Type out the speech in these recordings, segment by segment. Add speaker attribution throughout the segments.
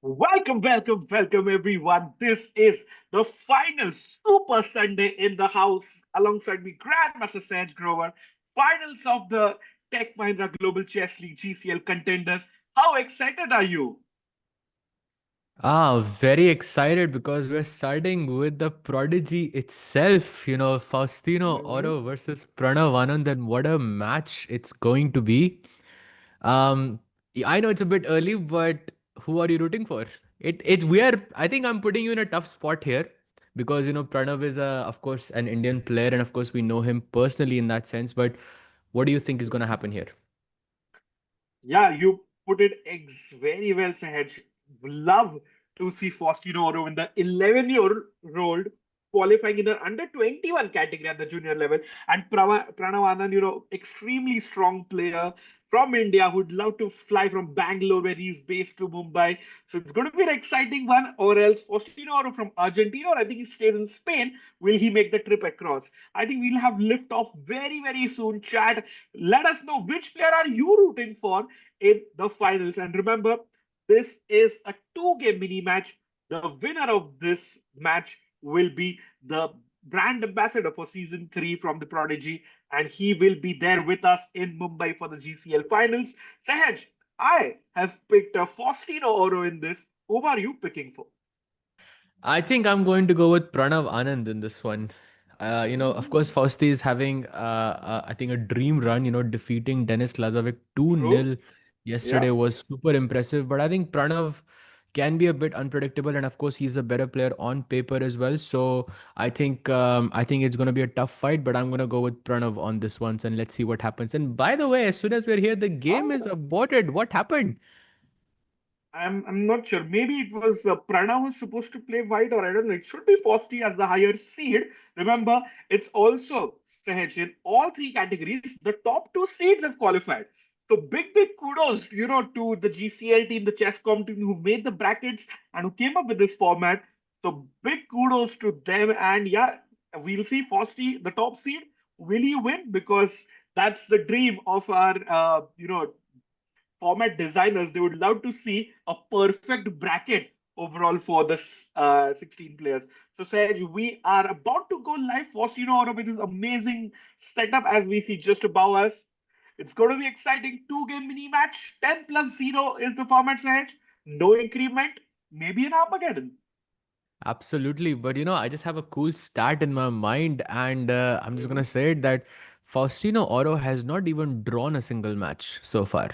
Speaker 1: Welcome, everyone. This is the final Super Sunday in the house alongside me, Grandmaster Sage Grover. Finals of the Tech Mahindra Global Chess League GCL contenders. How excited are you?
Speaker 2: Very excited because we're starting with the prodigy itself, Faustino
Speaker 1: Mhm.
Speaker 2: Oro versus Pranav Anand, and what a match it's going to be. Um, I know it's a bit early, but who are you rooting for? I think I'm putting you in a tough spot here because Pranav is of course an Indian player, and of course we know him personally in that sense. But what do you think is going to happen here?
Speaker 1: Yeah, you put it very well, Sahaj. Love to see Faustino Oro in the 11-year-old qualifying in the under 21 category at the junior level. And Pranav Anand, extremely strong player from India who'd love to fly from Bangalore, where he's based, to Mumbai. So it's going to be an exciting one. Or else Faustino Oro from Argentina, or I think he stays in Spain. Will he make the trip across? I think we'll have lift off very soon. Chat, let us know which player are you rooting for in the finals. And remember, this is a two-game mini match. The winner of this match will be the brand ambassador for season 3 from the Prodigy, and he will be there with us in Mumbai for the GCL finals. Sahaj, I have picked a Faustino Oro in this. Whom are you picking for?
Speaker 2: I think I'm going to go with Pranav Anand in this one. Of
Speaker 1: Hmm,
Speaker 2: course, Fausti is having, I think, a dream run, defeating Denis Lazovic 2-0
Speaker 1: true.
Speaker 2: yesterday
Speaker 1: Yeah.
Speaker 2: was super impressive. But I think Pranav can be a bit unpredictable. And of course, he's a better player on paper as well. So I think it's going to be a tough fight, but I'm going to go with Pranav on this one. And let's see what happens. And by the way, as soon as we're here, the game is
Speaker 1: Ah,
Speaker 2: aborted. What happened?
Speaker 1: I'm not sure. Maybe it was Pranav was supposed to play white, or I don't know. It should be Fosti as the higher seed. Remember, it's also Sahaj in all three categories. The top two seeds have qualified. So big kudos, to the GCL team, the chess.com team who made the brackets and who came up with this format. So big kudos to them. And yeah, we'll see Fosti, the top seed. Will he win? Because that's the dream of our, format designers. They would love to see a perfect bracket overall for the 16 players. So, Saj, we are about to go live for Oro with this amazing setup as we see just above us. It's going to be exciting. Two-game mini match. 10 plus 0 is the format, Saj. No increment. Maybe an Armageddon.
Speaker 2: Absolutely. But I just have a cool stat in my mind, and I'm just gonna
Speaker 1: Mhm.
Speaker 2: say it that Faustino Oro has not even drawn a single match so far.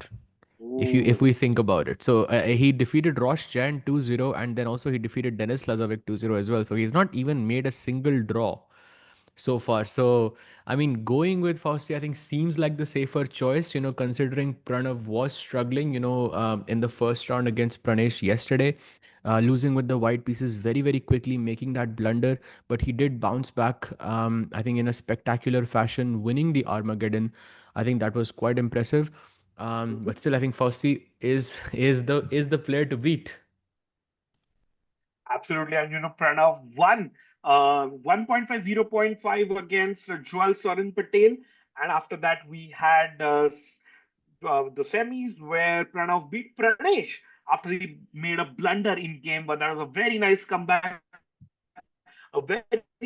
Speaker 2: If
Speaker 1: Ooh.
Speaker 2: we think about it. So he defeated Ross Chan 2-0, and then also he defeated Denis Lazovic 2-0 as well. So he's not even made a single draw so far. So, I mean, going with Fausti, I think seems like the safer choice, considering Pranav was struggling, in the first round against Pranesh yesterday, losing with the white pieces very quickly, making that blunder. But he did bounce back, I think, in a spectacular fashion, winning the Armageddon. I think that was quite impressive. But still, I think Fausti is the player to beat.
Speaker 1: Absolutely. And Pranav won 1.5, 0.5 against Joel Soren Patel. And after that, we had the semis where Pranav beat Pranesh after he made a blunder in game. But that was a very nice comeback, a very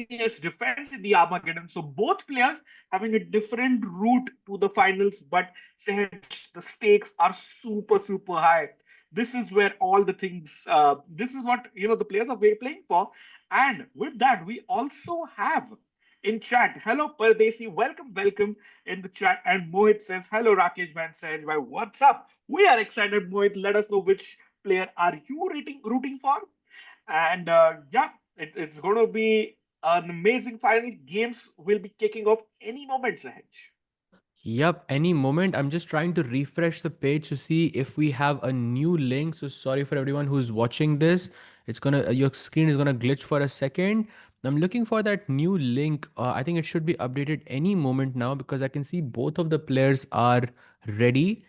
Speaker 1: nice defense in the Armageddon. So both players having a different route to the finals, but Sahaj, the stakes are super high. This is where all the things. This is what the players are playing for. And with that, we also have in chat. Hello, Pardesi. Welcome in the chat. And Mohit says, "Hello, Rakesh man said, why, what's up? We are excited, Mohit. Let us know which player are you rooting for." And yeah, it's going to be an amazing final. Games will be kicking off any moment, Sahaj.
Speaker 2: Yep, any moment. I'm just trying to refresh the page to see if we have a new link. So sorry for everyone who's watching this. Your screen is gonna glitch for a second. I'm looking for that new link. I think it should be updated any moment now because I can see both of the players are ready.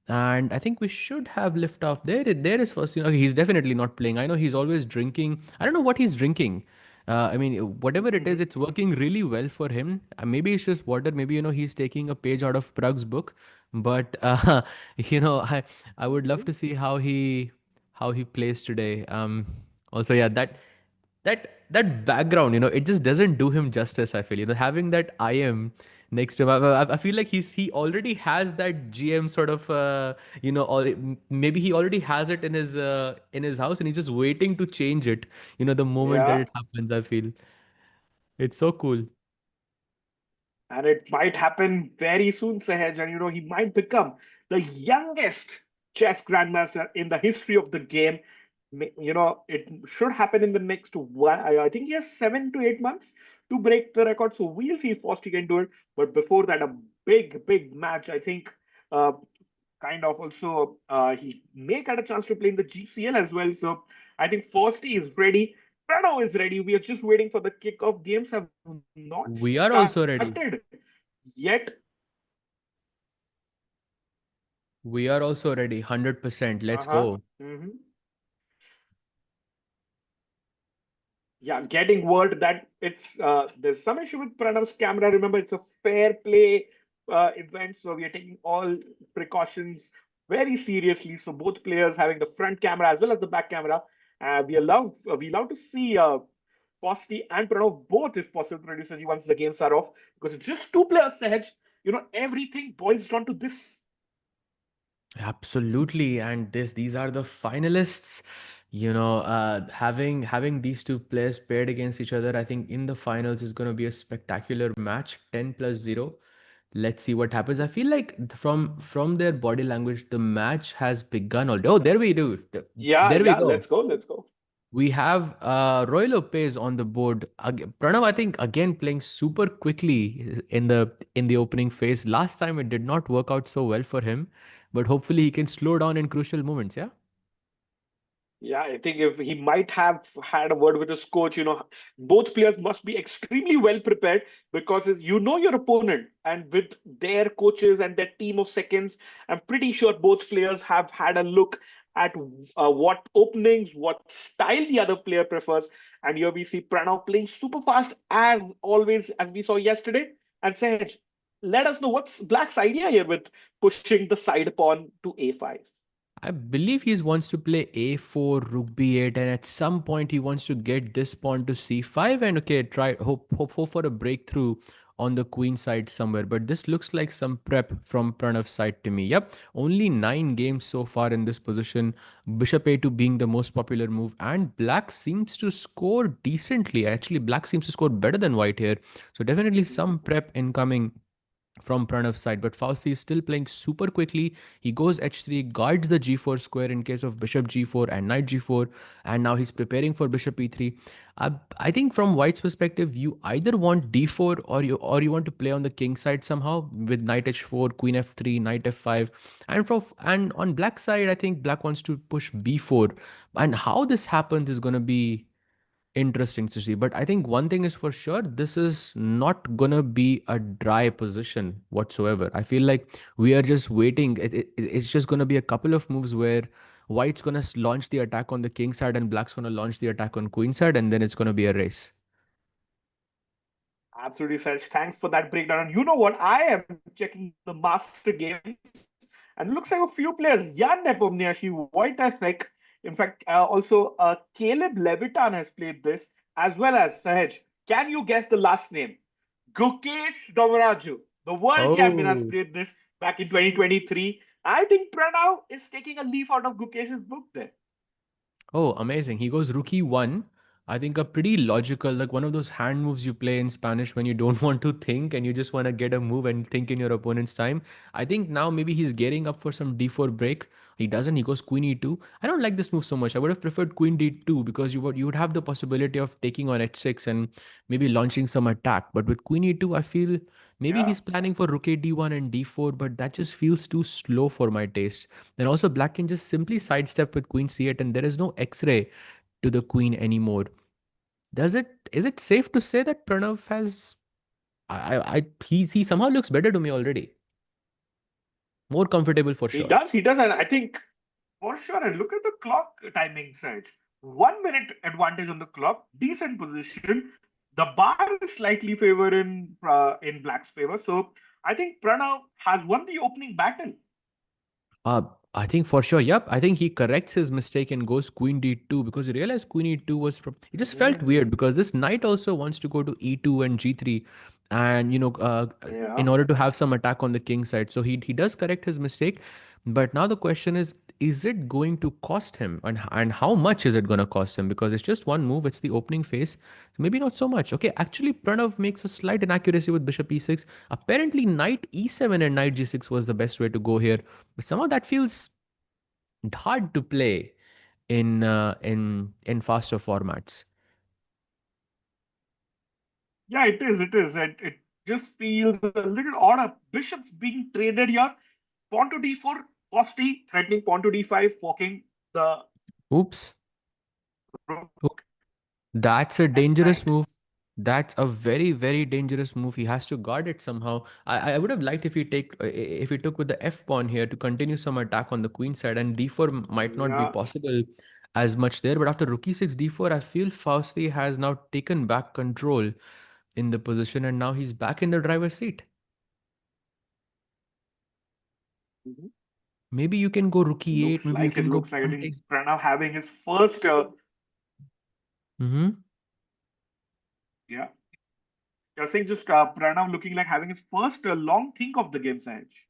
Speaker 2: And I think we should have liftoff. There is first. Okay, he's definitely not playing. I know he's always drinking. I don't know what he's drinking. I mean, whatever it is,
Speaker 1: Mhm.
Speaker 2: it's working really well for him. Maybe it's just water. Maybe he's taking a page out of Prag's book. But I would love
Speaker 1: Mhm.
Speaker 2: to see how he plays today. Also, yeah, that background, it just doesn't do him justice. I feel, having that IM next to him. I feel like he already has that GM sort of, or maybe he already has it in his house, and he's just waiting to change it. The moment that
Speaker 1: Yeah.
Speaker 2: it happens, I feel it's so cool.
Speaker 1: And it might happen very soon, Sahaj. And he might become the youngest chess grandmaster in the history of the game. It should happen in the next one. I think he has 7 to 8 months to break the record. So we'll see if Foster can do it. But before that, a big match. I think uh, kind of also he may get a chance to play in the GCL as well. So I think Fosti is ready. Prano is ready. We are just waiting for the kickoff. Games have not
Speaker 2: We are also
Speaker 1: started
Speaker 2: ready.
Speaker 1: yet.
Speaker 2: We are also ready. 100%. Let's
Speaker 1: Uh-huh.
Speaker 2: go.
Speaker 1: Yeah, getting word that it's there's some issue with Pranav's camera. Remember, it's a fair play event, so we are taking all precautions very seriously. So both players having the front camera as well as the back camera. We love to see Fosti and Pranav both, if possible, producers once the games are off, because it's just two players ahead. Everything boils down to this.
Speaker 2: Absolutely, and these are the finalists. Having these two players paired against each other, I think in the finals is going to be a spectacular match. 10+0. Let's see what happens. I feel like from their body language, the match has begun already. Oh, there we do.
Speaker 1: Yeah,
Speaker 2: There we
Speaker 1: yeah.
Speaker 2: go.
Speaker 1: Let's go.
Speaker 2: We have Roy Lopez on the board. Pranav, I think, again playing super quickly in the opening phase. Last time it did not work out so well for him, but hopefully he can slow down in crucial moments. Yeah.
Speaker 1: Yeah, I think if he might have had a word with his coach, both players must be extremely well prepared because you know your opponent, and with their coaches and their team of seconds, I'm pretty sure both players have had a look at what openings, what style the other player prefers. And here we see Pranav playing super fast as always, as we saw yesterday. And Sahaj, let us know what's Black's idea here with pushing the side pawn to a5.
Speaker 2: I believe he wants to play a4, rook b8, and at some point he wants to get this pawn to c5. And okay, try hope for a breakthrough on the queen side somewhere. But this looks like some prep from Pranav's side to me. Yep, only 9 games so far in this position. Bishop a2 being the most popular move, and Black seems to score decently. Actually, Black seems to score better than White here. So definitely some prep incoming from Pranav's side, but Fausti is still playing super quickly. He goes h3, guards the g4 square in case of bishop g4 and knight g4, and now he's preparing for bishop e3. I think from White's perspective, you either want d4 or you want to play on the king side somehow with knight h4, queen f3, knight f5, and on Black side, I think Black wants to push b4, and how this happens is going to be interesting to see. But I think one thing is for sure, this is not gonna be a dry position whatsoever. I feel like we are just waiting. It's just gonna be a couple of moves where White's gonna launch the attack on the king side and Black's gonna launch the attack on queen side, and then it's gonna be a race.
Speaker 1: Absolutely, Serge. Thanks for that breakdown. And you know what? I am checking the master games, and it looks like a few players. Jan Nepomniachtchi, White Ethic. In fact, also Caleb Levitan has played this, as well as Sahaj. Can you guess the last name? Gukesh Domaraju, the world champion, has
Speaker 2: Oh.
Speaker 1: played this back in 2023. I think Pranav is taking a leaf out of Gukesh's book there.
Speaker 2: Oh, amazing. He goes rookie one. I think a pretty logical, like one of those hand moves you play in Spanish when you don't want to think and you just want to get a move and think in your opponent's time. I think now maybe he's gearing up for some d4 break. He doesn't. He goes queen e2. I don't like this move so much. I would have preferred queen d2 because you would have the possibility of taking on h6 and maybe launching some attack. But with queen e2, I feel maybe
Speaker 1: Yeah.
Speaker 2: he's planning for rook a d1 and d4, but that just feels too slow for my taste. Then also Black can just simply sidestep with queen c8 and there is no x-ray to the queen anymore. Is it safe to say that Pranav has he somehow looks better to me already. More comfortable for
Speaker 1: He
Speaker 2: sure.
Speaker 1: does, he does, and I think for sure. And look at the clock timing side. 1 minute advantage on the clock, decent position. The bar is slightly favor in Black's favor. So I think Pranav has won the opening battle.
Speaker 2: Uh, I think for sure, yep. I think he corrects his mistake and goes queen d2 because he realized queen e2 was. It just felt
Speaker 1: Mhm.
Speaker 2: weird because this knight also wants to go to e2 and g3, and in
Speaker 1: Yeah.
Speaker 2: order to have some attack on the king side. So he does correct his mistake, but now the question is it going to cost him, and how much is it going to cost him? Because it's just one move. It's the opening phase, maybe not so much. Okay, actually, Pranav makes a slight inaccuracy with bishop e6. Apparently, knight e7 and knight g6 was the best way to go here, but somehow that feels hard to play in faster formats.
Speaker 1: Yeah, it is. It is. It just feels a little odd. Bishops being traded here. Pawn to d4, Costi threatening pawn to d5, forking the
Speaker 2: Oops.
Speaker 1: rook
Speaker 2: That's a
Speaker 1: and
Speaker 2: dangerous
Speaker 1: knight.
Speaker 2: move. That's a very, very dangerous move. He has to guard it somehow. I would have liked if he took with the f pawn here to continue some attack on the queen side, and d4 might not be
Speaker 1: Yeah.
Speaker 2: possible as much there. But after rook e6 d4, I feel Fausti has now taken back control in the position, and now he's back in the driver's seat.
Speaker 1: Mhm.
Speaker 2: Maybe you can go rook e8.
Speaker 1: Looks
Speaker 2: Maybe you
Speaker 1: like it.
Speaker 2: can go
Speaker 1: Looks like I
Speaker 2: pawn
Speaker 1: think
Speaker 2: takes.
Speaker 1: Pranav having his first.
Speaker 2: Mm-hmm.
Speaker 1: Yeah. I think just Pranav looking like having his first long think of the game's edge.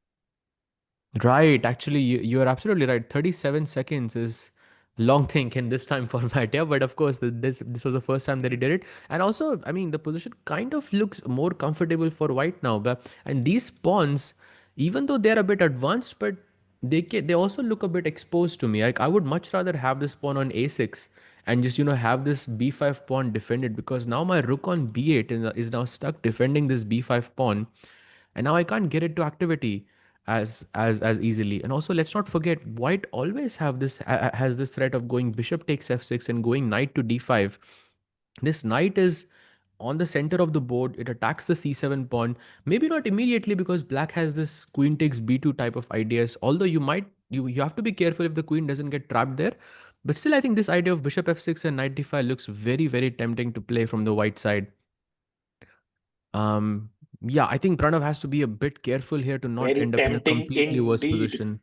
Speaker 2: Right. Actually, you are absolutely right. 37 seconds is long think in this time format. Yeah, but of course, this was the first time that he did it. And also, I mean, the position kind of looks more comfortable for white now. And these pawns, even though they're a bit advanced, but they also look a bit exposed to me. Like I would much rather have this pawn on a6 and just have this b5 pawn defended, because now my rook on b8 is now stuck defending this b5 pawn, and now I can't get it to activity as easily. And also, let's not forget, white always has this threat of going bishop takes f6 and going knight to d5. This knight is on the center of the board. It attacks the c7 pawn. Maybe not immediately, because black has this queen takes b2 type of ideas, although you have to be careful if the queen doesn't get trapped there. But still, I think this idea of bishop f6 and knight d5 looks very, very tempting to play from the white side. um, yeah, I think Pranav has to be a bit careful here to not
Speaker 1: Very
Speaker 2: end up in a
Speaker 1: tempting
Speaker 2: completely worse
Speaker 1: indeed.
Speaker 2: position.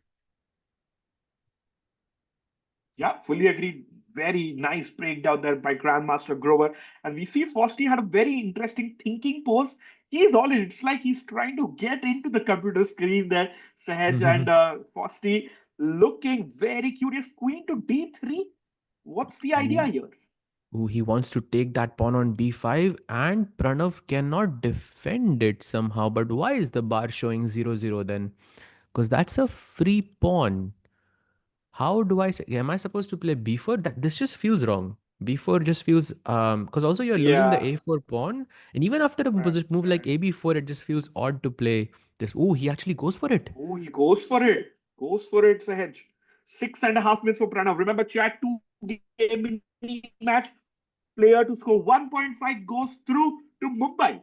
Speaker 1: Yeah, fully agreed. Very nice breakdown there by Grandmaster Grover. And we see Fosti had a very interesting thinking pose. He's all in. It's like he's trying to get into the computer screen there, Sahaj, and Fosti looking very curious. Queen to d3. What's the idea
Speaker 2: Ooh.
Speaker 1: here?
Speaker 2: Ooh, he wants to take that pawn on b5, and Pranav cannot defend it somehow. But why is the bar showing 0-0 then? Because that's a free pawn. How do I say? Am I supposed to play b4? That this just feels wrong. B4 just feels because also you're losing the
Speaker 1: Yeah,
Speaker 2: a4 pawn, and even after a
Speaker 1: right,
Speaker 2: move like
Speaker 1: right.
Speaker 2: ab4, it just feels odd to play this. Oh, he actually goes for it.
Speaker 1: Oh, he goes for it. Goes for it, Sahaj. 6.5 minutes for Pranav. Remember, chat 2 game match. Player to score 1.5 goes through to Mumbai.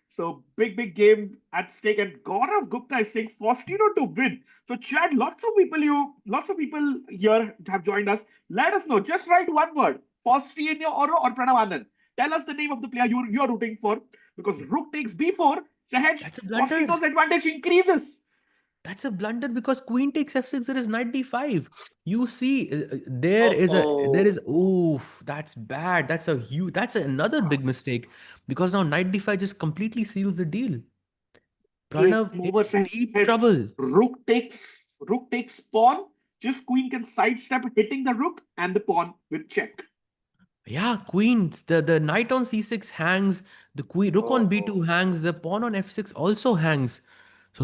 Speaker 1: So big game at stake. And Gaurav Gupta is saying Faustino to win. So Chad, lots of people here have joined us. Let us know. Just write one word: Faustino or Pranav Anand. Tell us the name of the player you're rooting for. Because Rook takes b4. Sahaj,
Speaker 2: That's a blunder.
Speaker 1: Faustino's advantage increases.
Speaker 2: That's a blunder because queen takes f6. There is knight d5. You see, there is.
Speaker 1: Oh,
Speaker 2: Oof, that's bad. That's a huge. That's another big mistake, because now knight d5 just completely seals the deal.
Speaker 1: game
Speaker 2: Pranav in
Speaker 1: over.
Speaker 2: deep
Speaker 1: Sahaj,
Speaker 2: trouble.
Speaker 1: rook takes pawn. Just queen can sidestep hitting the rook and the pawn with check.
Speaker 2: Yeah, queens. The knight on c6 hangs. The queen rook on b2
Speaker 1: Oh,
Speaker 2: hangs. The pawn on f6 also hangs.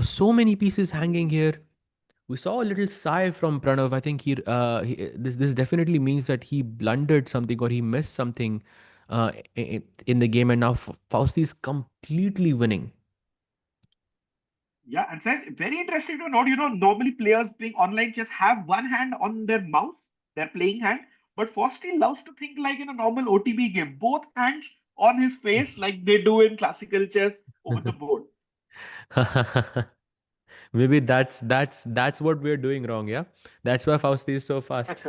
Speaker 2: So many pieces hanging
Speaker 1: hmm.
Speaker 2: here. We saw a little sigh from Pranav. I think this definitely means that he blundered something or he missed something in the game, and now Fausti is completely winning.
Speaker 1: Yeah, and said very interesting to note. Normally players playing online chess have one hand on their mouse, their playing hand, but Fosti loves to think like in a normal OTB game, both hands on his face, like they do in classical chess over the board.
Speaker 2: Maybe that's what we're doing wrong. Yeah, that's why Fausti is so fast.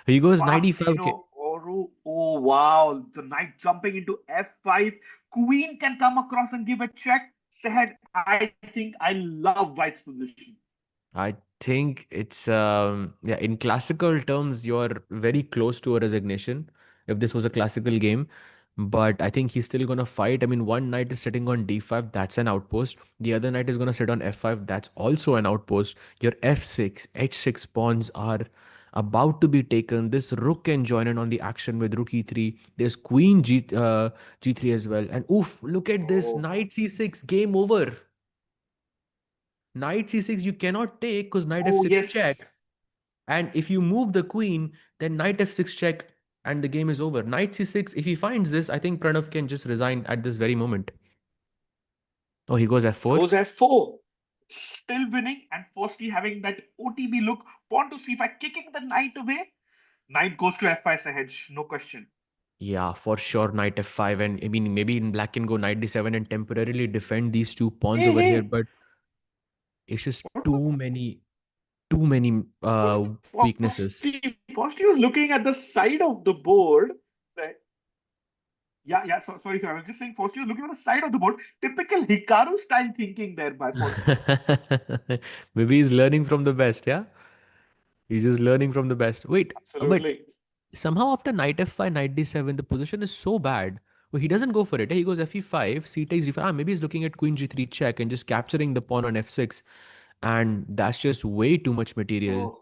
Speaker 2: He goes 95. Okay.
Speaker 1: Faustino Oru. Oh wow, the knight jumping into f5. Queen can come across and give a check. Sahaj, I think I love White's position.
Speaker 2: I think it's yeah, in classical terms, you're very close to a resignation if this was a classical game. But I think he's still gonna fight. I mean, one knight is sitting on d5, that's an outpost. The other knight is gonna sit on f5, that's also an outpost. Your f6, h6 pawns are about to be taken. This rook can join in on the action with rook e3. There's queen g3 as well. And oof, look at this,
Speaker 1: Oh,
Speaker 2: knight c6, game over. Knight c6 you cannot take because knight
Speaker 1: oh
Speaker 2: f6
Speaker 1: yes.
Speaker 2: check. And if you move the queen, then knight f6 check and the game is over. Knight c6, if he finds this, I think Pranav can just resign at this very moment. Oh, he goes f4.
Speaker 1: Goes f4. Still winning, and Fosty having that OTB look. Pawn to c5, kicking the knight away. Knight goes to f5 hedge, no question.
Speaker 2: Yeah, for sure, knight f5. And I mean, maybe in black can go knight d7 and temporarily defend these two pawns
Speaker 1: Hey,
Speaker 2: over here,
Speaker 1: hey,
Speaker 2: but it's just
Speaker 1: what was
Speaker 2: too many weaknesses.
Speaker 1: Fosty was looking at the side of the board. Say- Yeah, yeah. Sorry, sir. I was just saying Fosty was looking at the side of the board. Typical Hikaru style thinking there by Fosty.
Speaker 2: Maybe he's learning from the best, yeah? He's just learning from the best. Wait, but
Speaker 1: Absolutely.
Speaker 2: somehow after knight f5, knight d7, the position is so bad. Well, he doesn't go for it. He goes fe5, c takes d5. Ah, maybe he's looking at queen g3 check and just capturing the pawn on f6. And that's just way too much material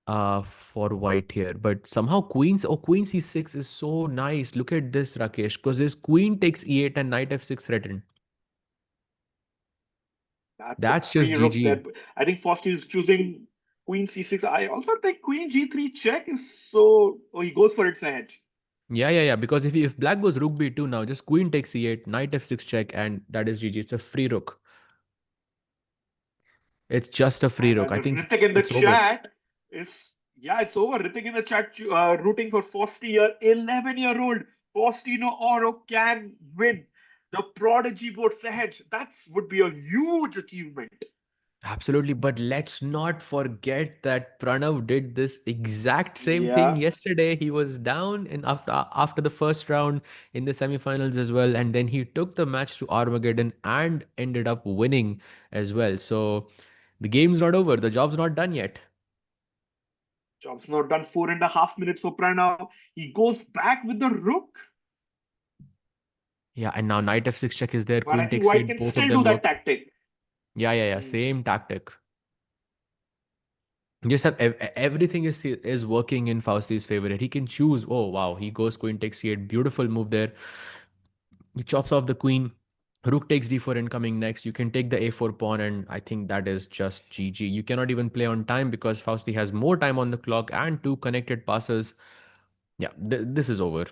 Speaker 1: Oh,
Speaker 2: for white here. But somehow queen c6 is so nice. Look at this, Rakesh, because his queen takes e8 and knight f6 threatened.
Speaker 1: that's a
Speaker 2: That's just
Speaker 1: free rook there.
Speaker 2: GG.
Speaker 1: I think Fosty is choosing Queen C6. I also think Queen G3 check is so. Oh, he goes for its edge.
Speaker 2: Yeah. Because if black goes rook b2 now, just queen takes e8, knight f6 check, and that is GG. It's a free rook. It's just a free rook.
Speaker 1: And
Speaker 2: I think
Speaker 1: Ritik in the
Speaker 2: it's over.
Speaker 1: chat is, yeah, it's over. Ritik in the chat rooting for Fosty here. 11-year-old Faustino Oro can win the Prodigy board Sahaj. That would be a huge achievement.
Speaker 2: Absolutely, but let's not forget that Pranav did this exact same thing
Speaker 1: Yeah,
Speaker 2: yesterday. He was down in after the first round in the semifinals as well, and then he took the match to Armageddon and ended up winning as well. So the game's not over. The job's not done yet.
Speaker 1: job's not done. 4.5 minutes for Pranav. He goes back with the rook,
Speaker 2: Yeah, and now knight f6 check is there.
Speaker 1: but I
Speaker 2: Queen
Speaker 1: think
Speaker 2: takes
Speaker 1: White
Speaker 2: it.
Speaker 1: can
Speaker 2: Both of
Speaker 1: still do
Speaker 2: them
Speaker 1: that
Speaker 2: work.
Speaker 1: tactic.
Speaker 2: Yeah.
Speaker 1: Hmm.
Speaker 2: Same tactic. Just have everything is working in Fausti's favor. He can choose. Oh wow, he goes queen takes c8. Beautiful move there. He chops off the queen. Rook takes d4 incoming next. You can take the a4 pawn, and I think that is just GG. You cannot even play on time because Fausti has more time on the clock and two connected passes. Yeah, this is over.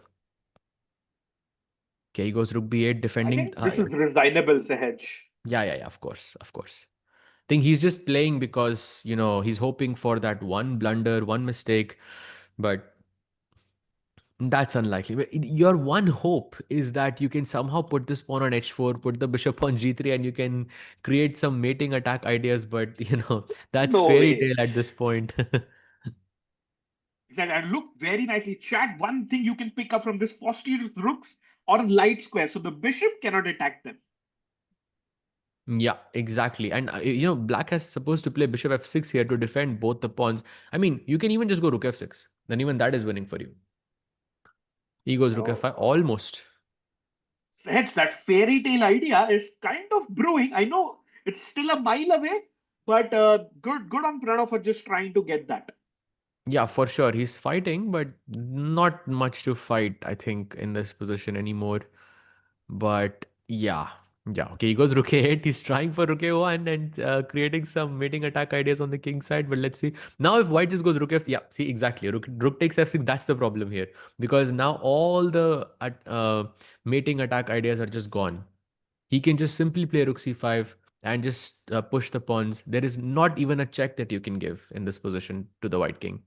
Speaker 2: Okay, he goes rook b8,
Speaker 1: I
Speaker 2: defending.
Speaker 1: think this is resignable, Sahaj.
Speaker 2: Yeah, of course. Think he's just playing because he's hoping for that one blunder, one mistake, but that's unlikely. Your one hope is that you can somehow put this pawn on h4, put the bishop on g3, and you can create some mating attack ideas. But that's
Speaker 1: No
Speaker 2: fairy
Speaker 1: way.
Speaker 2: tale at this point.
Speaker 1: That and look very nicely. Chat, one thing you can pick up from this posterior rooks or light square. So the bishop cannot attack them.
Speaker 2: Yeah, exactly. And black has supposed to play bishop f6 here to defend both the pawns. I mean, you can even just go rook f6. Then even that is winning for you. He goes rook
Speaker 1: Oh,
Speaker 2: f5 almost.
Speaker 1: Sahaj, that fairy tale idea is kind of brewing. I know it's still a mile away, but good on Pranav for just trying to get that.
Speaker 2: Yeah, for sure. He's fighting, but not much to fight, I think, in this position anymore. But yeah. Okay, he goes rook a8. He's trying for rook a1 and creating some mating attack ideas on the king side. But let's see. Now, if white just goes rook f, yeah, see exactly. Rook takes f6. That's the problem here because now all the mating attack ideas are just gone. He can just simply play rook c5 and just push the pawns. There is not even a check that you can give in this position to the white king.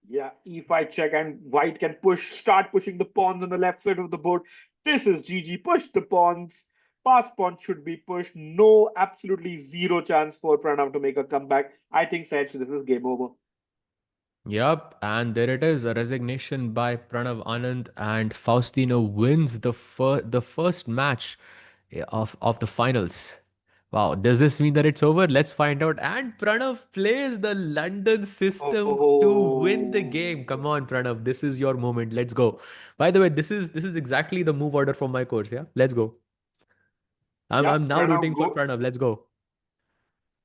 Speaker 1: Yeah, e5 check, and white can start pushing the pawns on the left side of the board. This is GG. Push the pawns. Pass pawn should be pushed. No, absolutely zero chance for Pranav to make a comeback. I think Sahaj, this is game over.
Speaker 2: Yup, and there it is, a resignation by Pranav Anand, and Faustino wins the first match of the finals. Wow, does this mean that it's over? Let's find out. And Pranav plays the London system to win the game. Come
Speaker 1: Oh,
Speaker 2: on, Pranav, this is your moment. Let's go. By the way, this is exactly the move order from my course. Yeah, let's go. I'm
Speaker 1: yeah,
Speaker 2: I'm now rooting for Pranav. Let's go.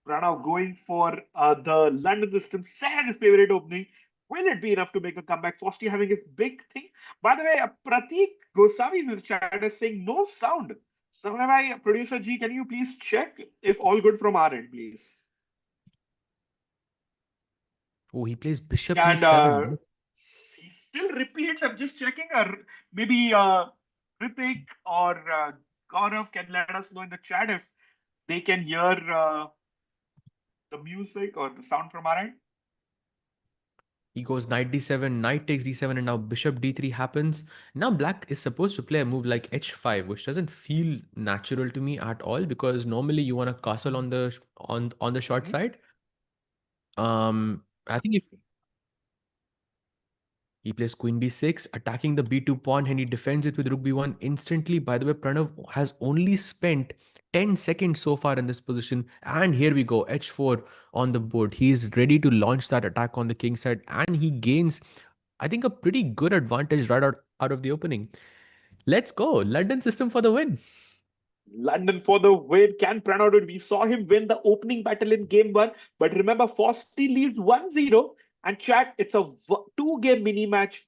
Speaker 1: Pranav going for the London system. Sehaj's favorite opening. Will it be enough to make a comeback? Frosty having his big thing. By the way, Pratik Goswami in the chat is saying no sound. So, my producer G, can you please check if all good from our end, please?
Speaker 2: Oh, he plays Bishop
Speaker 1: And
Speaker 2: E7.
Speaker 1: he still repeats. I'm just checking. Maybe Ritik or Gaurav can let us know in the chat if they can hear the music or the sound from our end.
Speaker 2: He goes knight d7, knight takes d7, and now bishop d3 happens. Now black is supposed to play a move like h5, which doesn't feel natural to me at all because normally you want a castle on the short
Speaker 1: Mhm.
Speaker 2: side. I think if he plays queen b6, attacking the b2 pawn, and he defends it with rook b1 instantly. By the way, Pranav has only spent 10 seconds so far in this position. And here we go, h4 on the board. He is ready to launch that attack on the king side, and he gains, I think, a pretty good advantage right out of the opening. Let's go. London system for the win.
Speaker 1: London for the win. Can Pranav do it? We saw him win the opening battle in game one. But remember, Fosti leads 1-0. And chat, it's a two-game mini match.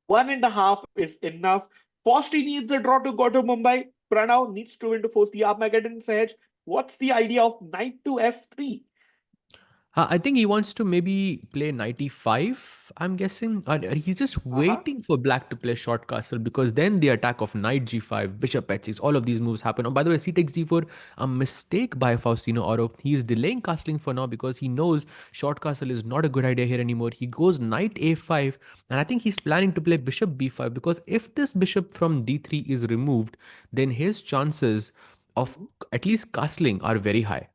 Speaker 1: 1.5 is enough. Fosti needs a draw to go to Mumbai. Pranav needs to win to force the Armageddon Sahaj. What's the idea of knight to f3?
Speaker 2: I think he wants to maybe play 95, I'm guessing. He's just
Speaker 1: Uh-huh.
Speaker 2: waiting for black to play short castle because then the attack of knight g5, bishop h6, all of these moves happen. Oh, by the way, c takes d4, a mistake by Faustino Oro. He is delaying castling for now because he knows short castle is not a good idea here anymore. He goes knight a5, and I think he's planning to play bishop b5 because if this bishop from d3 is removed, then his chances of
Speaker 1: Mhm.
Speaker 2: at least castling are very high.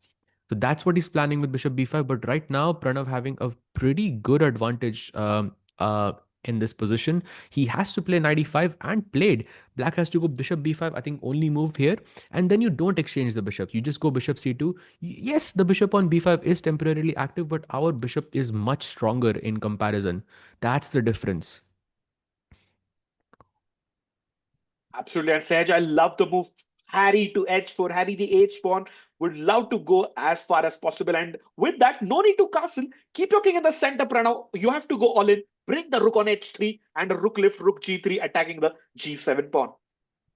Speaker 2: So that's what he's planning with Bishop B5. But right now, Pranav having a pretty good advantage in this position. He has to play 95 and played. Black has to go Bishop B5. I think only move here. And then you don't exchange the bishops. You just go Bishop C2. Yes, the bishop on B5 is temporarily active, but our bishop is much stronger in comparison. That's the difference.
Speaker 1: Absolutely. And Sahaj, I love the move. Harry to h4, Harry the h pawn. Would love to go as far as possible. And with that, no need to castle. Keep your king in the center, Pranav. You have to go all in. Bring the rook on h3 and a rook lift, rook g3, attacking the g7 pawn.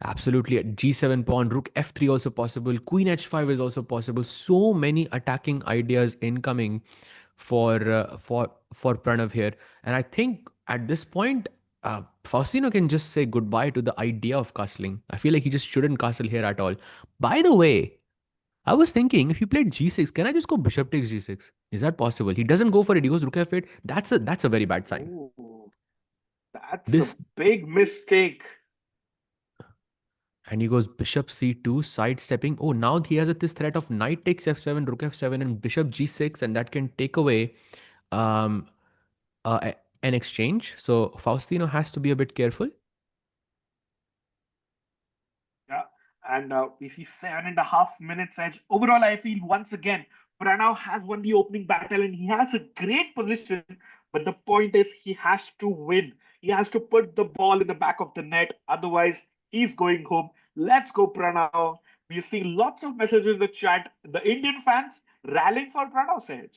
Speaker 2: Absolutely. At G7 pawn, rook F3 also possible. Queen H5 is also possible. So many attacking ideas incoming for Pranav here. And I think at this point, Faustino can just say goodbye to the idea of castling. I feel like he just shouldn't castle here at all. By the way, I was thinking if you played G6, can I just go bishop takes G6? Is that possible? He doesn't go for it. He goes rook F8. That's a very bad sign.
Speaker 1: Oh, that's a
Speaker 2: This
Speaker 1: big mistake.
Speaker 2: And he goes bishop c2, sidestepping. Oh, now he has this threat of knight takes f7, rook f7, and bishop g6, and that can take away um, an exchange. So Faustino has to be a bit careful.
Speaker 1: Yeah, and we see 7.5 minutes edge. Overall, I feel once again Pranav has won the opening battle and he has a great position. But the point is, he has to win. He has to put the ball in the back of the net. Otherwise, he's going home. Let's go, Pranav. We're seeing lots of messages in the chat. The Indian fans rallying for Pranav Sahaj.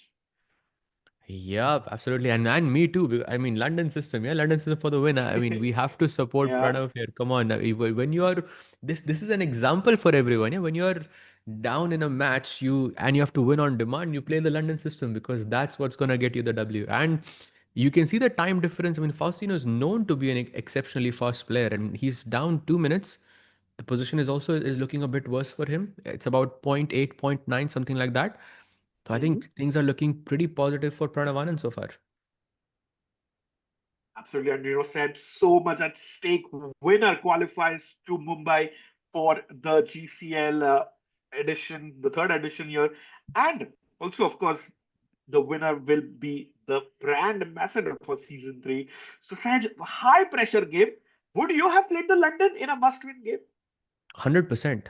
Speaker 2: Yeah, absolutely. And me too. I mean, London system. Yeah, London system for the win. I mean, we have to support
Speaker 1: Yeah.
Speaker 2: Pranav here. Come on. When you are this is an example for everyone. Yeah, when you are down in a match, you have to win on demand, you play the London system because that's what's gonna get you the W. And you can see the time difference. I mean, Faustino is known to be an exceptionally fast player, and he's down 2 minutes. The position is looking a bit worse for him. It's about point 0.8, point 0.9, something like that. So I
Speaker 1: Mhm.
Speaker 2: think things are looking pretty positive for Pranav so far.
Speaker 1: Absolutely, and said so much at stake. Winner qualifies to Mumbai for the GCL edition, the third edition here, and also, of course, the winner will be the brand ambassador for season three. So, Saj, high pressure game. Would you have played the London in a must-win game?
Speaker 2: 100%.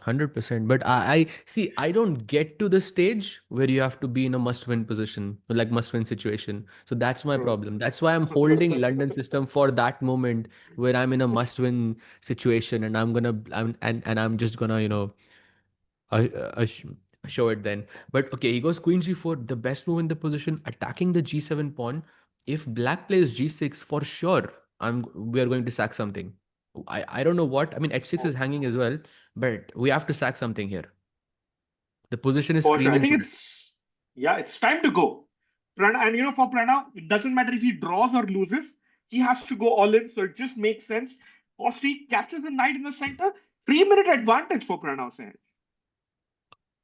Speaker 2: 100%. But I see, I don't get to the stage where you have to be in a must-win position, like must-win situation. So that's my
Speaker 1: True.
Speaker 2: problem. That's why I'm holding London system for that moment where I'm in a must-win situation and and I'm just gonna, uh, uh, sh- show it then. But okay, he goes queen g4, the best move in the position, attacking the g7 pawn. If black plays g6, for sure, we are going to sack something. I don't know what. I mean, h6 is
Speaker 1: Oh,
Speaker 2: hanging as well, but we have to sack something here. The position is
Speaker 1: for sure. I
Speaker 2: screaming
Speaker 1: think
Speaker 2: for it.
Speaker 1: it's time to go. And for Pranav, it doesn't matter if he draws or loses, he has to go all in. So it just makes sense. Posti captures the knight in the center. 3 minute advantage for Pranav Sahaj.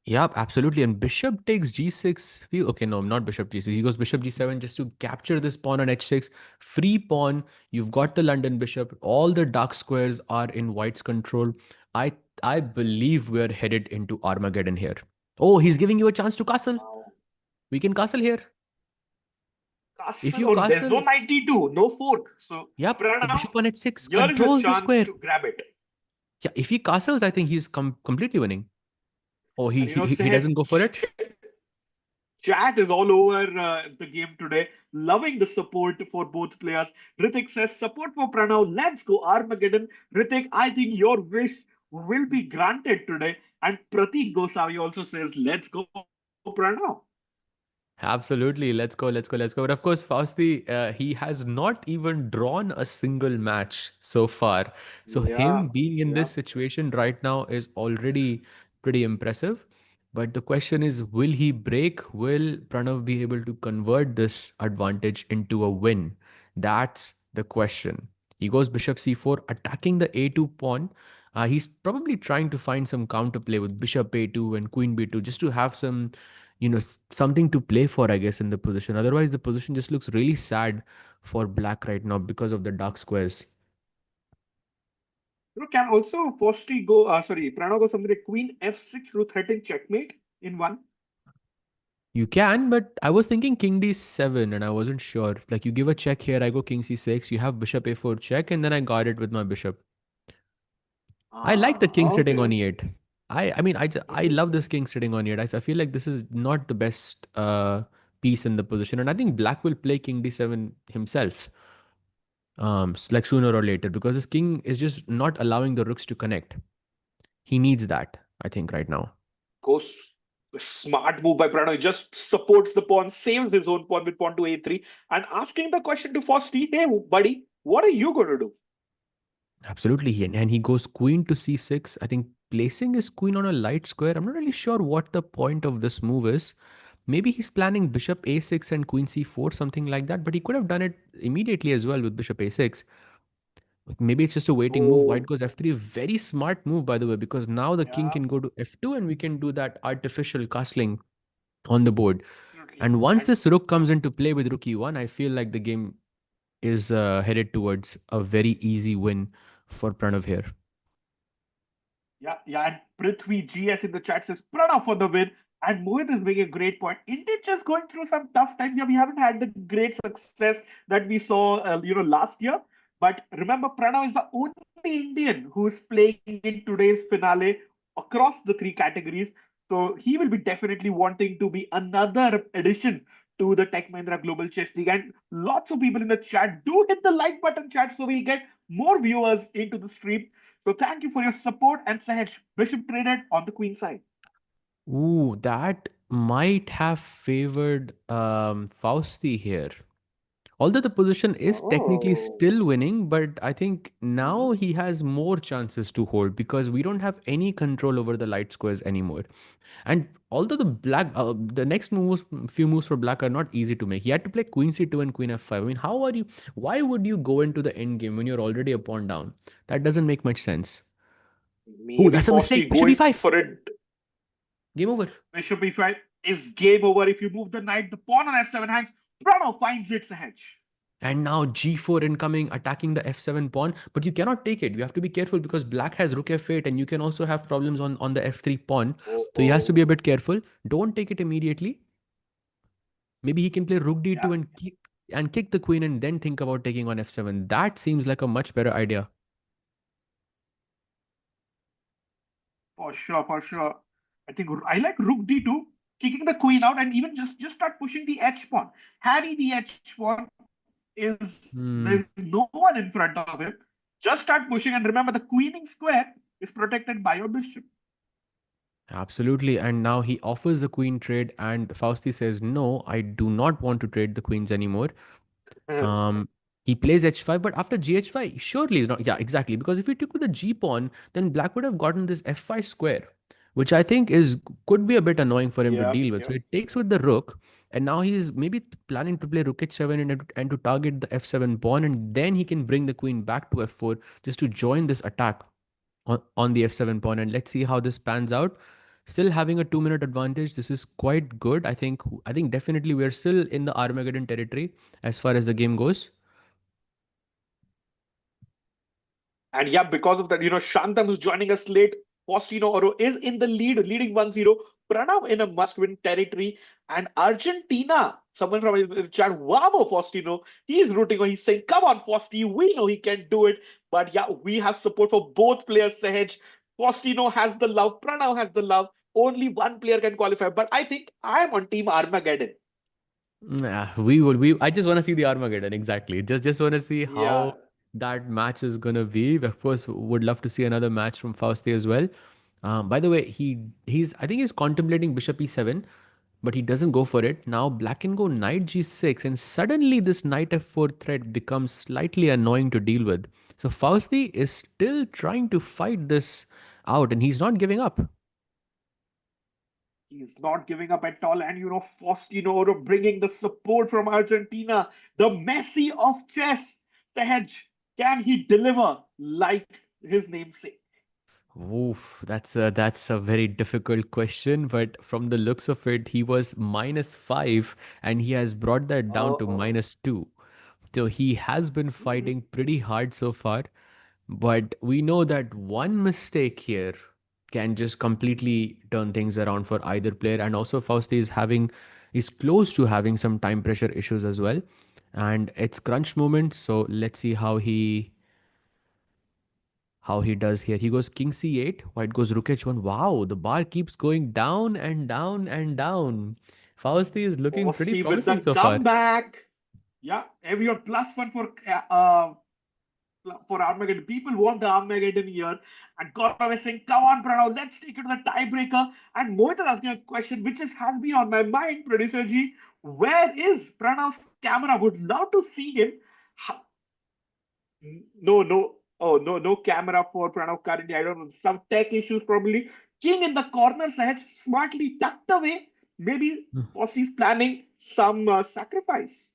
Speaker 2: Yeah, absolutely. And bishop takes g6. Okay, no, not bishop g6. He goes bishop g7 just to capture this pawn on h6. Free pawn. You've got the London bishop. All the dark squares are in white's control. I I believe we're headed into Armageddon here. Oh, he's giving you a chance to castle.
Speaker 1: Wow.
Speaker 2: We can castle here. If
Speaker 1: Castle.
Speaker 2: you
Speaker 1: Oh, there's no
Speaker 2: castle,
Speaker 1: 92, no fork. So
Speaker 2: yep, the
Speaker 1: Pranav,
Speaker 2: bishop on h6
Speaker 1: here is a
Speaker 2: controls the
Speaker 1: chance
Speaker 2: square.
Speaker 1: to grab it.
Speaker 2: Yeah, if he castles, I think he's completely winning. Oh, he
Speaker 1: And
Speaker 2: he he he
Speaker 1: Sahaj,
Speaker 2: doesn't go for it.
Speaker 1: chat is all over the game today. Loving the support for both players. Ritik says support for Pranav. Let's go Armageddon. Ritik, I think your wish will be granted today. And Pratik Gosavi also says, let's go Pranav.
Speaker 2: Absolutely. Let's go, let's go, let's go. But of course, Fausti, he has not even drawn a single match so far. So
Speaker 1: Yeah,
Speaker 2: him being in
Speaker 1: yeah.
Speaker 2: this situation right now is already pretty impressive. But the question is, will he break? Will Pranav be able to convert this advantage into a win? That's the question. He goes bishop c4, attacking the a2 pawn. He's probably trying to find some counterplay with bishop a2 and queen b2 just to have some something to play for, I guess, in the position. Otherwise, the position just looks really sad for black right now because of the dark squares.
Speaker 1: Can also Fosti go, Pranav go something like Queen F6 through threatening checkmate in one.
Speaker 2: You can, but I was thinking king d7 and I wasn't sure. Like you give a check here, I go king c6, you have bishop a4 check, and then I guard it with my bishop. I like the king sitting on
Speaker 1: Okay.
Speaker 2: e8. I
Speaker 1: Mhm.
Speaker 2: love this king sitting on e8. I feel like this is not the best piece in the position, and I think black will play king d7 himself. Like sooner or later, because his king is just not allowing the rooks to connect. He needs that, I think, right now.
Speaker 1: Goes smart move by Pranav. He just supports the pawn, saves his own pawn with pawn to a3, and asking the question to Fosti, hey, buddy, what are you going to do?
Speaker 2: Absolutely. And he goes queen to c6. I think placing his queen on a light square. I'm not really sure what the point of this move is. Maybe he's planning bishop a6 and queen c4, something like that. But he could have done it immediately as well with bishop a6. Maybe it's just a waiting move. White
Speaker 1: Oh,
Speaker 2: goes f3. Very smart move, by the way, because now the king
Speaker 1: yeah,
Speaker 2: can go to f2 and we can do that artificial castling on the board.
Speaker 1: absolutely.
Speaker 2: And once
Speaker 1: And
Speaker 2: this rook comes into play with rook e1, I feel like the game is headed towards a very easy win for Pranav here.
Speaker 1: yeah, yeah, and Prithvi GS in the chat says Pranav for the win. And Mohit is making a great point. India just going through some tough times. Yeah, we haven't had the great success that we saw, last year. But remember, Pranav is the only Indian who is playing in today's finale across the three categories. So he will be definitely wanting to be another addition to the Tech Mahindra Global Chess League. And lots of people in the chat do hit the like button, chat, so we get more viewers into the stream. So thank you for your support and Sahaj. Bishop traded on the queen side.
Speaker 2: Ooh, that might have favored Fausti here. Although the position is technically
Speaker 1: Oh.
Speaker 2: still winning, but I think
Speaker 1: Mhm.
Speaker 2: now he has more chances to hold because we don't have any control over the light squares anymore. And although the next few moves for black are not easy to make. He had to play queen c2 and queen f5. I mean, why would you go into the end game when you're already a pawn down? That doesn't make much sense. Oh,
Speaker 1: Maybe
Speaker 2: that's a mistake.
Speaker 1: Fosti
Speaker 2: Bishop
Speaker 1: going
Speaker 2: e5.
Speaker 1: for it.
Speaker 2: Game over.
Speaker 1: Bishop e5 is game over. If you move the knight, the pawn on f7 hangs. Pranav finds it, Sahaj.
Speaker 2: And now g4 incoming, attacking the f7 pawn. But you cannot take it. You have to be careful because black has rook f8 and you can also have problems on the f3 pawn.
Speaker 1: Oh,
Speaker 2: So he has to
Speaker 1: oh.
Speaker 2: be a bit careful. Don't take it immediately. Maybe he can play rook d2
Speaker 1: Yeah.
Speaker 2: and kick the queen and then think about taking on f7. That seems like a much better idea.
Speaker 1: For sure. I think I like Rook D2, kicking the queen out, and even just start pushing the H pawn. Harry the H pawn is there's
Speaker 2: Hmm.
Speaker 1: no one in front of him. Just start pushing, and remember the queening square is protected by your bishop.
Speaker 2: Absolutely. And now he offers the queen trade, and Fausti says, "No, I do not want to trade the queens anymore." Um, he plays h5, but after gh5, surely is not. Yeah, exactly. Because if he took with the g pawn, then black would have gotten this f5 square, which I think is could be a bit annoying for him to
Speaker 1: Yeah,
Speaker 2: deal with. So
Speaker 1: yeah.
Speaker 2: he takes with the rook, and now he's maybe planning to play rook h7 and to target the f7 pawn, and then he can bring the queen back to f4 just to join this attack on the f7 pawn. And let's see how this pans out. Still having a 2 minute advantage. This is quite good. I think definitely we're still in the Armageddon territory as far as the game goes.
Speaker 1: And yeah, because of that, Shantam who's joining us late, Faustino Oro is in the lead, leading 1-0. Pranav in a must-win territory. And Argentina, someone from his chat, Vamo Faustino, he's rooting on, he's saying, come on, Fausti, we know he can do it. But yeah, we have support for both players, Sahaj. Faustino has the love, Pranav has the love. Only one player can qualify. But I think I'm on Team Armageddon.
Speaker 2: Nah, we will. We. I just want to see the Armageddon. Exactly. Just want to see how
Speaker 1: Yeah.
Speaker 2: that match is gonna be. Of course, would love to see another match from Fausti as well. By the way, he's. I think he's contemplating Bishop E7, but he doesn't go for it. Now Black can go Knight G6, and suddenly this Knight F4 threat becomes slightly annoying to deal with. So Fausti is still trying to fight this out, and he's not giving up.
Speaker 1: He's not giving up at all. And Faustino bringing the support from Argentina, the Messi of chess. Sahaj, can he deliver like his namesake?
Speaker 2: Oof, that's a very difficult question, but from the looks of it, he was -5 and he has brought that down to
Speaker 1: Oh,
Speaker 2: -2. So he has been
Speaker 1: mhm.
Speaker 2: fighting pretty hard so far, but we know that one mistake here can just completely turn things around for either player. And also Fausti is close to having some time pressure issues as well. And it's crunch moment, so let's see how he does here. He goes king c8, white goes rook h1. Wow, the bar keeps going down and down and down. Fausti is looking pretty
Speaker 1: Fausti with the
Speaker 2: promising so far.
Speaker 1: comeback. Yeah, everyone +1 for Armageddon. People want the Armageddon here. And Gaurav is saying, come on, Pranav, let's take it to the tiebreaker. And Mohit is asking a question which has been on my mind, producer G. Where is Pranav's camera? Would love to see him. No, no. Oh, no, no camera for Pranav currently. I don't know. Some tech issues probably. King in the corner, Sahaj, smartly tucked away. Maybe Fausti's planning some sacrifice.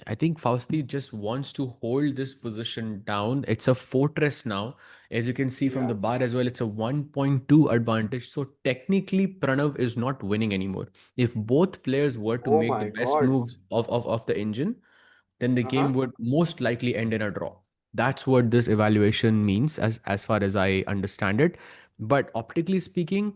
Speaker 2: I think Fausti just wants to hold this position down. It's a fortress now. As you can see from the
Speaker 1: Yeah.
Speaker 2: bar as well, it's a 1.2 advantage. So technically, Pranav is not winning anymore. If both players were to
Speaker 1: Oh
Speaker 2: make the
Speaker 1: my
Speaker 2: best
Speaker 1: God.
Speaker 2: moves of the engine, then the game
Speaker 1: Uh-huh.
Speaker 2: would most likely end in a draw. That's what this evaluation means, as far as I understand it. But optically speaking,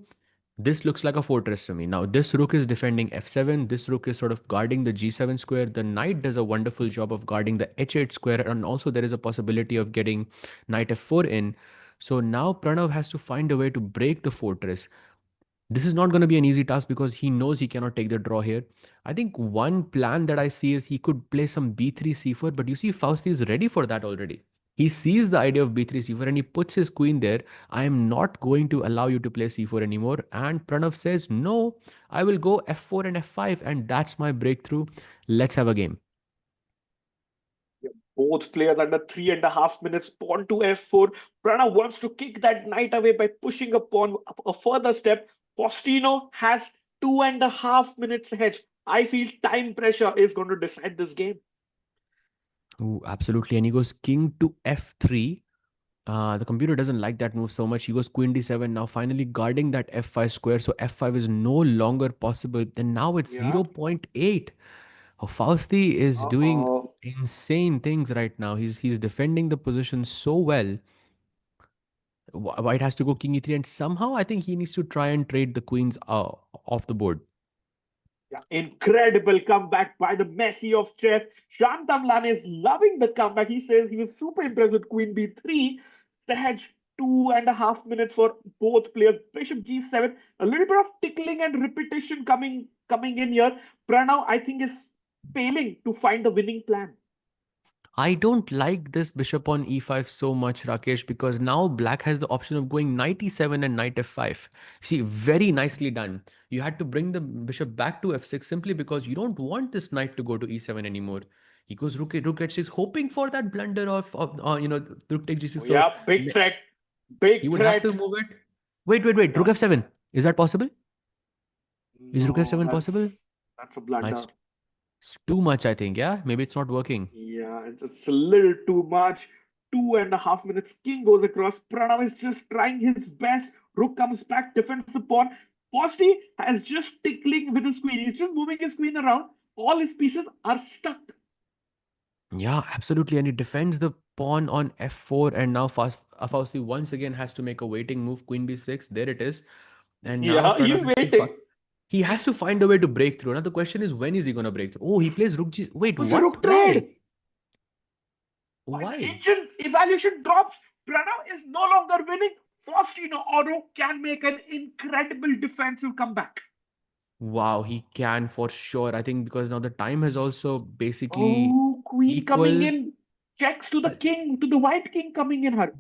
Speaker 2: this looks like a fortress to me. Now, this rook is defending f7. This rook is sort of guarding the g7 square. The knight does a wonderful job of guarding the h8 square, and also there is a possibility of getting knight f4 in. So now Pranav has to find a way to break the fortress. This is not going to be an easy task because he knows he cannot take the draw here. I think one plan that I see is he could play some b3 c4, but you see Fausti is ready for that already. He sees the idea of b3 c4 and he puts his queen there. I am not going to allow you to play c4 anymore. And Pranav says, no, I will go f4 and f5, and that's my breakthrough. Let's have a game.
Speaker 1: Both players under 3.5 minutes. Pawn to f4. Pranav wants to kick that knight away by pushing a pawn a further step. Faustino has 2.5 minutes ahead. I feel time pressure is going to decide this game.
Speaker 2: Ooh, absolutely. And he goes king to f3. The computer doesn't like that move so much. He goes queen d7, now finally guarding that f5 square. So f5 is no longer possible. And now it's
Speaker 1: Yeah.
Speaker 2: zero point 0.8. Oh, Fausti is doing
Speaker 1: Uh-oh.
Speaker 2: insane things right now. He's defending the position so well. White has to go king e3, and somehow I think he needs to try and trade the queens off the board.
Speaker 1: Yeah, incredible comeback by the Messi of chess. Shantamlan is loving the comeback. He says he was super impressed with Queen B3. Sahaj, 2.5 minutes for both players. Bishop G7, a little bit of tickling and repetition coming in here. Pranav, I think, is failing to find the winning plan.
Speaker 2: I don't like this bishop on e5 so much, Rakesh, because now black has the option of going knight e7 and knight f5. See, very nicely done. You had to bring the bishop back to f6 simply because you don't want this knight to go to e7 anymore. He goes rook h6, hoping for that blunder of rook takes g6. So
Speaker 1: Yeah, big
Speaker 2: le-
Speaker 1: threat.
Speaker 2: he
Speaker 1: Big
Speaker 2: would have to
Speaker 1: threat.
Speaker 2: move it. Wait. Rook
Speaker 1: Yeah.
Speaker 2: f7. Is that possible? Is rook
Speaker 1: No,
Speaker 2: f7 possible?
Speaker 1: that's a
Speaker 2: Ah,
Speaker 1: blunder.
Speaker 2: it's too much, I think. Yeah, maybe it's not working.
Speaker 1: Yeah, it's a little too much. 2.5 minutes. King goes across. Pranav is just trying his best. Rook comes back, defends the pawn. Posti has just tickling with his queen. He's just moving his queen around. All his pieces are stuck.
Speaker 2: Yeah, absolutely. And he defends the pawn on f4, and now Fausti once again has to make a waiting move, queen b6. There it is. And now
Speaker 1: Yeah,
Speaker 2: Pranav
Speaker 1: he's
Speaker 2: has to
Speaker 1: waiting.
Speaker 2: he has to find a way to break through. Now the question is, when is he going to break through? Oh, he plays rook g. Wait,
Speaker 1: With the
Speaker 2: what?
Speaker 1: rook
Speaker 2: Why?
Speaker 1: trade. While the
Speaker 2: Why?
Speaker 1: engine evaluation drops, Pranav is no longer winning. Faustino Oro can make an incredible defensive comeback.
Speaker 2: Wow, he can for sure. I think because now the time has also basically
Speaker 1: Oh, queen coming
Speaker 2: equal.
Speaker 1: in. Checks to the
Speaker 2: But
Speaker 1: king, to the white king coming in her.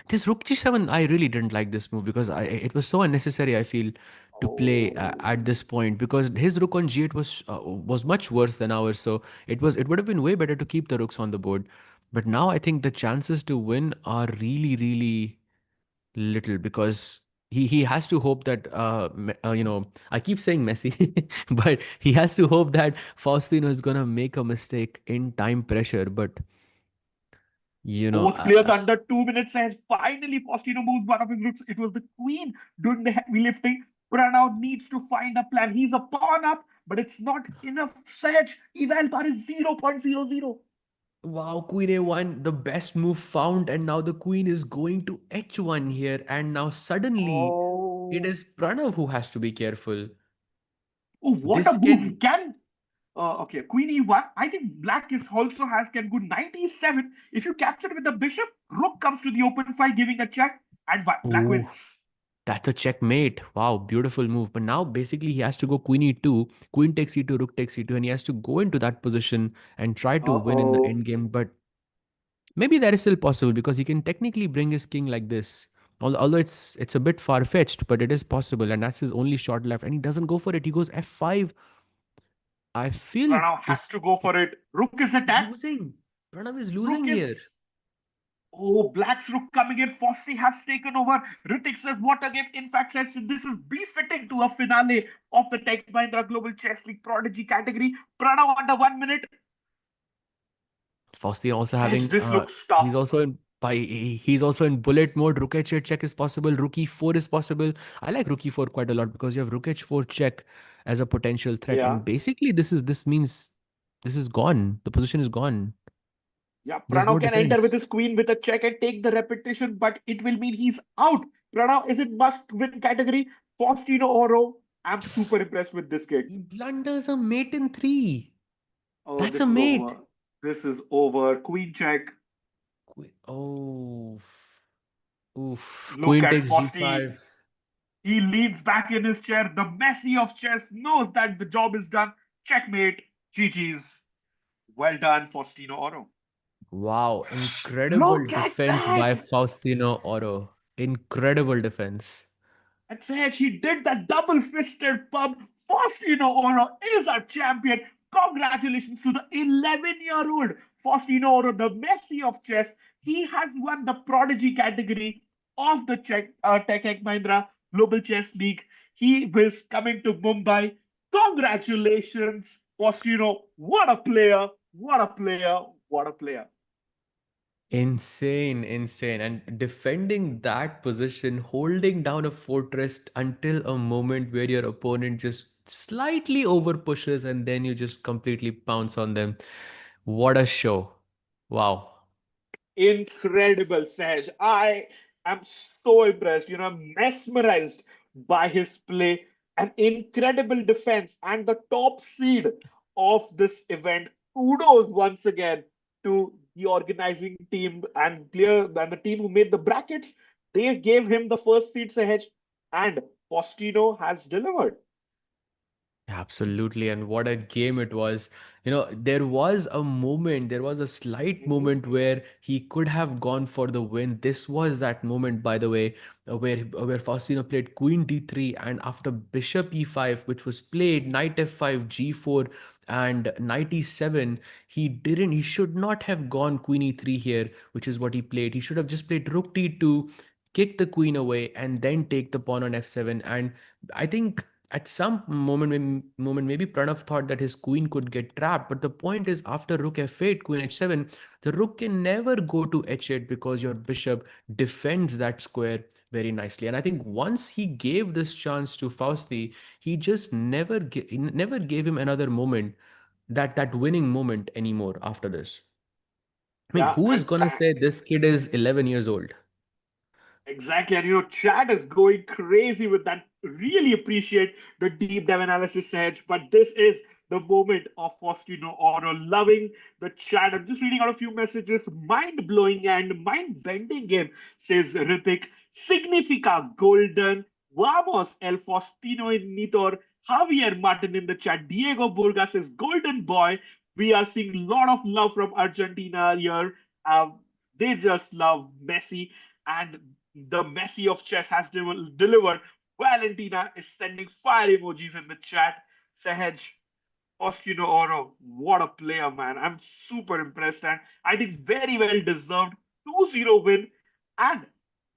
Speaker 2: this rook g7, I really didn't like this move because it was so unnecessary, I feel, to play
Speaker 1: Oh,
Speaker 2: at this point because his rook on g8 was much worse than ours. So it would have been way better to keep the rooks on the board. But now I think the chances to win are really, really little because he has to hope that I keep saying Messi, but he has to hope that Faustino is gonna make a mistake in time pressure. But you know,
Speaker 1: both players under 2 minutes and finally Faustino moves one of his rooks. It was the queen doing the heavy lifting. Pranav needs to find a plan. He's a pawn up, but it's not enough. Sahaj, eval bar is 0.00.
Speaker 2: wow, Queen A1, the best move found, and now the Queen is going to H1 here, and now suddenly it
Speaker 1: Oh,
Speaker 2: is Pranav who has to be careful.
Speaker 1: oh, what a
Speaker 2: This
Speaker 1: move.
Speaker 2: can.
Speaker 1: Okay, Queen E1. I think black is also has can go 97. If you capture with the bishop, rook comes to the open file giving a check, and black
Speaker 2: Ooh,
Speaker 1: wins.
Speaker 2: that's a checkmate. Wow, beautiful move. But now basically he has to go Queen E2, Queen takes E2, Rook takes E2, and he has to go into that position and try to win in the
Speaker 1: Uh-oh.
Speaker 2: end game. But maybe that is still possible because he can technically bring his king like this. Although it's a bit far fetched, but it is possible, and that's his only shot left. And he doesn't go for it. He goes F5. I feel
Speaker 1: Pranav has
Speaker 2: this
Speaker 1: to go for it. Rook is
Speaker 2: he's
Speaker 1: attacked.
Speaker 2: losing. Pranav is losing
Speaker 1: Rook
Speaker 2: here.
Speaker 1: is. Oh, black's rook coming in. Fossey has taken over. Ritik says, what a game. In fact, says this is befitting to a finale of the Tech Mahindra Global Chess League Prodigy category. Pranav under 1 minute.
Speaker 2: Faustine also
Speaker 1: Sage,
Speaker 2: having
Speaker 1: this looks
Speaker 2: he's
Speaker 1: tough.
Speaker 2: also in he's also in bullet mode. Rook h8 check is possible. Rook e4 is possible. I like rook e4 quite a lot because you have rook h4 check as a potential threat.
Speaker 1: Yeah.
Speaker 2: And basically this means this is gone. The position is gone.
Speaker 1: Yeah,
Speaker 2: There's no
Speaker 1: Pranav can enter with
Speaker 2: defense.
Speaker 1: his queen with a check and take the repetition, but it will mean he's out. Pranav is in must-win category. Faustino Oro. I'm super impressed with this kid.
Speaker 2: He blunders a mate in three.
Speaker 1: Oh,
Speaker 2: That's
Speaker 1: this
Speaker 2: a
Speaker 1: is
Speaker 2: mate.
Speaker 1: over. This is over. Queen check.
Speaker 2: Oh, oof.
Speaker 1: Look
Speaker 2: Queen
Speaker 1: at
Speaker 2: takes
Speaker 1: Fausti.
Speaker 2: g5.
Speaker 1: He leans back in his chair. The Messi of chess knows that the job is done. Checkmate. GG's. Well done, Faustino Oro.
Speaker 2: Wow, incredible
Speaker 1: Look at
Speaker 2: defense by
Speaker 1: that.
Speaker 2: Faustino Oro. Incredible defense.
Speaker 1: And said he did that double-fisted pump. Faustino Oro is our champion. Congratulations to the 11-year-old Faustino Oro, the Messi of chess. He has won the prodigy category of the Tech Mahindra Global Chess League. He will coming to Mumbai. Congratulations, Faustino. What a player! What a player! What a player!
Speaker 2: Insane, insane. And defending that position, holding down a fortress until a moment where your opponent just slightly over pushes and then you just completely pounce on them. What a show. Wow.
Speaker 1: Incredible, Saj. I am so impressed, mesmerized by his play. An incredible defense and the top seed of this event. Kudos once again to the organizing team and the team who made the brackets. They gave him the first seed Sahaj, and Faustino has delivered.
Speaker 2: Absolutely, and what a game it was. There was a moment, there was a slight
Speaker 1: Mhm.
Speaker 2: moment where he could have gone for the win. This was that moment, by the way, where Faustino played Queen D3, and after Bishop E5, which was played, Knight F5, G4, and Knight E7, he should not have gone Queen E3 here, which is what he played. He should have just played Rook T2, kick the queen away, and then take the pawn on F7. And I think at some moment maybe Pranav thought that his queen could get trapped, but the point is after rook f8 queen h7, the rook can never go to h8 because your bishop defends that square very nicely. And I think once he gave this chance to Fausti, he just never gave him another moment, that winning moment anymore after this. I mean,
Speaker 1: Yeah,
Speaker 2: who is
Speaker 1: and
Speaker 2: gonna say this kid is 11 years old?
Speaker 1: exactly, and chat is going crazy with that. Really appreciate the deep dive analysis, Edge. But this is the moment of Faustino Oro loving the chat. I'm just reading out a few messages. Mind blowing and mind bending game, says Ritik. Significa Golden. Vamos, El Faustino in Nitor. Javier Martin in the chat. Diego Burga says Golden Boy. We are seeing a lot of love from Argentina here. They just love Messi, and the Messi of chess has delivered. Valentina is sending fire emojis in the chat. Sahaj, Faustino Oro, what a player, man. I'm super impressed, and I think very well deserved 2-0 win. And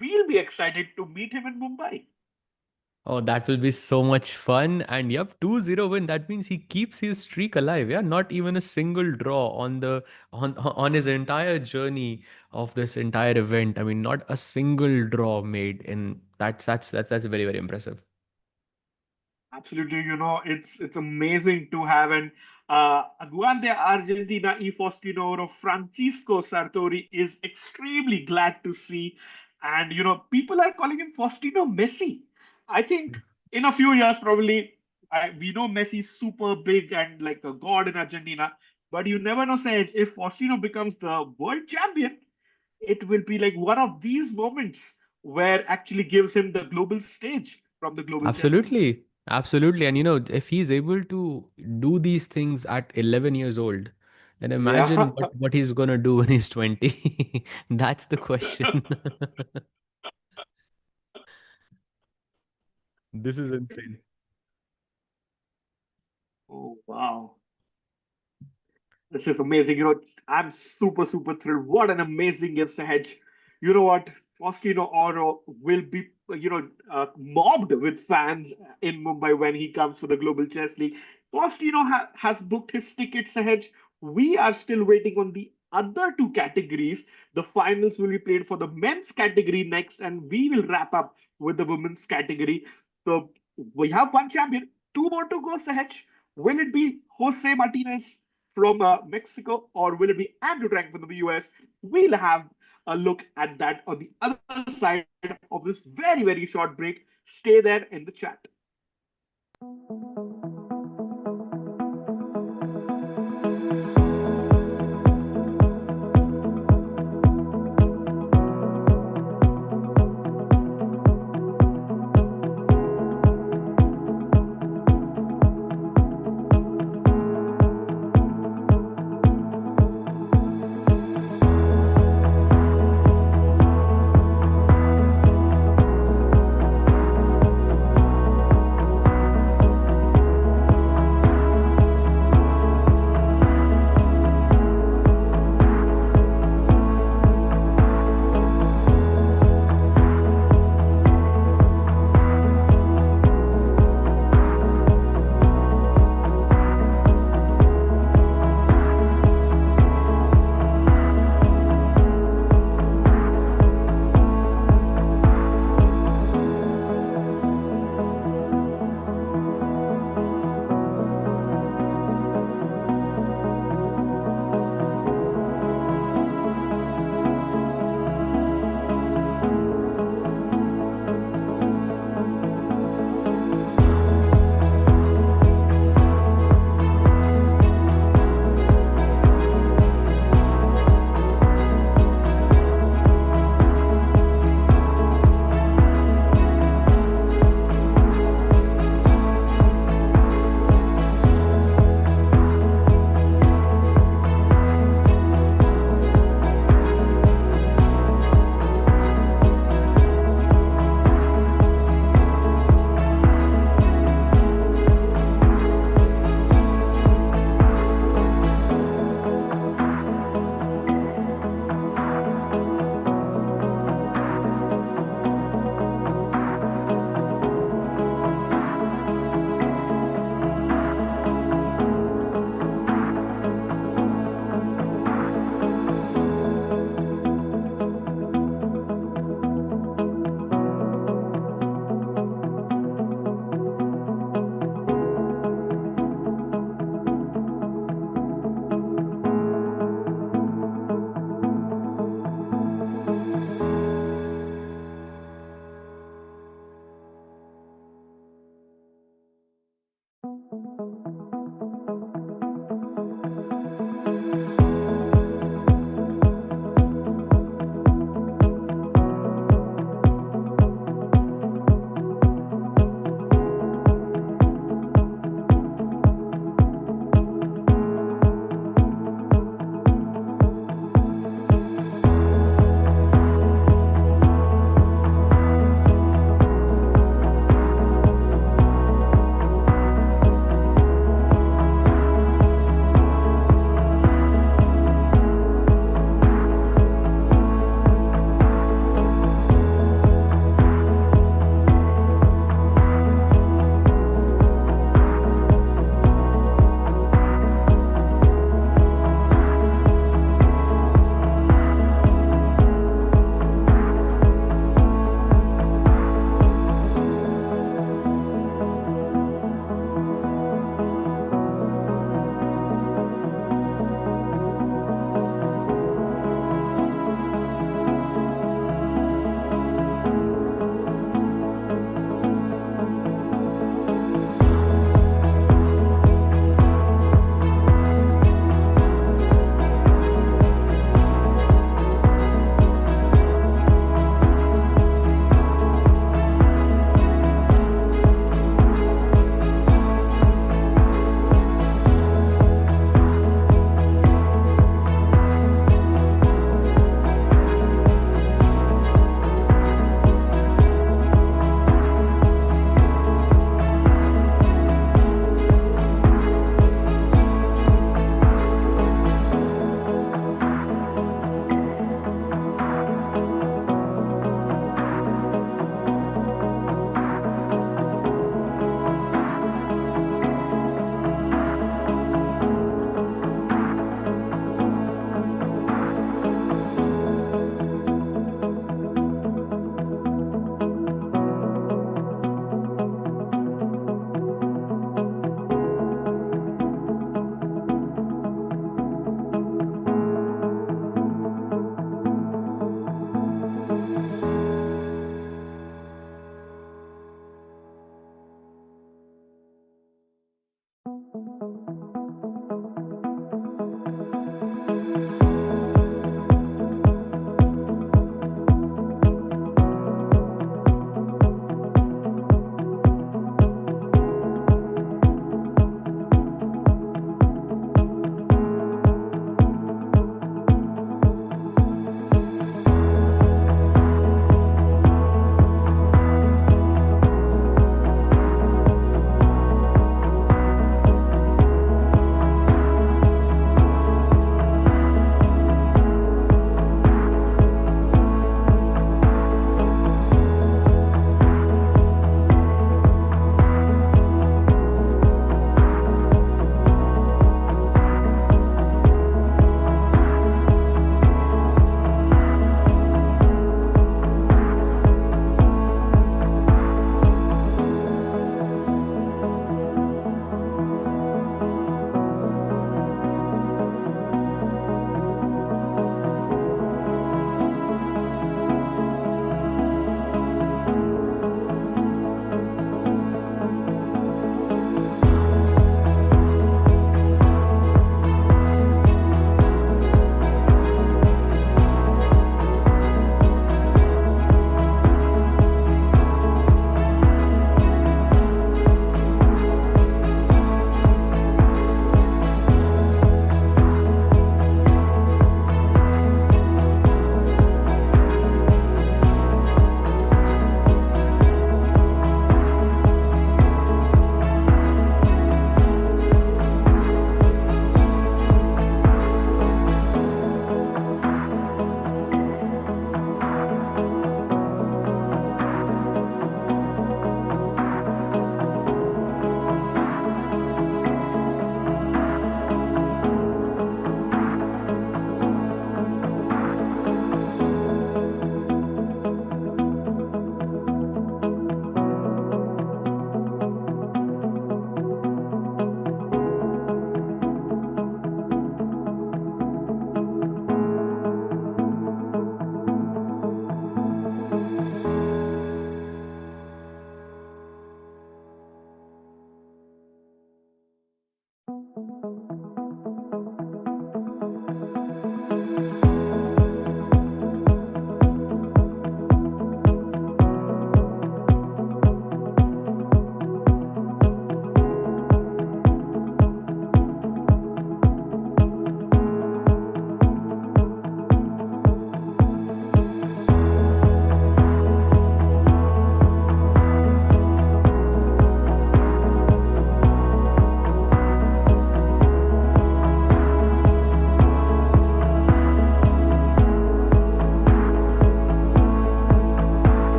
Speaker 1: we'll be excited to meet him in Mumbai.
Speaker 2: Oh, that will be so much fun. And yep, 2-0 win. That means he keeps his streak alive. Yeah, not even a single draw on his entire journey of this entire event. I mean, not a single draw made in that's very, very impressive.
Speaker 1: Absolutely, it's amazing to have an Aguante Argentina y Faustino Francisco Sartori is extremely glad to see, and people are calling him Faustino Messi. I think in a few years, probably we know Messi's super big and like a god in Argentina, but you never know, Sage, if Faustino becomes the world champion, it will be like one of these moments where actually gives him the global stage from the global chess league.
Speaker 2: Absolutely. Absolutely. And if he's able to do these things at 11 years old, then imagine
Speaker 1: Yeah.
Speaker 2: what he's gonna do when he's 20. That's the question. This is insane.
Speaker 1: Oh, wow. This is amazing. I'm super, super thrilled. What an amazing gift hedge. You know what? Faustino Oro will be, mobbed with fans in Mumbai when he comes for the Global Chess League. Faustino has booked his tickets ahead. We are still waiting on the other two categories. The finals will be played for the men's category next, and we will wrap up with the women's category. So we have one champion, two more to go, Sahaj. Will it be Jose Martinez from Mexico, or will it be Andrew Rank from the US? We'll have a look at that on the other side of this very, very short break. Stay there in the chat.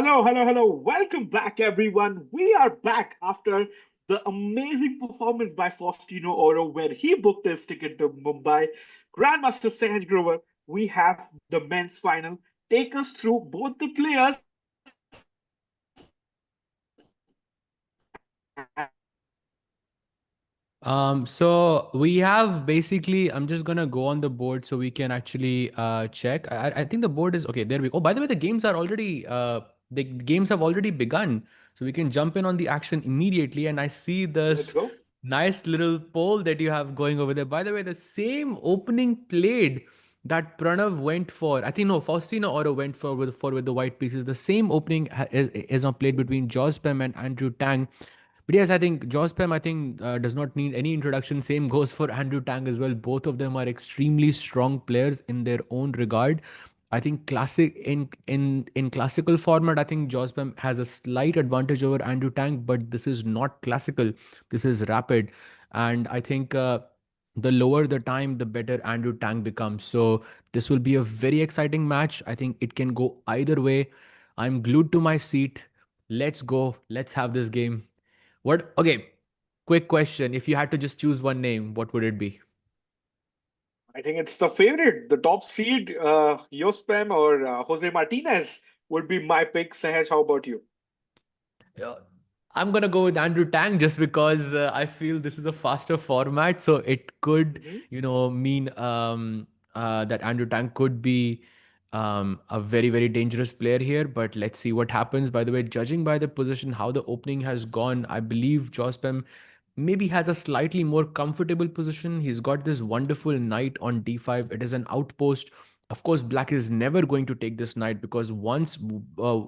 Speaker 1: Hello, hello, hello. Welcome back, everyone. We are back after the amazing performance by Faustino Oro, where he booked his ticket to Mumbai. Grandmaster Sahaj Grover, we have the men's final. Take us through both the players
Speaker 2: So we have basically, I'm just gonna go on the board so we can actually check. I think the board is okay. There we go. Oh, by the way, the games are already the games have already begun, so we can jump in on the action immediately. And I see
Speaker 1: Let's
Speaker 2: this
Speaker 1: go.
Speaker 2: nice little poll that you have going over there. By the way, the same opening played that Pranav went for. I think no, Faustino Oro went for with the white pieces. The same opening is now played between Jaws Pem and Andrew Tang. But yes, I think Josh Pem, I think, does not need any introduction. Same goes for Andrew Tang as well. Both of them are extremely strong players in their own regard. I think in classical format, I think Josh Pem has a slight advantage over Andrew Tang, but this is not classical. This is rapid, and I think the lower the time, the better Andrew Tang becomes. So this will be a very exciting match. I think it can go either way. I'm glued to my seat. Let's go. Let's have this game. What? Okay. Quick question. If you had to just choose one name, what would it be?
Speaker 1: I think it's the favorite, the top seed, Yospam or Jose Martinez would be my pick. Sahaj, how about you?
Speaker 2: Yeah. I'm gonna go with Andrew Tang just because I feel this is a faster format, so it could,
Speaker 1: Mhm.
Speaker 2: mean that Andrew Tang could be a very very dangerous player here. But let's see what happens. By the way, judging by the position, how the opening has gone, I believe Jospem maybe has a slightly more comfortable position. He's got this wonderful knight on d5. It is an outpost. Of course, black is never going to take this knight because once uh,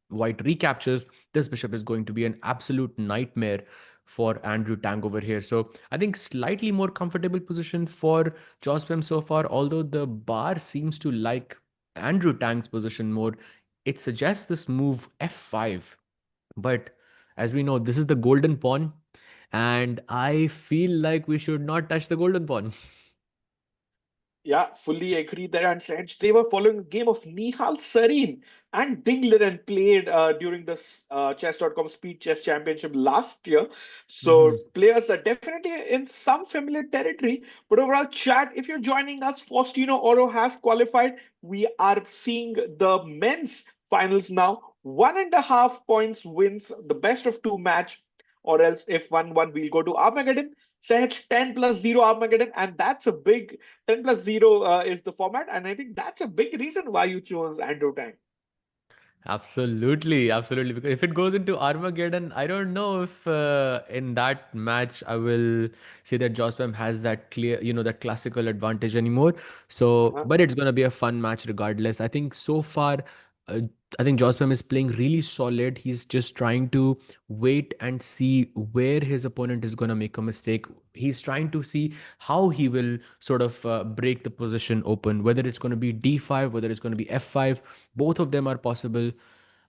Speaker 2: white recaptures, this bishop is going to be an absolute nightmare for Andrew Tang over here. So I think slightly more comfortable position for Jospem so far, although the bar seems to like Andrew Tang's position more. It suggests this move f5. But as we know, this is the golden pawn, and I feel like we should not touch the golden pawn.
Speaker 1: Yeah, fully agree there. And Sahaj, they were following a game of Nihal Sarin and Dingleren played during this chess.com Speed Chess Championship last year. So
Speaker 2: Mhm.
Speaker 1: players are definitely in some familiar territory. But overall, chat, if you're joining us, Faustino Oro has qualified. We are seeing the men's finals now. 1.5 points wins the best of two match, or else if 1-1, we'll go to Armageddon. Sahaj 10 plus 0 Armageddon, and that's a big 10 plus 0 is the format, and I think that's a big reason why you chose Andrew Tang.
Speaker 2: Absolutely, absolutely. Because if it goes into Armageddon, I don't know if in that match I will say that Jospam has that clear, that classical advantage anymore. So,
Speaker 1: Uh-huh.
Speaker 2: but it's gonna be a fun match regardless. I think so far, uh, I think Jospam is playing really solid. He's just trying to wait and see where his opponent is gonna make a mistake. He's trying to see how he will sort of break the position open, whether it's going to be d5, whether it's going to be f5. Both of them are possible.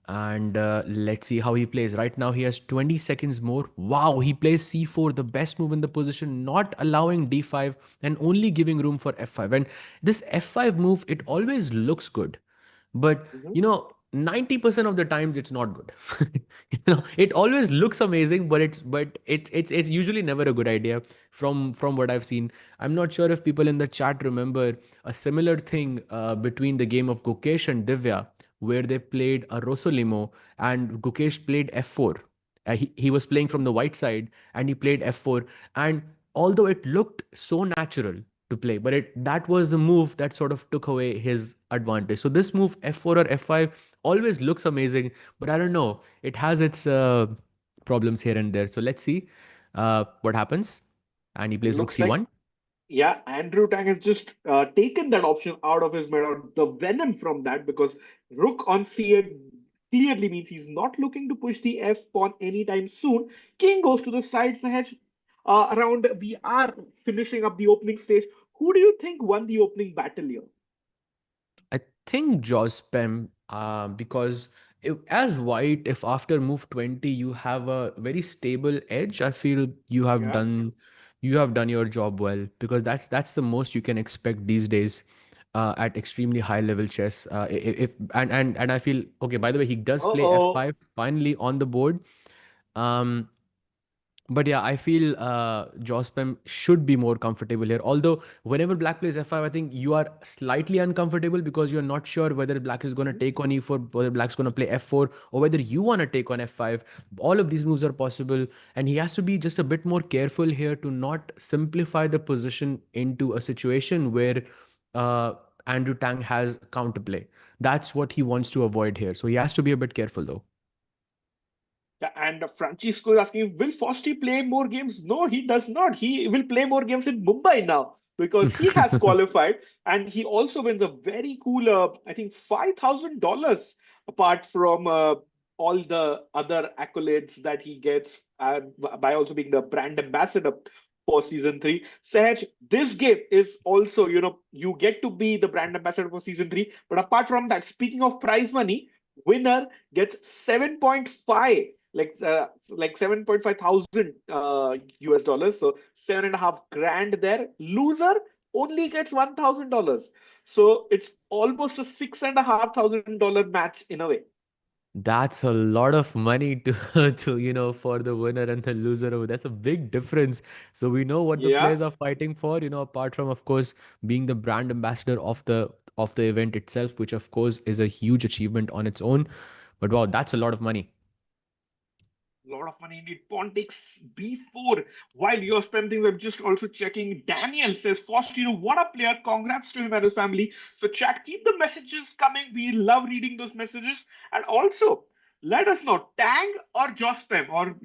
Speaker 2: And let's see how he plays. Right now, he has 20 seconds more. Wow, he plays c4, the best move in the position, not allowing d5 and only giving room for f5. And this f5 move, it always looks good. But,
Speaker 1: Mhm.
Speaker 2: 90% of the times it's not good. It always looks amazing, but it's usually never a good idea from what I've seen. I'm not sure if people in the chat remember a similar thing between the game of Gukesh and Divya, where they played a Rosolimo and Gukesh played f4. He was playing from the white side and he played f4. And although it looked so natural to play, but that was the move that sort of took away his advantage. So this move f4 or f5 always looks amazing, but I don't know. It has its problems here and there. So let's see what happens. And he plays rook
Speaker 1: Looks like,
Speaker 2: c1.
Speaker 1: yeah, Andrew Tang has just taken that option out of his mind, or the venom from that, because Rook on C8 clearly means he's not looking to push the F pawn anytime soon. King goes to the side, Sahaj. Around, we are finishing up the opening stage. Who do you think won the opening battle here?
Speaker 2: I think Jaws spam because as white, if after move 20 you have a very stable edge, I feel
Speaker 1: Yeah.
Speaker 2: you have done your job well, because that's the most you can expect these days at extremely high level chess. If and I feel okay. By the way, he does play
Speaker 1: Uh-oh.
Speaker 2: f5 finally on the board. Um, But yeah, I feel Jospem should be more comfortable here. Although whenever Black plays f5, I think you are slightly uncomfortable because you're not sure whether Black is going to
Speaker 1: Mhm.
Speaker 2: take on e4, whether Black's going to play f4, or whether you want to take on f5. All of these moves are possible, and he has to be just a bit more careful here to not simplify the position into a situation where uh, Andrew Tang has counterplay. That's what he wants to avoid here. So he has to be a bit careful though.
Speaker 1: Yeah, and Francisco is asking, will Fosti play more games? No, he does not. He will play more games in Mumbai now because he has qualified, and he also wins a very cool, I think, $5,000 apart from all the other accolades that he gets by also being the brand ambassador for season 3. Sahaj, this game is also, you get to be the brand ambassador for season 3. But apart from that, speaking of prize money, winner gets 7.5 like 7.5 thousand US dollars, so 7.5 grand there. Loser only gets $1,000, so it's almost a $6,500 match in a way.
Speaker 2: That's a lot of money to for the winner and the loser. That's a big difference. So we know what the
Speaker 1: Yeah,
Speaker 2: players are fighting for, apart from of course being the brand ambassador of the event itself, which of course is a huge achievement on its own. But wow, that's a lot of money.
Speaker 1: lot of money indeed. Pontics B4. While you're spending things, I'm just also checking. Daniel says, Faustino, what a player. Congrats to him and his family. So, chat, keep the messages coming. We love reading those messages. And also, let us know Tang or Jospem or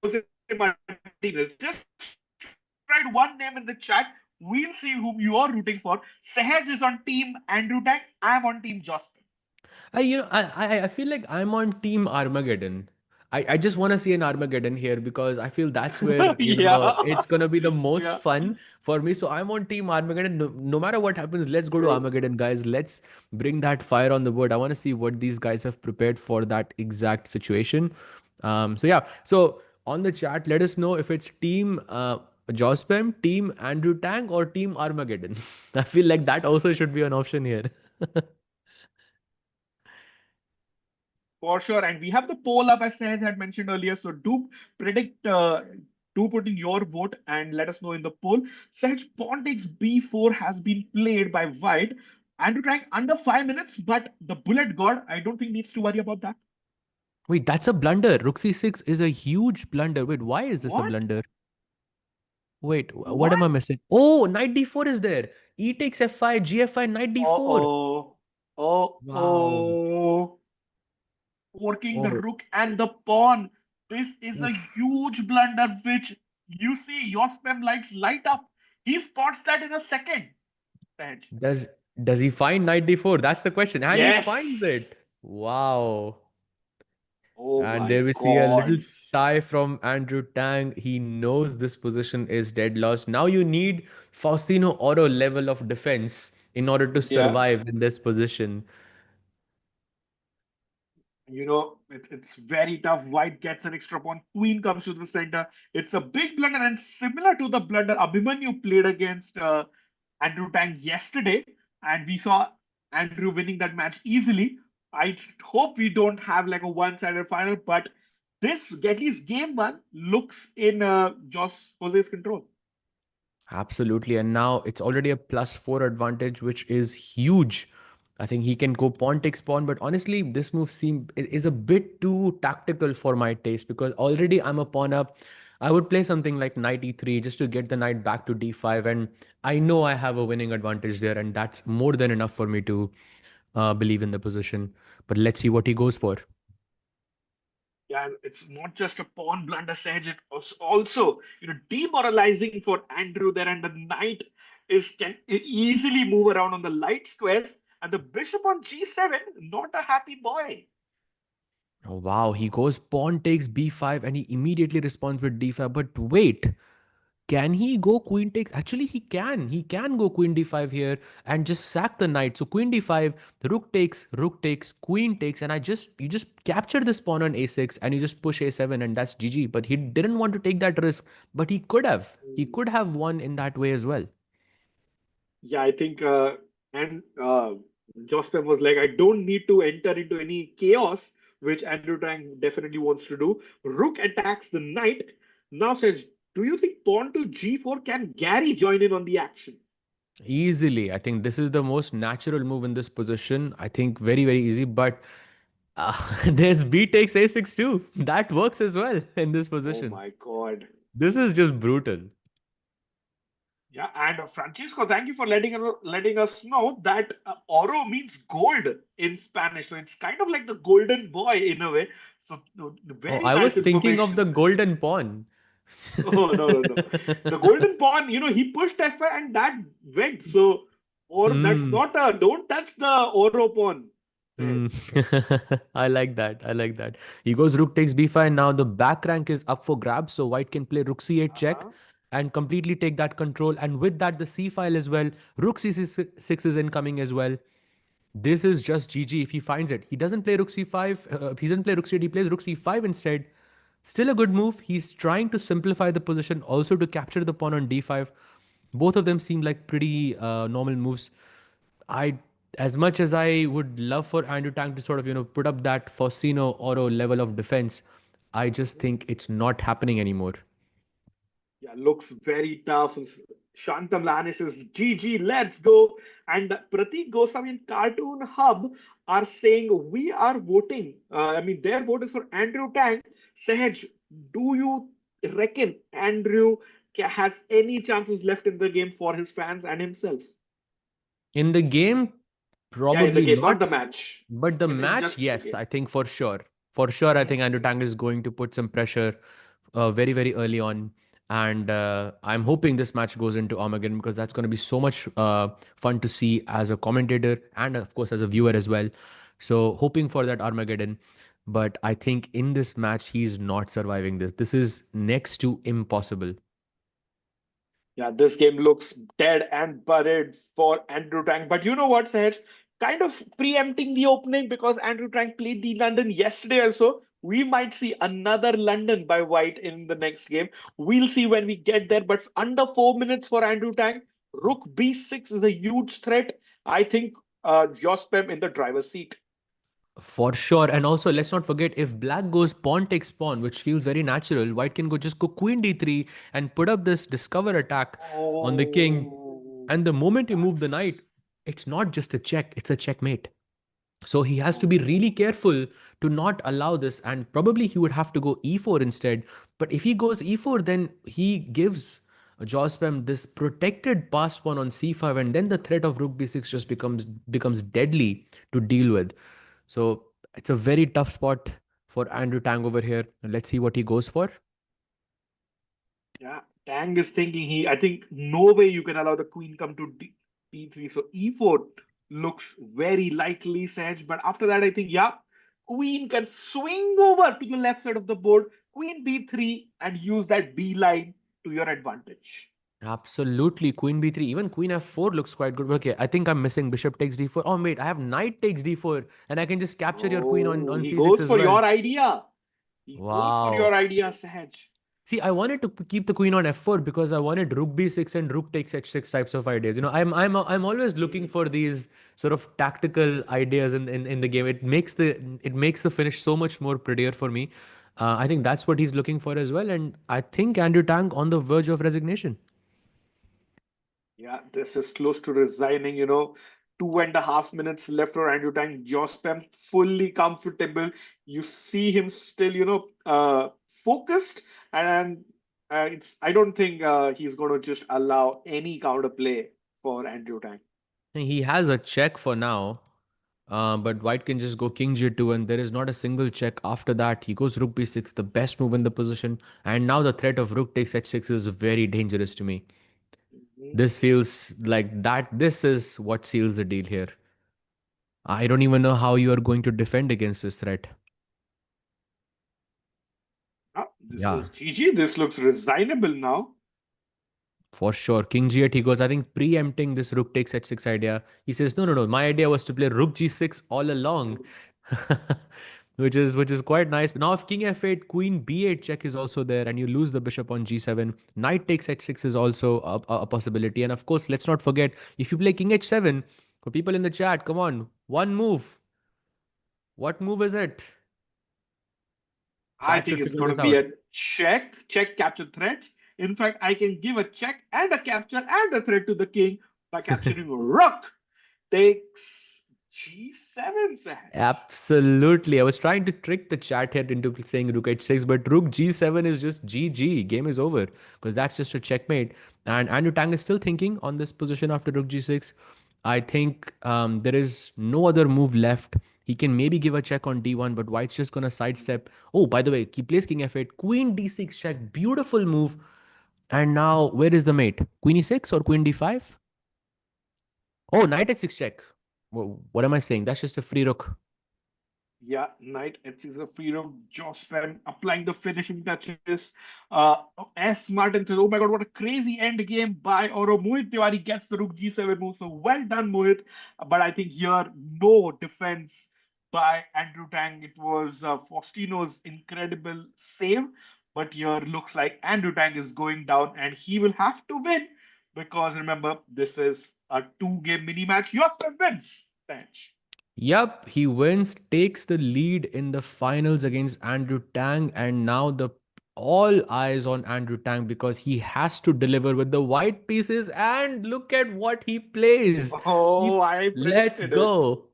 Speaker 1: Jose Martinez. Just write one name in the chat. We'll see whom you are rooting for. Sehaj is on team Andrew Tang. I'm on team Jospem.
Speaker 2: I feel like I'm on Team Armageddon. I just want to see an Armageddon here because I feel that's where,
Speaker 1: Yeah.
Speaker 2: it's gonna be the most
Speaker 1: Yeah.
Speaker 2: fun for me. So I'm on Team Armageddon. No matter what happens, let's go to
Speaker 1: True.
Speaker 2: Armageddon, guys. Let's bring that fire on the board. I want to see what these guys have prepared for that exact situation. So yeah. So on the chat, let us know if it's Team Jospem, Team Andrew Tang, or Team Armageddon. I feel like that also should be an option here.
Speaker 1: For sure. And we have the poll up, as Sahaj had mentioned earlier. So predict, do put in your vote and let us know in the poll. Sahaj, Pontics B4 has been played by White. Andrew Tang under 5 minutes, but the Bullet God, I don't think needs to worry about that.
Speaker 2: Wait, that's a blunder. Rook c6 is a huge blunder. Wait, why is this a
Speaker 1: What?
Speaker 2: blunder? Wait, what am
Speaker 1: What?
Speaker 2: I missing? Oh, knight d4 is there. E takes f5, gf5, knight d4.
Speaker 1: Uh-oh. Oh,
Speaker 2: Wow.
Speaker 1: oh. Forking the
Speaker 2: Oh,
Speaker 1: rook and the pawn. This is a
Speaker 2: oof.
Speaker 1: huge blunder, which you see your spam lights light up. He spots that in a second. Sahaj.
Speaker 2: Does does he find knight d4? That's the question. And he finds it.
Speaker 1: Yes.
Speaker 2: Wow.
Speaker 1: Oh
Speaker 2: And
Speaker 1: my
Speaker 2: there we see a little
Speaker 1: God.
Speaker 2: sigh from Andrew Tang. He knows this position is dead lost. Now you need Faustino Oro level of defense in order to
Speaker 1: Yeah.
Speaker 2: survive in this position.
Speaker 1: It's very tough. White gets an extra pawn. Queen comes to the center. It's a big blunder and similar to the blunder Abhimanyu played against Andrew Tang yesterday. And we saw Andrew winning that match easily. I hope we don't have like a one-sided final, but this, at least game 1, looks in Jose's control.
Speaker 2: Absolutely. And now it's already a +4 advantage, which is huge. I think he can go pawn takes pawn, but honestly, this move is a bit too tactical for my taste because already I'm a pawn up. I would play something like knight e3 just to get the knight back to d5, and I know I have a winning advantage there, and that's more than enough for me to believe in the position. But let's see what he goes for.
Speaker 1: Yeah, and it's not just a pawn blunder, Sage. It was also, demoralizing for Andrew there, and the knight can easily move around on the light squares, and the bishop on g7, not a happy boy.
Speaker 2: Oh, wow, he goes pawn takes b5 and he immediately responds with d5. But wait, can he go queen takes? Actually, he can. He can go queen d5 here and just sack the knight. So queen d5, the rook takes, queen takes, and you just capture this pawn on a6 and you just push a7 and that's GG. But he didn't want to take that risk, but he could have. He
Speaker 1: Mm.
Speaker 2: could have won in that way as well.
Speaker 1: Yeah, I think, and Joseph was like, I don't need to enter into any chaos, which Andrew Tang definitely wants to do. Rook attacks the knight. Now, says, do you think pawn to g4? Can Gary join in on the action?
Speaker 2: Easily. I think this is the most natural move in this position. I think very, very easy. But there's B takes A6 too. That works as well in this
Speaker 1: Oh
Speaker 2: position.
Speaker 1: my God.
Speaker 2: This is just brutal.
Speaker 1: Yeah, and Francisco, thank you for letting us know that oro means gold in Spanish. So it's kind of like the golden boy in a way. So
Speaker 2: Oh,
Speaker 1: very
Speaker 2: I was
Speaker 1: nice
Speaker 2: thinking of the
Speaker 1: information.
Speaker 2: golden pawn.
Speaker 1: Oh no no no, the golden pawn. He pushed F5 and that went. So or that's
Speaker 2: Hmm.
Speaker 1: not a don't touch the oro pawn.
Speaker 2: Hmm.
Speaker 1: Sahaj.
Speaker 2: I like that. I like that. He goes rook takes b5. Now the back rank is up for grabs, so white can play rook c8 check
Speaker 1: Uh-huh.
Speaker 2: and completely take that control. And with that, the c file as well. Rook c6 is incoming as well. This is just GG if he finds it. He doesn't play rook c5. He doesn't play rook c8. He plays rook c5 instead. Still a good move. He's trying to simplify the position, also to capture the pawn on d5. Both of them seem like pretty normal moves. I, as much as I would love for Andrew Tang to sort of put up that Faustino Oro level of defense, I just think it's not happening anymore.
Speaker 1: Yeah, looks very tough. Shantam Lani says, GG, let's go. And Pratik Goswami and Cartoon Hub are saying, we are voting. Their vote is for Andrew Tang. Sahaj, do you reckon Andrew has any chances left in the game for his fans and himself?
Speaker 2: In the game,
Speaker 1: Yeah, in the
Speaker 2: probably
Speaker 1: game, not
Speaker 2: not.
Speaker 1: the match.
Speaker 2: But the
Speaker 1: It's
Speaker 2: match,
Speaker 1: just in the
Speaker 2: yes,
Speaker 1: game.
Speaker 2: I think for sure. For sure, I think Andrew
Speaker 1: Mhm.
Speaker 2: Tang is going to put some pressure very, very early on. And I'm hoping this match goes into Armageddon because that's going to be so much fun to see as a commentator and, of course, as a viewer as well. So, hoping for that Armageddon. But I think in this match, he's not surviving this. This is next to impossible.
Speaker 1: Yeah, this game looks dead and buried for Andrew Tang. But you know what, Sahaj? Kind of preempting the opening because Andrew Tang played the London yesterday also. We might see another London by White in the next game. We'll see when we get there. But under 4 minutes for Andrew Tang, Rook B6 is a huge threat. I think Jospem in the driver's seat.
Speaker 2: For sure. And also, let's not forget if black goes pawn takes pawn, which feels very natural, white can go queen d3 and put up this discover attack on the king.
Speaker 1: Oh,
Speaker 2: And the moment you move the
Speaker 1: that's.
Speaker 2: knight, it's not just a check, it's a checkmate. So he has to be really
Speaker 1: Oh.
Speaker 2: careful to not allow this. And probably he would have to go e4 instead. But if he goes e4, then he gives Jospem this protected passed pawn on c5, and then the threat of rook b6 just becomes deadly to deal with. So it's a very tough spot for Andrew Tang over here. Let's see what he goes for.
Speaker 1: Yeah, Tang is thinking I think no way you can allow the queen come to D3. So E4 looks very likely, Sage. But after that, I think, yeah, queen can swing over to the left side of the board, queen B3, and use that B line to your advantage.
Speaker 2: Absolutely, queen b3. Even queen f4 looks quite good. Okay, I think I'm missing bishop takes d4. Oh, wait, I have knight takes d4, and I can just capture your queen
Speaker 1: Oh,
Speaker 2: on
Speaker 1: he
Speaker 2: c6
Speaker 1: goes
Speaker 2: as
Speaker 1: for
Speaker 2: well.
Speaker 1: your idea. He goes for your
Speaker 2: Wow.
Speaker 1: idea, Sage.
Speaker 2: See, I wanted to keep the queen on f4 because I wanted rook b6 and rook takes h6 types of ideas. I'm always looking for these sort of tactical ideas in the game. It makes the finish so much more prettier for me. I think that's what he's looking for as well, and I think Andrew Tang on the verge of resignation.
Speaker 1: Yeah, this is close to resigning. 2.5 minutes left for Andrew Tang. Jospem fully comfortable. You see him still, focused, and it's. I don't think he's going to just allow any counter play for Andrew Tang.
Speaker 2: He has a check for now, but white can just go king g2, and there is not a single check after that. He goes rook b6, the best move in the position, and now the threat of rook takes h6 is very dangerous to me.
Speaker 1: Mhm.
Speaker 2: This feels like that. This is what seals the deal here. I don't even know how you are going to defend against this threat.
Speaker 1: This
Speaker 2: Yeah,
Speaker 1: is GG. This looks resignable now.
Speaker 2: for sure. King g8, he goes, I think, preempting this rook takes h6 idea. He says, no, no, no. My idea was to play rook g6 all along. Which is quite nice. But now if king f8, queen b8 check is also there, and you lose the bishop on g7. Knight takes h6 is also a possibility. And of course, let's not forget, if you play king h7, for people in the chat, come on, one move. What move is it?
Speaker 1: I
Speaker 2: Chat
Speaker 1: think
Speaker 2: should
Speaker 1: it's
Speaker 2: figure
Speaker 1: going to
Speaker 2: this
Speaker 1: be
Speaker 2: out.
Speaker 1: a check capture threats. In fact, I can give a check and a capture and a threat to the king by capturing rook takes g7, Sahaj.
Speaker 2: Absolutely. I was trying to trick the chat here into saying rook h6, but rook g7 is just GG. Game is over because that's just a checkmate. And Andrew Tang is still thinking on this position after rook g6. I think there is no other move left. He can maybe give a check on d1, but White's just going to sidestep. Oh, by the way, he plays king f8, queen d6 check. Beautiful move. And now, where is the mate? Queen e6 or queen d5? Oh, knight h6 check. What am I saying? That's just a free rook.
Speaker 1: Yeah, knight h6 a free rook. Jospin applying the finishing touches. S. Martin says, "Oh my God, what a crazy end game by Oro." Mohit Tiwari gets the rook g7 move. So well done, Mohit. But I think here no defense by Andrew Tang. It was Faustino's incredible save. But here looks like Andrew Tang is going down, and he will have to win because remember this is a two-game mini match. You have to win, Sanch.
Speaker 2: Yep, he wins, takes the lead in the finals against Andrew Tang, and now the all eyes on Andrew Tang because he has to deliver with the white pieces. And look at what he plays.
Speaker 1: Oh,
Speaker 2: He
Speaker 1: I
Speaker 2: let's
Speaker 1: predicted it.
Speaker 2: go,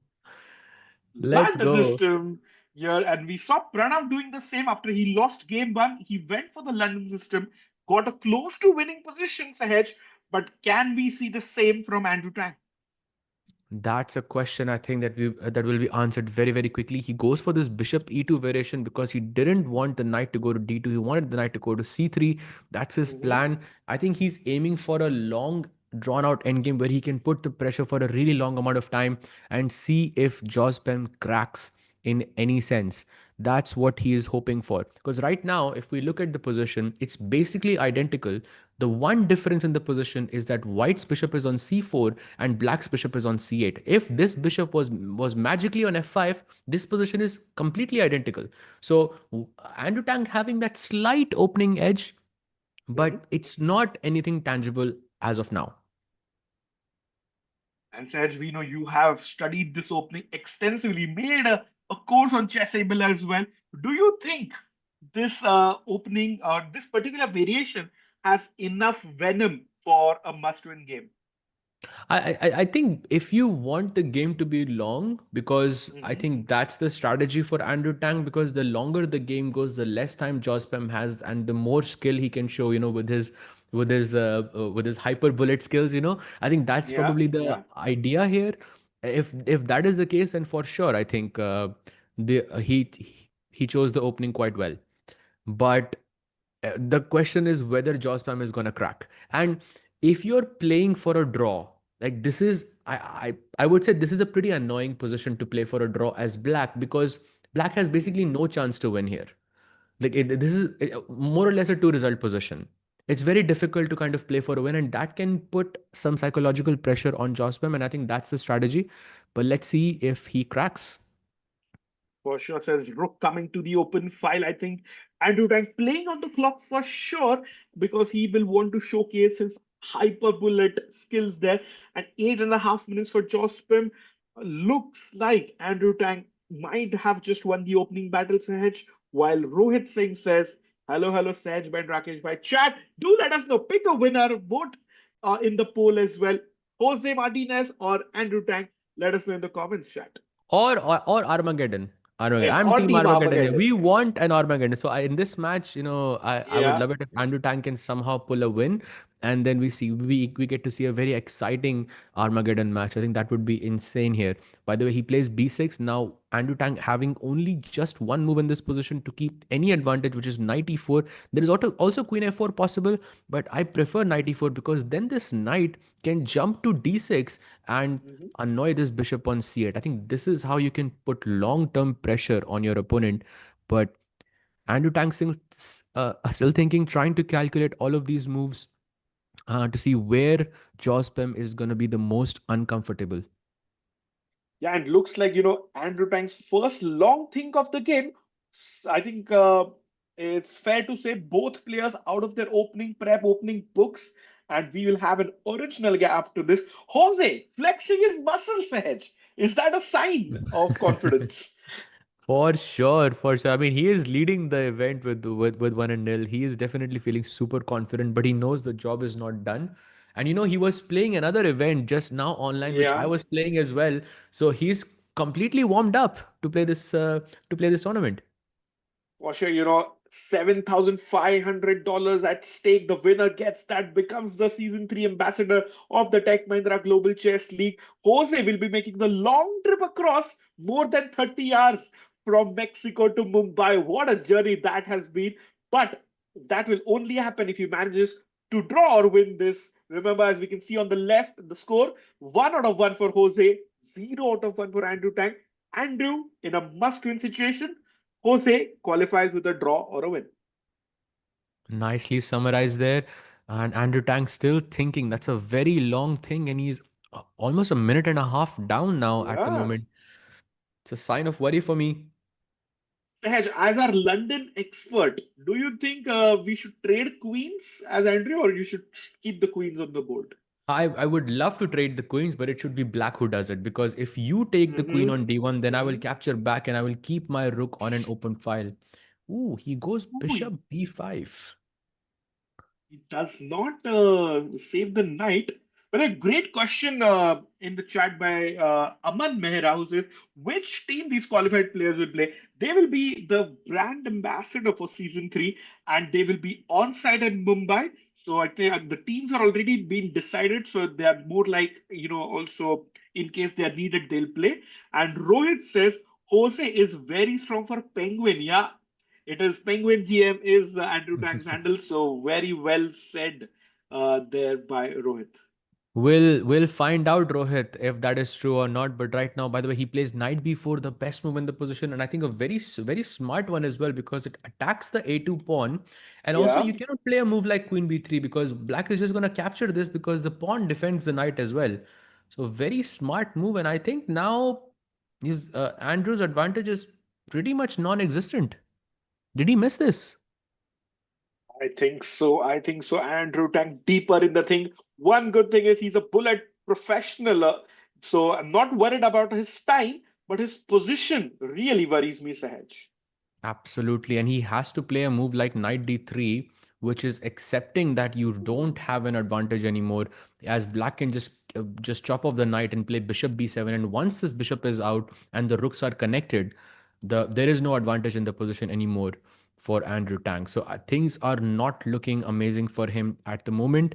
Speaker 2: let's
Speaker 1: Blunder
Speaker 2: go.
Speaker 1: system here, and we saw Pranav doing the same after he lost game one. He went for the London system, got a close to winning position, Sahaj. But can we see the same from Andrew Tang?
Speaker 2: That's a question I think that will be answered very very quickly. He goes for this bishop e2 variation because he didn't want the knight to go to d2. He wanted the knight to go to c3. That's his
Speaker 1: Mhm.
Speaker 2: plan. I think he's aiming for a long drawn out endgame where he can put the pressure for a really long amount of time and see if Jospem cracks in any sense. That's what he is hoping for. Because right now, if we look at the position, it's basically identical. The one difference in the position is that White's bishop is on c4 and Black's bishop is on c8. If this bishop was magically on f5, this position is completely identical. So Andrew Tang having that slight opening edge,
Speaker 1: Mhm.
Speaker 2: but it's not anything tangible as of now.
Speaker 1: And Sahaj, we know you have studied this opening extensively, made a course on chessable as well. Do you think this opening or this particular variation has enough venom for a must-win game?
Speaker 2: I think if you want the game to be long, because I
Speaker 1: Mhm.
Speaker 2: think that's the strategy for Andrew Tang, because the longer the game goes, the less time Jospem has, and the more skill he can show, with his hyper bullet skills. I think that's
Speaker 1: Yeah,
Speaker 2: probably the
Speaker 1: yeah.
Speaker 2: idea here. If that is the case, then for sure, I think the he chose the opening quite well. But the question is whether Jaws Spam is gonna crack. And if you're playing for a draw, like this is, I would say this is a pretty annoying position to play for a draw as black because black has basically
Speaker 1: Mhm.
Speaker 2: no chance to win here. This is more or less a two result position. It's very difficult to kind of play for a win, and that can put some psychological pressure on Jospem. And I think that's the strategy. But let's see if he cracks.
Speaker 1: For sure, says Rook coming to the open file. I think Andrew Tang playing on the clock for sure because he will want to showcase his hyper bullet skills there. And 8.5 minutes for Josh Pim. Looks like Andrew Tang might have just won the opening battle, Sahaj. While Rohit Singh says, "Hello, hello, Sahaj by Rakesh by chat. Do let us know. Pick a winner. Vote in the poll as well. Jose Martinez or Andrew Tang. Let us know in the comments, chat.
Speaker 2: Or Armageddon. Armageddon.
Speaker 1: Yeah,
Speaker 2: I'm
Speaker 1: or
Speaker 2: team
Speaker 1: Team
Speaker 2: Armageddon here.
Speaker 1: Armageddon.
Speaker 2: We want an Armageddon. So in this match, I would
Speaker 1: Yeah.
Speaker 2: love it if Andrew Tang can somehow pull a win, and then we get to see a very exciting Armageddon match. I think that would be insane here. By the way, he plays b6 now. Andrew Tang having only just one move in this position to keep any advantage, which is knight e4. There is also queen f4 possible, but I prefer knight e4 because then this knight can jump to d6 and
Speaker 1: Mhm.
Speaker 2: annoy this bishop on c8. I think this is how you can put long-term pressure on your opponent. But Andrew Tang still thinking, trying to calculate all of these moves to see where Jospem is going to be the most uncomfortable.
Speaker 1: Yeah, and looks like, Andrew Tang's first long think of the game. I think it's fair to say both players out of their opening prep, opening books, and we will have an original gap to this. Jose flexing his muscles, Sahaj. Is that a sign of confidence?
Speaker 2: For sure, for sure. I mean, he is leading the event with 1-0. He is definitely feeling super confident, but he knows the job is not done. And he was playing another event just now online, which I
Speaker 1: Yeah.
Speaker 2: was playing as well. So he's completely warmed up to play this tournament.
Speaker 1: For sure, $7,500 at stake. The winner gets that, becomes the season three ambassador of the Tech Mahindra Global Chess League. Jose will be making the long trip across more than 30 hours from Mexico to Mumbai. What a journey that has been. But that will only happen if he manages to draw or win this. Remember, as we can see on the left, the score 1 out of 1 for Jose, 0 out of 1 for Andrew Tang. Andrew, in a must win situation, Jose qualifies with a draw or a win.
Speaker 2: Nicely summarized there. And Andrew Tang still thinking that's a very long thing, and he's almost a minute and a half down now at the
Speaker 1: Yeah.
Speaker 2: moment. It's a sign of worry for me.
Speaker 1: Sahaj, as our London expert, do you think we should trade queens as Andrew, or you should keep the queens on the board?
Speaker 2: I would love to trade the queens, but it should be black who does it. Because if you take the queen
Speaker 1: Mm-hmm.
Speaker 2: on d1, then I will
Speaker 1: Mm-hmm.
Speaker 2: capture back and I will keep my rook on an open file. Ooh, he goes
Speaker 1: Ooh,
Speaker 2: bishop b5.
Speaker 1: it does not save the night. But a great question in the chat by Aman Mehra, who says, which team these qualified players will play? They will be the brand ambassador for season three, and they will be on site in Mumbai. So I think the teams are already been decided. So they are more like, also in case they are needed, they'll play. And Rohit says, Jose is very strong for Penguin. Yeah, it is Penguin GM is Andrew Tang's handle. So very well said there by Rohit.
Speaker 2: We'll find out, Rohit, if that is true or not. But right now, by the way, he plays knight b4, the best move in the position, and I think a very smart one as well because it attacks the a2 pawn, and also
Speaker 1: Yeah,
Speaker 2: you cannot play a move like queen b3 because black is just gonna capture this because the pawn defends the knight as well. So very smart move, and I think now his Andrew's advantage is pretty much non-existent. Did he miss this?
Speaker 1: I think so. I think so. Andrew Tang deeper in the thing. One good thing is he's a bullet professional. So I'm not worried about his time, but his position really worries me, Sahaj.
Speaker 2: Absolutely. And he has to play a move like knight d3, which is accepting that you don't have an advantage anymore, as black can just chop off the knight and play bishop b7. And once this bishop is out and the rooks are connected, there is no advantage in the position anymore for Andrew Tang. So things are not looking amazing for him at the moment.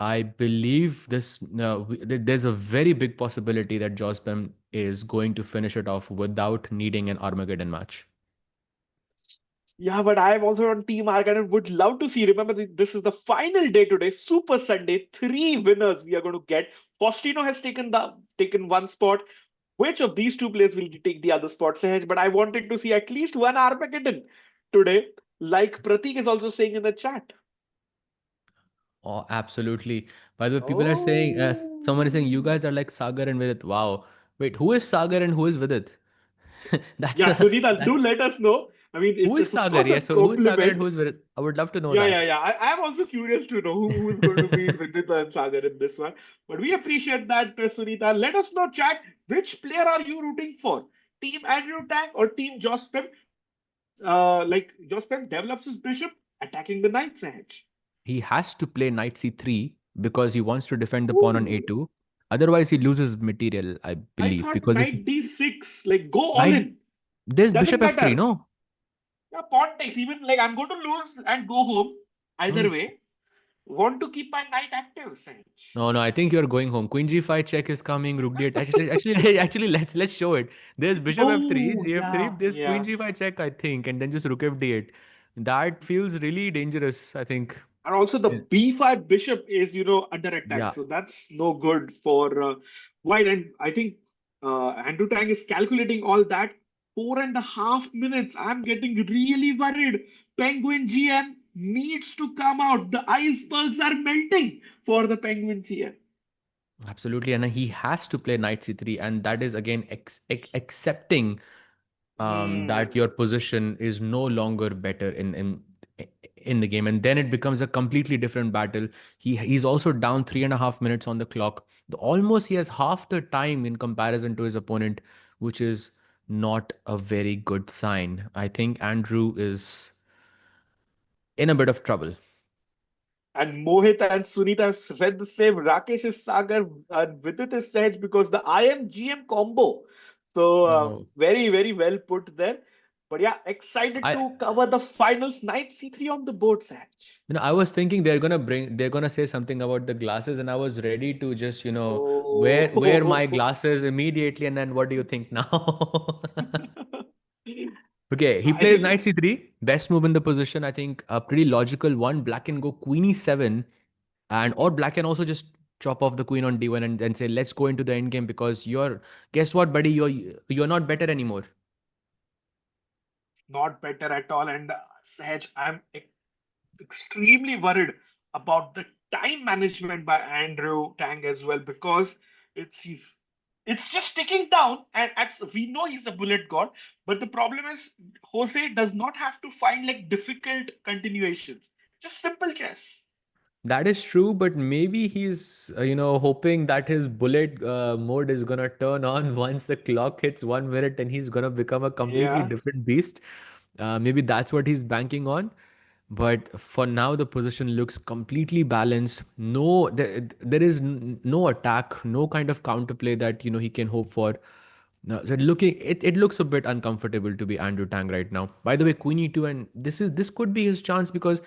Speaker 2: I believe there's a very big possibility that Jospin is going to finish it off without needing an Armageddon match.
Speaker 1: Yeah, but I'm also on Team Argan would love to see. Remember, this is the final day today, Super Sunday. Three winners we are going to get. Faustino has taken one spot. Which of these two players will take the other spot, Sahaj? But I wanted to see at least one Armageddon today, like Pratik is also saying in the chat.
Speaker 2: Oh, absolutely. By the way, people are saying, someone is saying, you
Speaker 1: Oh.
Speaker 2: guys are like Sagar and Vidit. Wow. Wait, who is Sagar and who is Vidit? That's
Speaker 1: Yeah,
Speaker 2: a,
Speaker 1: Sunita, do
Speaker 2: that,
Speaker 1: let us know. I mean,
Speaker 2: who is
Speaker 1: it's of
Speaker 2: Sagar?
Speaker 1: course a
Speaker 2: Yeah, so who is Sagar and
Speaker 1: compliment.
Speaker 2: who is Vidit? I would love to know
Speaker 1: Yeah, yeah,
Speaker 2: that.
Speaker 1: yeah. I'm also curious to know who is going to be Vidita and Sagar in this one. But we appreciate that, Sunita. Let us know, chat, which player are you rooting for? Team Andrew Tang or Team Josh Pem? As Josh Pem develops his bishop, attacking the knight, Sahaj.
Speaker 2: He has to play knight c3 because he wants to defend the pawn on
Speaker 1: Ooh,
Speaker 2: a2. Otherwise, he loses material, I
Speaker 1: I
Speaker 2: believe.
Speaker 1: thought
Speaker 2: Because if
Speaker 1: knight d6, like go all
Speaker 2: knight,
Speaker 1: in.
Speaker 2: there's
Speaker 1: Doesn't
Speaker 2: bishop f3,
Speaker 1: matter.
Speaker 2: no?
Speaker 1: Yeah, pawn takes. Even like I'm going to lose and go home. Either
Speaker 2: Hmm.
Speaker 1: way, want to keep my knight active, Sahaj.
Speaker 2: No, no, I think you're going home. Queen g5 check is coming. Rook d8. Actually, let's show it. There's bishop f3,
Speaker 1: Oh,
Speaker 2: gf3.
Speaker 1: yeah,
Speaker 2: There's queen
Speaker 1: yeah.
Speaker 2: g5 check, I think, and then just rook fd8. That feels really dangerous, I think.
Speaker 1: And also the
Speaker 2: Yeah.
Speaker 1: b5 bishop is, under attack.
Speaker 2: Yeah,
Speaker 1: So that's no good for white. And I think Andrew Tang is calculating all that. 4.5 minutes. I'm getting really worried. Penguin GM needs to come out. The icebergs are melting for the Penguin GM.
Speaker 2: absolutely. And he has to play knight c3, and that is again accepting that
Speaker 1: Hmm.
Speaker 2: your position is no longer better in the game, and then it becomes a completely different battle. He's also down 3.5 minutes on the clock. Almost he has half the time in comparison to his opponent, which is not a very good sign. I think Andrew is in a bit of trouble.
Speaker 1: And Mohit and Sunita have said the same. Rakesh is Sagar and Vidit is Sahaj because the IM-GM combo. So
Speaker 2: No.
Speaker 1: very, very well put there. But yeah, excited
Speaker 2: I
Speaker 1: to cover the finals. Knight C3 on the board, Sahaj.
Speaker 2: I was thinking they're gonna say something about the glasses, and I was ready to just, wear my
Speaker 1: Oh,
Speaker 2: glasses immediately, and then what do you think now? Okay, he plays
Speaker 1: I
Speaker 2: knight c3. Best move in the position. I think a pretty logical one. Black can go queen e7, and or black can also just chop off the queen on d1 and then say, let's go into the end game because guess what, buddy? You're not better anymore.
Speaker 1: not better at all. And Sahaj, I'm extremely worried about the time management by Andrew Tang as well because it's he's it's just ticking down and we know he's a bullet god, but the problem is Jose does not have to find like difficult continuations, just simple chess.
Speaker 2: That is true, but maybe he's, hoping that his bullet mode is gonna turn on once the clock hits 1 minute and he's gonna become a completely
Speaker 1: Yeah,
Speaker 2: different beast. Maybe that's what he's banking on. But for now, the position looks completely balanced. No, there is no attack, no kind of counterplay that he can hope for. No, so it looks a bit uncomfortable to be Andrew Tang right now. By the way, Queen E2, and this could be his chance because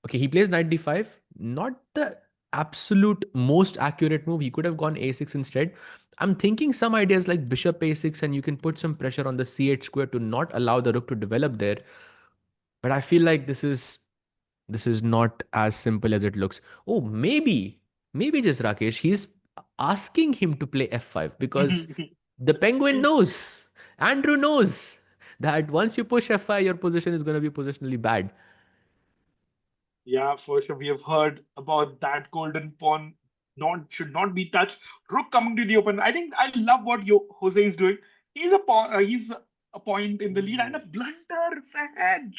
Speaker 2: okay, he plays Knight D5, not the absolute most accurate move. He could have gone A6 instead. I'm thinking some ideas like Bishop A6, and you can put some pressure on the C8 square to not allow the rook to develop there. But I feel like this is not as simple as it looks. Oh, maybe just Rakesh. He's asking him to play F5 because the penguin knows, Andrew knows that once you push F5, your position is going to be positionally bad.
Speaker 1: yeah, for sure. We have heard about that golden pawn not should not be touched. Rook coming to the open. I think I love what Jose is doing. He's a pawn. He's a point in the lead and a blunder. Sahaj.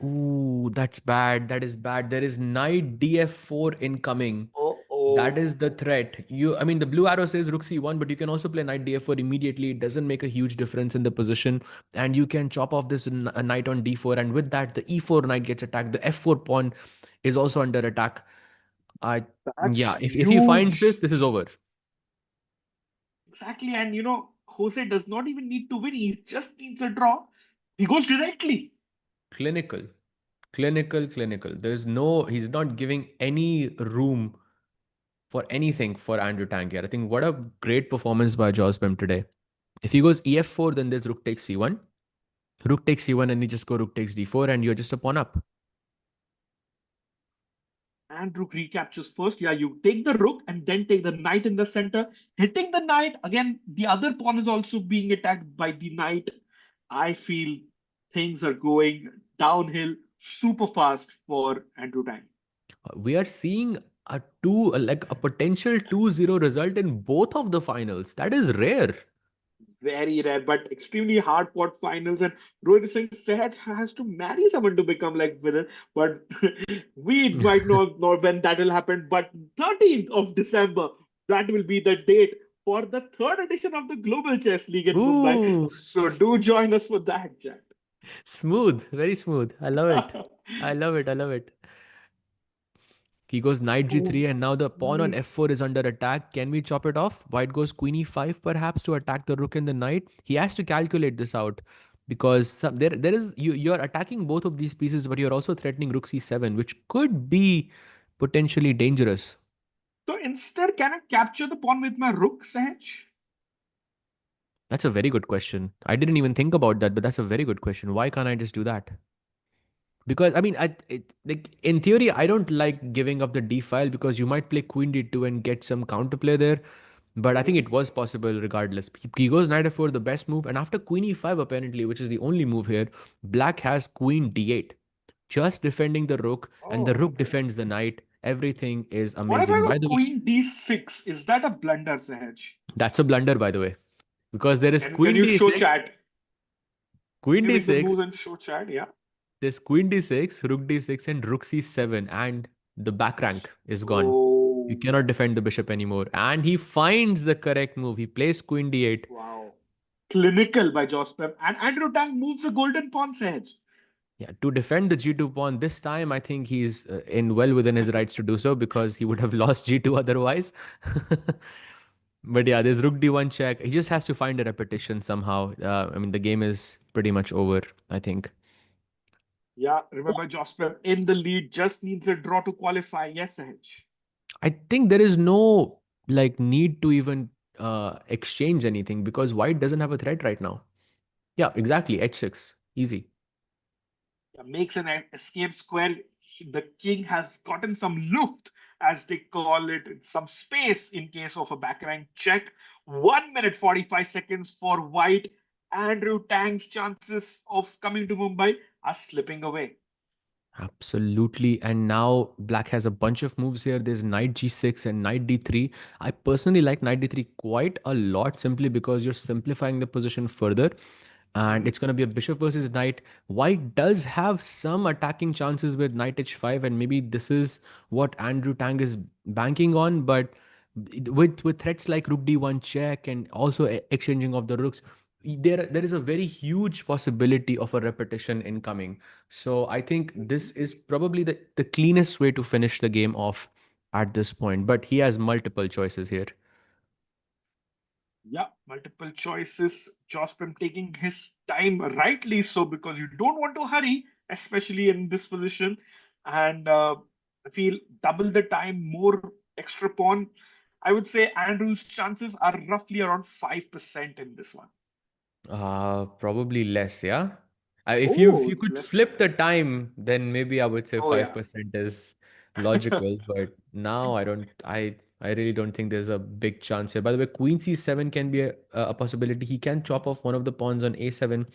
Speaker 2: Ooh, that's bad. That is bad. There is knight df4 incoming.
Speaker 1: Oh,
Speaker 2: That is
Speaker 1: oh.
Speaker 2: the threat. I mean, the blue arrow says rook c1, but you can also play knight df4 immediately. It doesn't make a huge difference in the position, and you can chop off this knight on d4. And with that, the e4 knight gets attacked. The f4 pawn is also under attack. I
Speaker 1: That's
Speaker 2: Yeah, if he finds this,
Speaker 1: huge.
Speaker 2: this is over.
Speaker 1: Exactly. And Jose does not even need to win. He just needs a draw. He goes directly.
Speaker 2: Clinical, clinical. He's not giving any room for anything for Andrew Tang here. I think what a great performance by Jos Bem today. If he goes ef4, then there's rook takes c1. Rook takes c1, and you just go rook takes d4, and you're just a pawn up.
Speaker 1: And rook recaptures first. Yeah, you take the rook and then take the knight in the center. Hitting the knight. Again, the other pawn is also being attacked by the knight. I feel things are going downhill super fast for Andrew Tang.
Speaker 2: We are seeing like a potential 2-0 result in both of the finals. That is rare.
Speaker 1: Very rare, but extremely hard fought finals. And Rohit Singh Sehaj has to marry someone to become like winner. But we might not know when that will happen. But 13th of December, that will be the date for the third edition of the Global Chess League in Mumbai.
Speaker 2: Ooh,
Speaker 1: So do join us for that, Jack.
Speaker 2: smooth, very smooth. I love it. I love it. I love it. He goes knight
Speaker 1: Oh,
Speaker 2: g3, and now the pawn on
Speaker 1: mm.
Speaker 2: f4 is under attack. Can we chop it off? White goes queen e5 perhaps to attack the rook and the knight. He has to calculate this out because there is you're attacking both of these pieces, but you're also threatening rook c7, which could be potentially dangerous.
Speaker 1: So instead, can I capture the pawn with my rook, Sehaj?
Speaker 2: That's a very good question. I didn't even think about that, but that's a very good question. Why can't I just do that? Because I mean, like in theory, I don't like giving up the d file because you might play queen d2 and get some counterplay there. But I think
Speaker 1: Mhm.
Speaker 2: it was possible regardless. He goes knight f4, the best move, and after queen e5 apparently, which is the only move here, black has queen d8, just defending the rook, and the
Speaker 1: Oh,
Speaker 2: rook
Speaker 1: okay.
Speaker 2: defends the knight. Everything is
Speaker 1: What if I
Speaker 2: amazing. By
Speaker 1: go
Speaker 2: the way,
Speaker 1: queen d6? Is that a blunder, Sehaj?
Speaker 2: that's a blunder, by the way, because there is
Speaker 1: Can
Speaker 2: queen
Speaker 1: you show
Speaker 2: d6,
Speaker 1: chat? Can
Speaker 2: queen
Speaker 1: you make the
Speaker 2: d6,
Speaker 1: moves and show chat? Yeah.
Speaker 2: there's queen d6, rook d6, and rook c7, and the back rank is gone. You
Speaker 1: Oh,
Speaker 2: cannot defend the bishop anymore. And he finds the correct move. He plays queen d8.
Speaker 1: wow. clinical by Jospem, and Andrew Tang moves the golden pawn edge.
Speaker 2: Yeah, to defend the G2 pawn this time, I think he's in well within his rights to do so because he would have lost G2 otherwise. But yeah, there's Rook D1 check. He just has to find a repetition somehow. I mean, the game is pretty much over, I think.
Speaker 1: Yeah, remember Jospem in the lead, just needs a draw to qualify. Yes, Sahaj.
Speaker 2: I think there is no like need to even exchange anything because white doesn't have a threat right now. Yeah, exactly. H6. Easy.
Speaker 1: Yeah, makes an escape square. The king has gotten some luft, as they call it, some space in case of a backrank check. 1 minute 45 seconds for white. Andrew Tang's chances of coming to Mumbai are slipping away.
Speaker 2: Absolutely. And now black has a bunch of moves here. There's knight g6 and knight d3. I personally like knight d3 quite a lot simply because you're simplifying the position further. And
Speaker 1: Mhm.
Speaker 2: it's going to be a bishop versus knight. White does have some attacking chances with knight h5, and maybe this is what Andrew Tang is banking on. But with threats like rook d1 check and also exchanging of the rooks, there is a very huge possibility of a repetition incoming. So I think this
Speaker 1: Mhm.
Speaker 2: is probably the cleanest way to finish the game off at this point. But he has multiple choices here.
Speaker 1: Yeah, multiple choices. Jospin taking his time, rightly so, because you don't want to hurry, especially in this position. And I feel double the time, more extra pawn. I would say Andrew's chances are roughly around 5% in this one.
Speaker 2: Probably less, yeah. If
Speaker 1: Oh,
Speaker 2: you could
Speaker 1: less than
Speaker 2: flip
Speaker 1: that.
Speaker 2: the time, then maybe I would say
Speaker 1: Oh, yeah.
Speaker 2: 5% is logical. But now I really don't think there's a big chance here. By the way, Queen C7 can be a possibility. He can chop off one of the pawns on A7.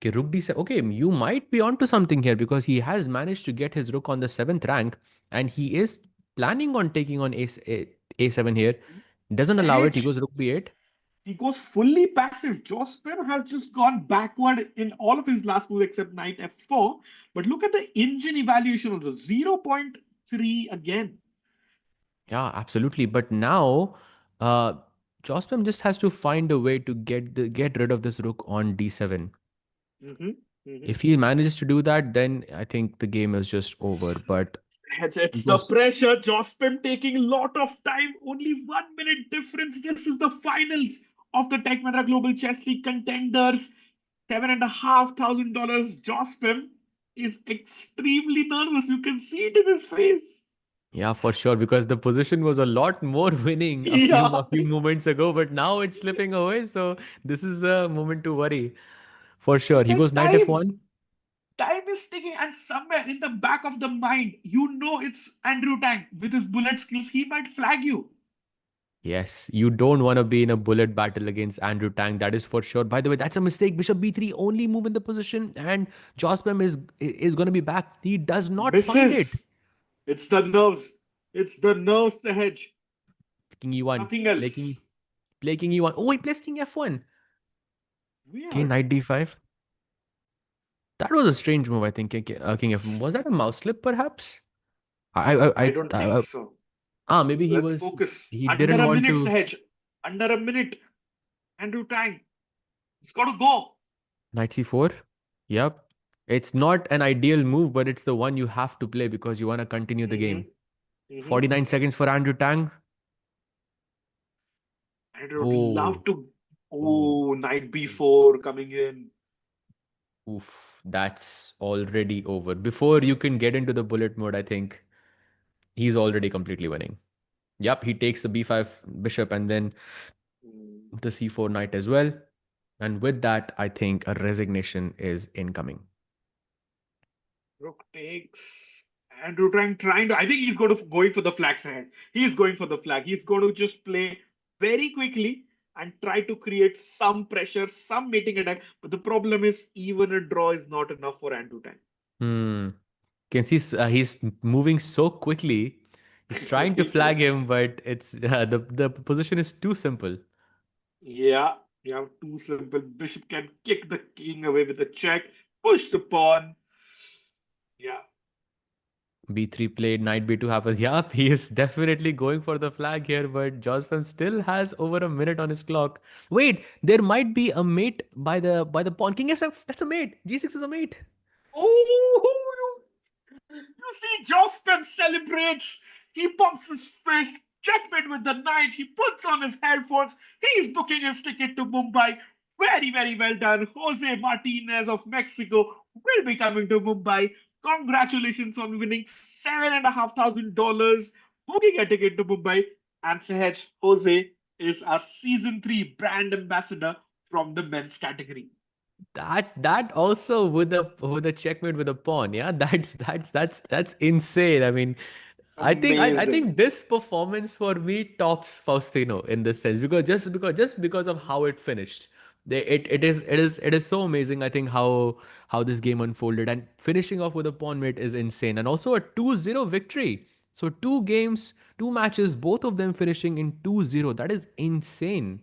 Speaker 2: Okay, Rook D7. Okay, you might be onto something here because he has managed to get his rook on the seventh rank, and he is planning on taking on A7 here. Doesn't allow it. He
Speaker 1: Sahaj,
Speaker 2: goes Rook B8.
Speaker 1: he goes fully passive. Jospin has just gone backward in all of his last moves except knight f4. But look at the engine evaluation of the 0.3 again.
Speaker 2: Yeah, absolutely. But now, uh, Jospem just has to find a way to get rid of this rook on d7.
Speaker 1: Hmm. Hmm.
Speaker 2: If he manages to do that, then I think the game is just over. But he
Speaker 1: It's the
Speaker 2: goes,
Speaker 1: pressure. Jospin taking a lot of time. Only 1 minute difference. This is the finals of the Tech Mahindra Global Chess League Contenders. $7,500. Jospin is extremely nervous. You can see it in his face.
Speaker 2: yeah, for sure, because the position was a lot more winning
Speaker 1: Yeah.
Speaker 2: a few moments ago, but now it's slipping away. So this is a moment to worry for sure. He
Speaker 1: The
Speaker 2: goes knight f1.
Speaker 1: time is ticking, and somewhere in the back of the mind, you know it's Andrew Tang with his bullet skills. He might flag you.
Speaker 2: Yes, you don't want to be in a bullet battle against Andrew Tang. That is for sure. By the way, that's a mistake. Bishop b3, only move in the position, and Jospem is going to be back. He does not find it.
Speaker 1: Misses. It's the nerves. It's the nerves, Sahaj.
Speaker 2: King e1,
Speaker 1: Nothing else.
Speaker 2: play king e1. Oh, he plays king f1. Okay,
Speaker 1: Weird.
Speaker 2: knight d5. That was a strange move. I think king f1. Was that a mouse slip, perhaps?
Speaker 1: I don't think so.
Speaker 2: Maybe
Speaker 1: Let's focus.
Speaker 2: he
Speaker 1: Under
Speaker 2: didn't
Speaker 1: a
Speaker 2: want
Speaker 1: minute,
Speaker 2: to.
Speaker 1: Sahaj. Under a minute. Andrew Tang. It's got to go.
Speaker 2: Knight c4. Yep. It's not an ideal move, but it's the one you have to play because you want to continue the
Speaker 1: Hmm.
Speaker 2: game.
Speaker 1: Hmm.
Speaker 2: 49 seconds for Andrew Tang.
Speaker 1: And I would love
Speaker 2: Oh,
Speaker 1: to.
Speaker 2: oh,
Speaker 1: Oh, knight b4 coming in.
Speaker 2: oof. That's already over. Before you can get into the bullet mode, I think he's already completely winning. Yep, he takes the b5 bishop and then
Speaker 1: Hmm.
Speaker 2: the c4 knight as well. And with that, I think a resignation is incoming.
Speaker 1: Rook takes. Andrew trying to. I think he's going to going for the flags ahead. He's going for the flag. He's going to just play very quickly and try to create some pressure, some mating attack. But the problem is, even a draw is not enough for Andrew Tang.
Speaker 2: Hmm. Can see he's moving so quickly. He's trying to flag him, but it's the position is too simple.
Speaker 1: Yeah, you have too simple. Bishop can kick the king away with a check, push the pawn. Yeah,
Speaker 2: B3 played, knight B2 happens. Yeah, he is definitely going for the flag here, but Josfem still has over a minute on his clock. Wait, there might be a mate by the pawn. King F7, that's a mate. G6 is a mate.
Speaker 1: Oh, you see, Jospin celebrates. He pumps his fist. Checkmate with the knight. He puts on his headphones. He's booking his ticket to Mumbai. Very, very well done. Jose Martinez of Mexico will be coming to Mumbai. Congratulations on winning $7,500, booking a ticket to Mumbai. And Sahaj, Jose is our season 3 brand ambassador from the men's category.
Speaker 2: That also with a checkmate with a pawn. Yeah, that's insane. I mean, I
Speaker 1: Amazing.
Speaker 2: think this performance for me tops Faustino in this sense, because just because of how it finished. It is so amazing. I think how this game unfolded, and finishing off with a pawn mate is insane, and also a 2-0 victory. So two games, two matches, both of them finishing in 2-0. That is insane.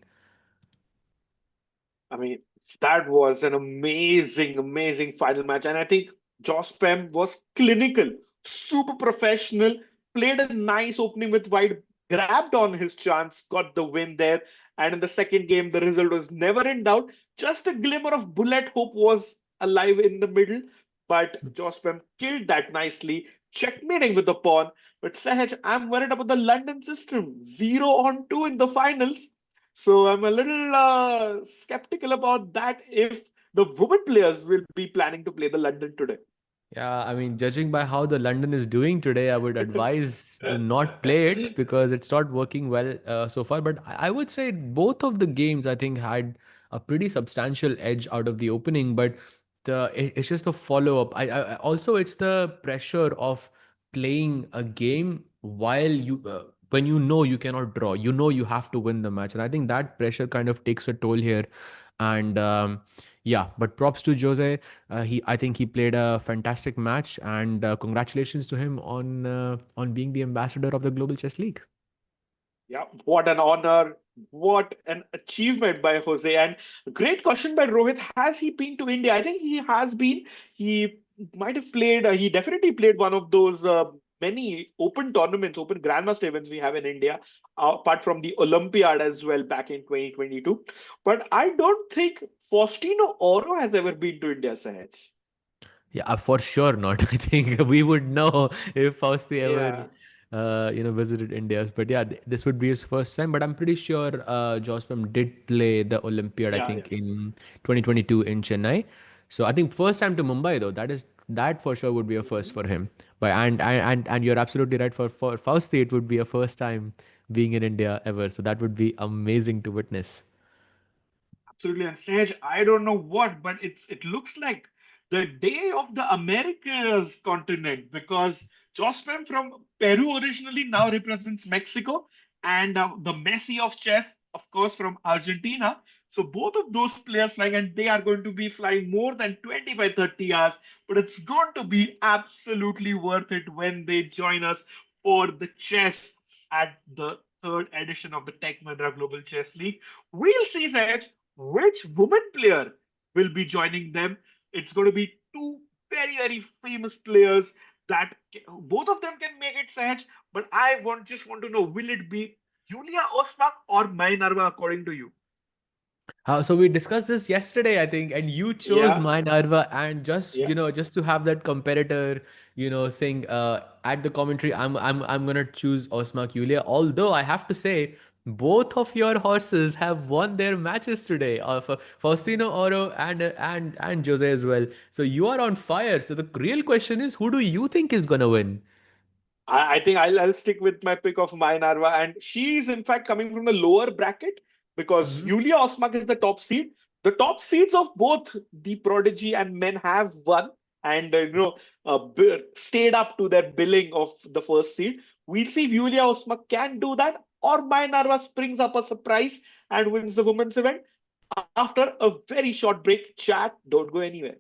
Speaker 1: I mean, that was an amazing, amazing final match. And I think Josh Pem was clinical, super professional, played a nice opening with white, grabbed on his chance, got the win there. And in the second game, the result was never in doubt. Just a glimmer of bullet hope was alive in the middle. But Josh Pem killed that nicely, checkmating with the pawn. But Sahaj, I'm worried about the London system. 0-2 in the finals. So I'm a little skeptical about that if the women players will be planning to play the London today.
Speaker 2: Yeah, I mean, judging by how the London is doing today, I would advise to not play it because it's not working well so far. But I would say both of the games, I think, had a pretty substantial edge out of the opening. But it's just the follow up. Also, it's the pressure of playing a game while when you know you cannot draw, you know you have to win the match, and I think that pressure kind of takes a toll here. And yeah, but props to Jose. I think he played a fantastic match, and congratulations to him on being the ambassador of the Global Chess League.
Speaker 1: Yeah, what an honor. What an achievement by Jose. And great question by Rohit. Has he been to India? I think he has been. He might have played, he definitely played one of those many open tournaments, open Grandmaster events we have in India, apart from the Olympiad as well back in 2022. But I don't think Faustino Oro has ever been to India, Sahaj.
Speaker 2: Yeah, for sure not. I think we would know if Fausti ever,
Speaker 1: Yeah,
Speaker 2: visited India. But yeah, this would be his first time. But I'm pretty sure Jospam did play the Olympiad. I
Speaker 1: yeah, yeah.
Speaker 2: think in 2022 in Chennai. So I think first time to Mumbai though. That for sure would be a first
Speaker 1: Mhm.
Speaker 2: for him. But and you're absolutely right, for Fausti it would be a first time being in India ever. So that would be amazing to witness.
Speaker 1: Absolutely. And Sage, I don't know what, but it looks like the day of the Americas continent because Jospin from Peru originally now represents Mexico, and the Messi of chess, of course, from Argentina. So both of those players flying, and they are going to be flying more than 25, 30 hours, but it's going to be absolutely worth it when they join us for the chess at the third edition of the Tech Mahindra Global Chess League. We'll see, Sage, which woman player will be joining them. It's going to be two very, very famous players that both of them can make it, Sahaj. But I just want to know, will it be Julia Osmak or Mainarva according to you?
Speaker 2: So we discussed this yesterday, I think, and you chose
Speaker 1: Yeah,
Speaker 2: my Narva, and just
Speaker 1: yeah.
Speaker 2: just to have that competitor, thing at the commentary, I'm gonna choose Osma Yulia. Although I have to say, both of your horses have won their matches today, of Faustino Oro and Jose as well. So you are on fire. So the real question is, who do you think is gonna win?
Speaker 1: I think I'll stick with my pick of Mayanarva, and she's in fact coming from the lower bracket because
Speaker 2: Mm-hmm.
Speaker 1: Yulia Osmak is the top seed. The top seeds of both the Prodigy and Men have won and stayed up to their billing of the first seed. We'll see if Yulia Osmak can do that, or Mayanarva springs up a surprise and wins the women's event after a very short break. Chat, don't go anywhere.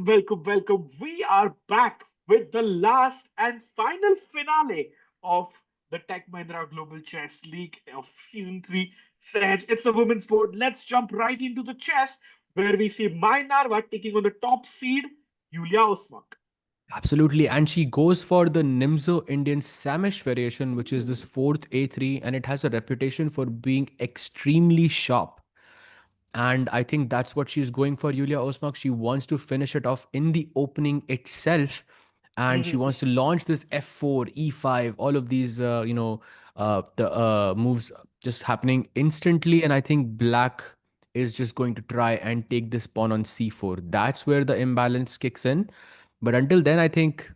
Speaker 1: welcome. We are back with the last and final finale of the Tech Mahindra Global Chess League of Season 3. Sahaj, it's a women's sport. Let's jump right into the chess where we see Mai Narva taking on the top seed, Yulia Osmak.
Speaker 2: Absolutely. And she goes for the Nimzo Indian Samish variation, which is this
Speaker 1: Hmm.
Speaker 2: fourth A3, and it has a reputation for being extremely sharp. And I think that's what she's going for, Yulia Osmak. She wants to finish it off in the opening itself. And she wants to launch this F4, E5, all of these, the moves just happening instantly. And I think black is just going to try and take this pawn on C4. That's where the imbalance kicks in. But until then, I think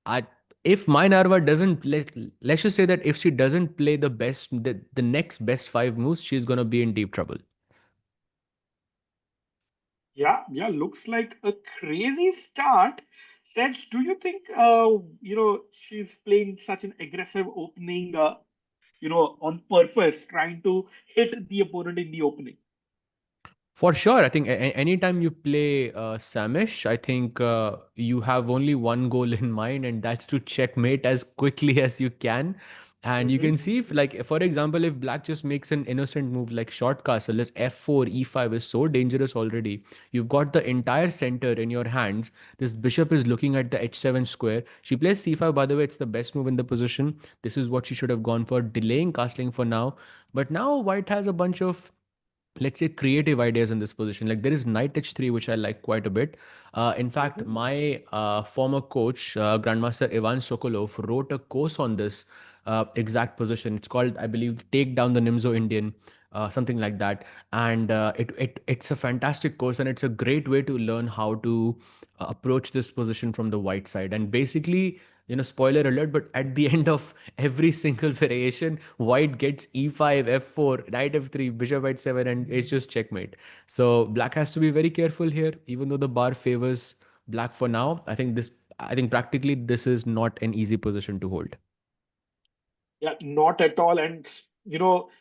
Speaker 2: I if Minerva doesn't let's just say that if she doesn't play the next best five moves, she's gonna be in deep trouble.
Speaker 1: Yeah, looks like a crazy start. Saj, do you think, she's playing such an aggressive opening, on purpose, trying to hit the opponent in the opening?
Speaker 2: For sure, I think anytime you play Samish, I think you have only one goal in mind, and that's to checkmate as quickly as you can. And you can
Speaker 1: Hmm.
Speaker 2: see, if, like for example, if Black just makes an innocent move like short castle, this F4, E5 is so dangerous already. You've got the entire center in your hands. This bishop is looking at the H7 square. She plays C5. By the way, it's the best move in the position. This is what she should have gone for, delaying castling for now. But now White has a bunch of, let's say, creative ideas in this position. Like there is knight h3, which I like quite a bit. In fact,
Speaker 1: Hmm.
Speaker 2: my former coach, Grandmaster Ivan Sokolov, wrote a course on this exact position. It's called, I believe, Take Down the Nimzo Indian, something like that. And it's a fantastic course, and it's a great way to learn how to approach this position from the white side. And basically, spoiler alert, but at the end of every single variation, white gets e5, f4, knight f3, bishop h7, and it's just checkmate. So black has to be very careful here, even though the bar favors black for now. I think practically this is not an easy position to hold.
Speaker 1: Yeah, not at all. And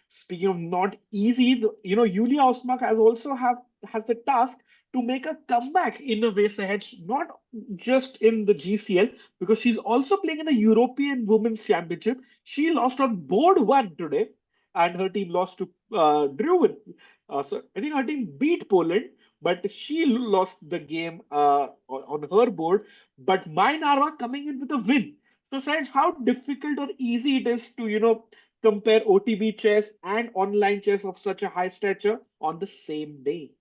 Speaker 1: speaking of not easy, Yulia Osmak has the task to make a comeback in a way, Sahaj, not just in the GCL, because she's also playing in the European Women's Championship. She lost on board one today, and her team lost to drew with. So I think her team beat Poland, but she lost the game on her board. But my Narva coming in with a win. So, Science, how difficult or easy it is to, compare OTB chess and online chess of such a high stature on the same day?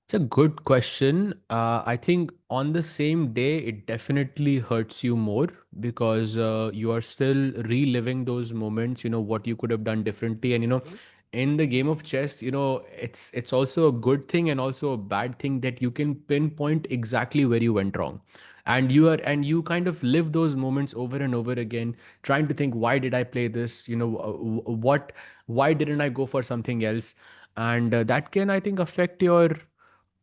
Speaker 2: It's a good question. I think on the same day, it definitely hurts you more because you are still reliving those moments, what you could have done differently. And,
Speaker 1: Mhm.
Speaker 2: in the game of chess, it's also a good thing and also a bad thing that you can pinpoint exactly where you went wrong. And you kind of live those moments over and over again, trying to think, why did I play this? Why didn't I go for something else? And that can, I think, affect your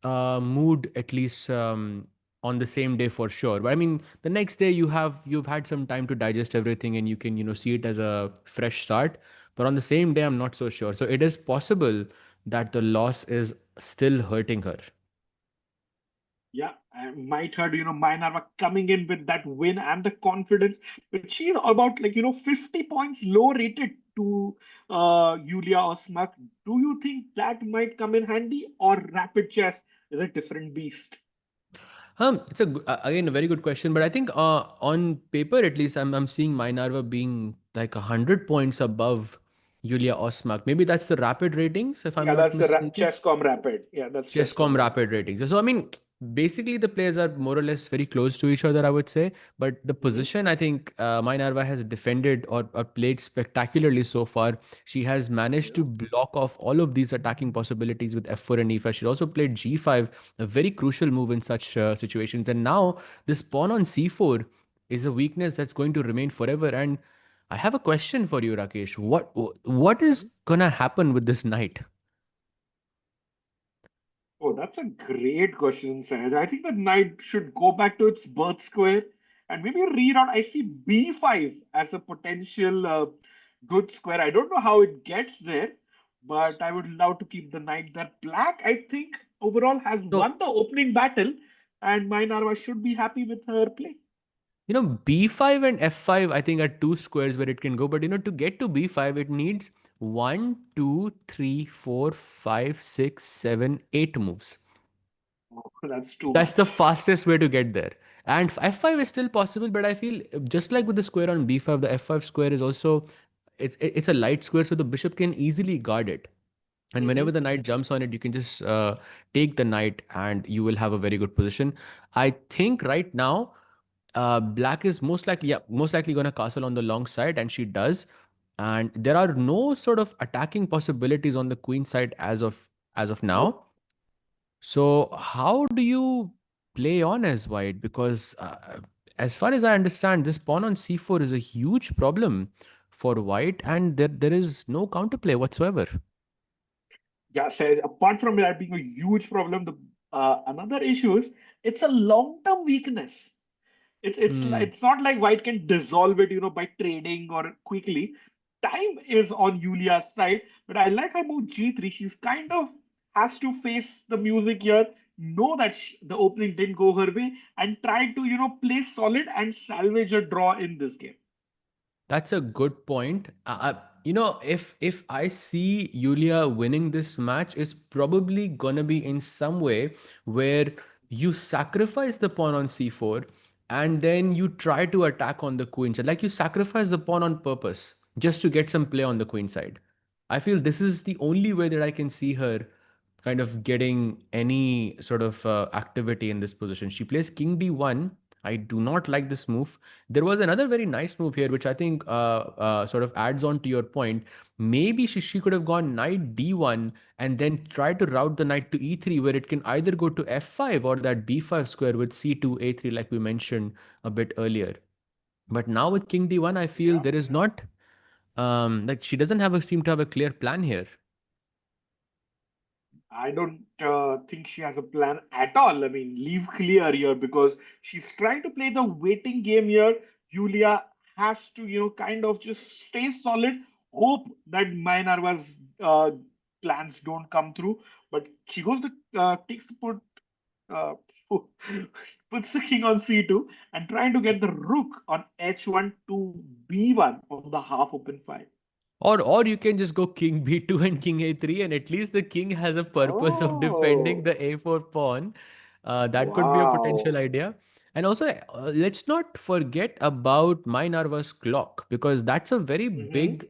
Speaker 2: mood, at least on the same day for sure. But I mean, the next day you've had some time to digest everything, and you can see it as a fresh start. But on the same day, I'm not so sure. So it is possible that the loss is still hurting her.
Speaker 1: Yeah, I might heard, Mainarva coming in with that win and the confidence, but she's about 50 points low rated to Yulia Osmak. Do you think that might come in handy, or rapid chess is a different beast?
Speaker 2: It's again a very good question, but I think on paper at least, I'm seeing Minerva being like 100 points above Yulia Osmak. Maybe that's the rapid ratings, if I'm
Speaker 1: Yeah,
Speaker 2: not
Speaker 1: that's the
Speaker 2: mistaken.
Speaker 1: Chesscom Rapid. Yeah, that's Chesscom
Speaker 2: Chesscom
Speaker 1: Rapid.
Speaker 2: rapid ratings. So I mean, basically the players are more or less very close to each other, I would say. But the
Speaker 1: Mhm.
Speaker 2: position, I think, Minerva has defended or played spectacularly so far. She has managed
Speaker 1: Yeah.
Speaker 2: to block off all of these attacking possibilities with f4 and e5. She also played g5, a very crucial move in such situations. And now this pawn on c4 is a weakness that's going to remain forever. And I have a question for you, Rakesh. What is
Speaker 1: Mhm.
Speaker 2: gonna happen with this knight?
Speaker 1: Oh, that's a great question, Sahaj. I think the knight should go back to its birth square and maybe reroute. I see b5 as a potential good square. I don't know how it gets there, but I would love to keep the knight there. Black, I think, overall has
Speaker 2: So
Speaker 1: won the opening battle, and my Narva should be happy with her play.
Speaker 2: B5 and f5, I think, are two squares where it can go. But to get to b5, it needs one, two, three, four, five, six, seven, eight moves.
Speaker 1: Oh, that's too
Speaker 2: That's the
Speaker 1: much.
Speaker 2: fastest way to get there. And f5 is still possible, but I feel just like with the square on b5, the f5 square is also it's a light square, so the bishop can easily guard it. And whenever
Speaker 1: Hmm.
Speaker 2: the knight jumps on it, you can just take the knight, and you will have a very good position. I think right now, black is most likely going to castle on the long side, and she does. And there are no sort of attacking possibilities on the queen side as of now.
Speaker 1: Nope.
Speaker 2: So how do you play on as white? Because as far as I understand, this pawn on c4 is a huge problem for white, and there is no counterplay whatsoever.
Speaker 1: Yeah, says apart from that being a huge problem, the another issue is it's a long-term weakness.
Speaker 2: Hmm.
Speaker 1: It's not like White can dissolve it, by trading or quickly. Time is on Yulia's side, but I like her move G3. She's kind of has to face the music here, know that the opening didn't go her way, and try to play solid and salvage a draw in this game.
Speaker 2: That's a good point. If I see Yulia winning this match, is probably gonna be in some way where you sacrifice the pawn on c4, and then you try to attack on the queen side. Like you sacrifice the pawn on purpose just to get some play on the queen side. I feel this is the only way that I can see her kind of getting any sort of activity in this position. She plays king d1. I do not like this move. There was another very nice move here, which I think sort of adds on to your point. Maybe she could have gone knight d1 and then try to route the knight to e3, where it can either go to f5 or that b5 square with c2, a3, like we mentioned a bit earlier. But now with king d1, I feel
Speaker 1: Yeah.
Speaker 2: there is not like she doesn't seem to have a clear plan here.
Speaker 1: I don't think she has a plan at all. I mean, leave clear here because she's trying to play the waiting game here. Julia has to, kind of just stay solid, hope that Minerva's plans don't come through. But she goes to takes the uh, puts the king on c2 and trying to get the rook on h1 to b1 on the half open file.
Speaker 2: Or you can just go king b2 and king a3, and at least the king has a purpose of defending
Speaker 1: Oh,
Speaker 2: the a4 pawn. That could be a potential
Speaker 1: wow.
Speaker 2: idea. And also, let's not forget about Minerva's clock, because that's a very
Speaker 1: Hmm.
Speaker 2: big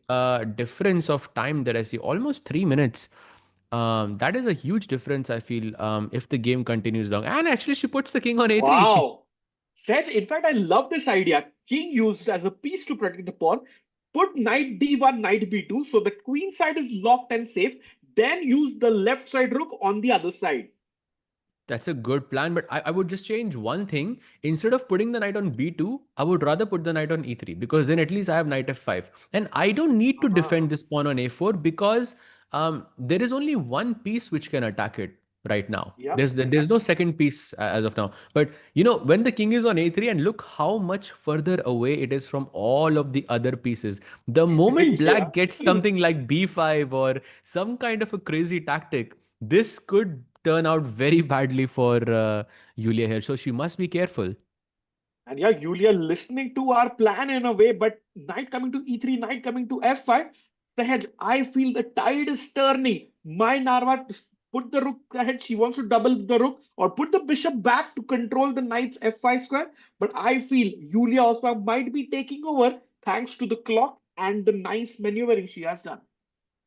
Speaker 2: difference of time that I see. Almost 3 minutes. That is a huge difference, I feel, if the game continues long. And actually, she puts the king on a3.
Speaker 1: Wow. Seth, in fact, I love this idea. King used as a piece to protect the pawn. Put knight d1, knight b2, so the queen side is locked and safe. Then use the left side rook on the other side.
Speaker 2: That's a good plan, but I would just change one thing. Instead of putting the knight on b2, I would rather put the knight on e3, because then at least I have knight f5. And I don't need to
Speaker 1: Uh-huh.
Speaker 2: defend this pawn on a4, because there is only one piece which can attack it right now.
Speaker 1: Yep.
Speaker 2: There's no second piece as of now. But when the king is on a3, and look how much further away it is from all of the other pieces. The moment
Speaker 1: Yeah.
Speaker 2: black gets something like b5 or some kind of a crazy tactic, this could turn out very badly for Yulia here. So she must be careful.
Speaker 1: And yeah, Julia listening to our plan in a way, but knight coming to e3, knight coming to f5. Sahaj, I feel the tide is turning. My Narva put the rook ahead. She wants to double the rook or put the bishop back to control the knight's f5 square. But I feel Julia Osman might be taking over thanks to the clock and the nice maneuvering she has done.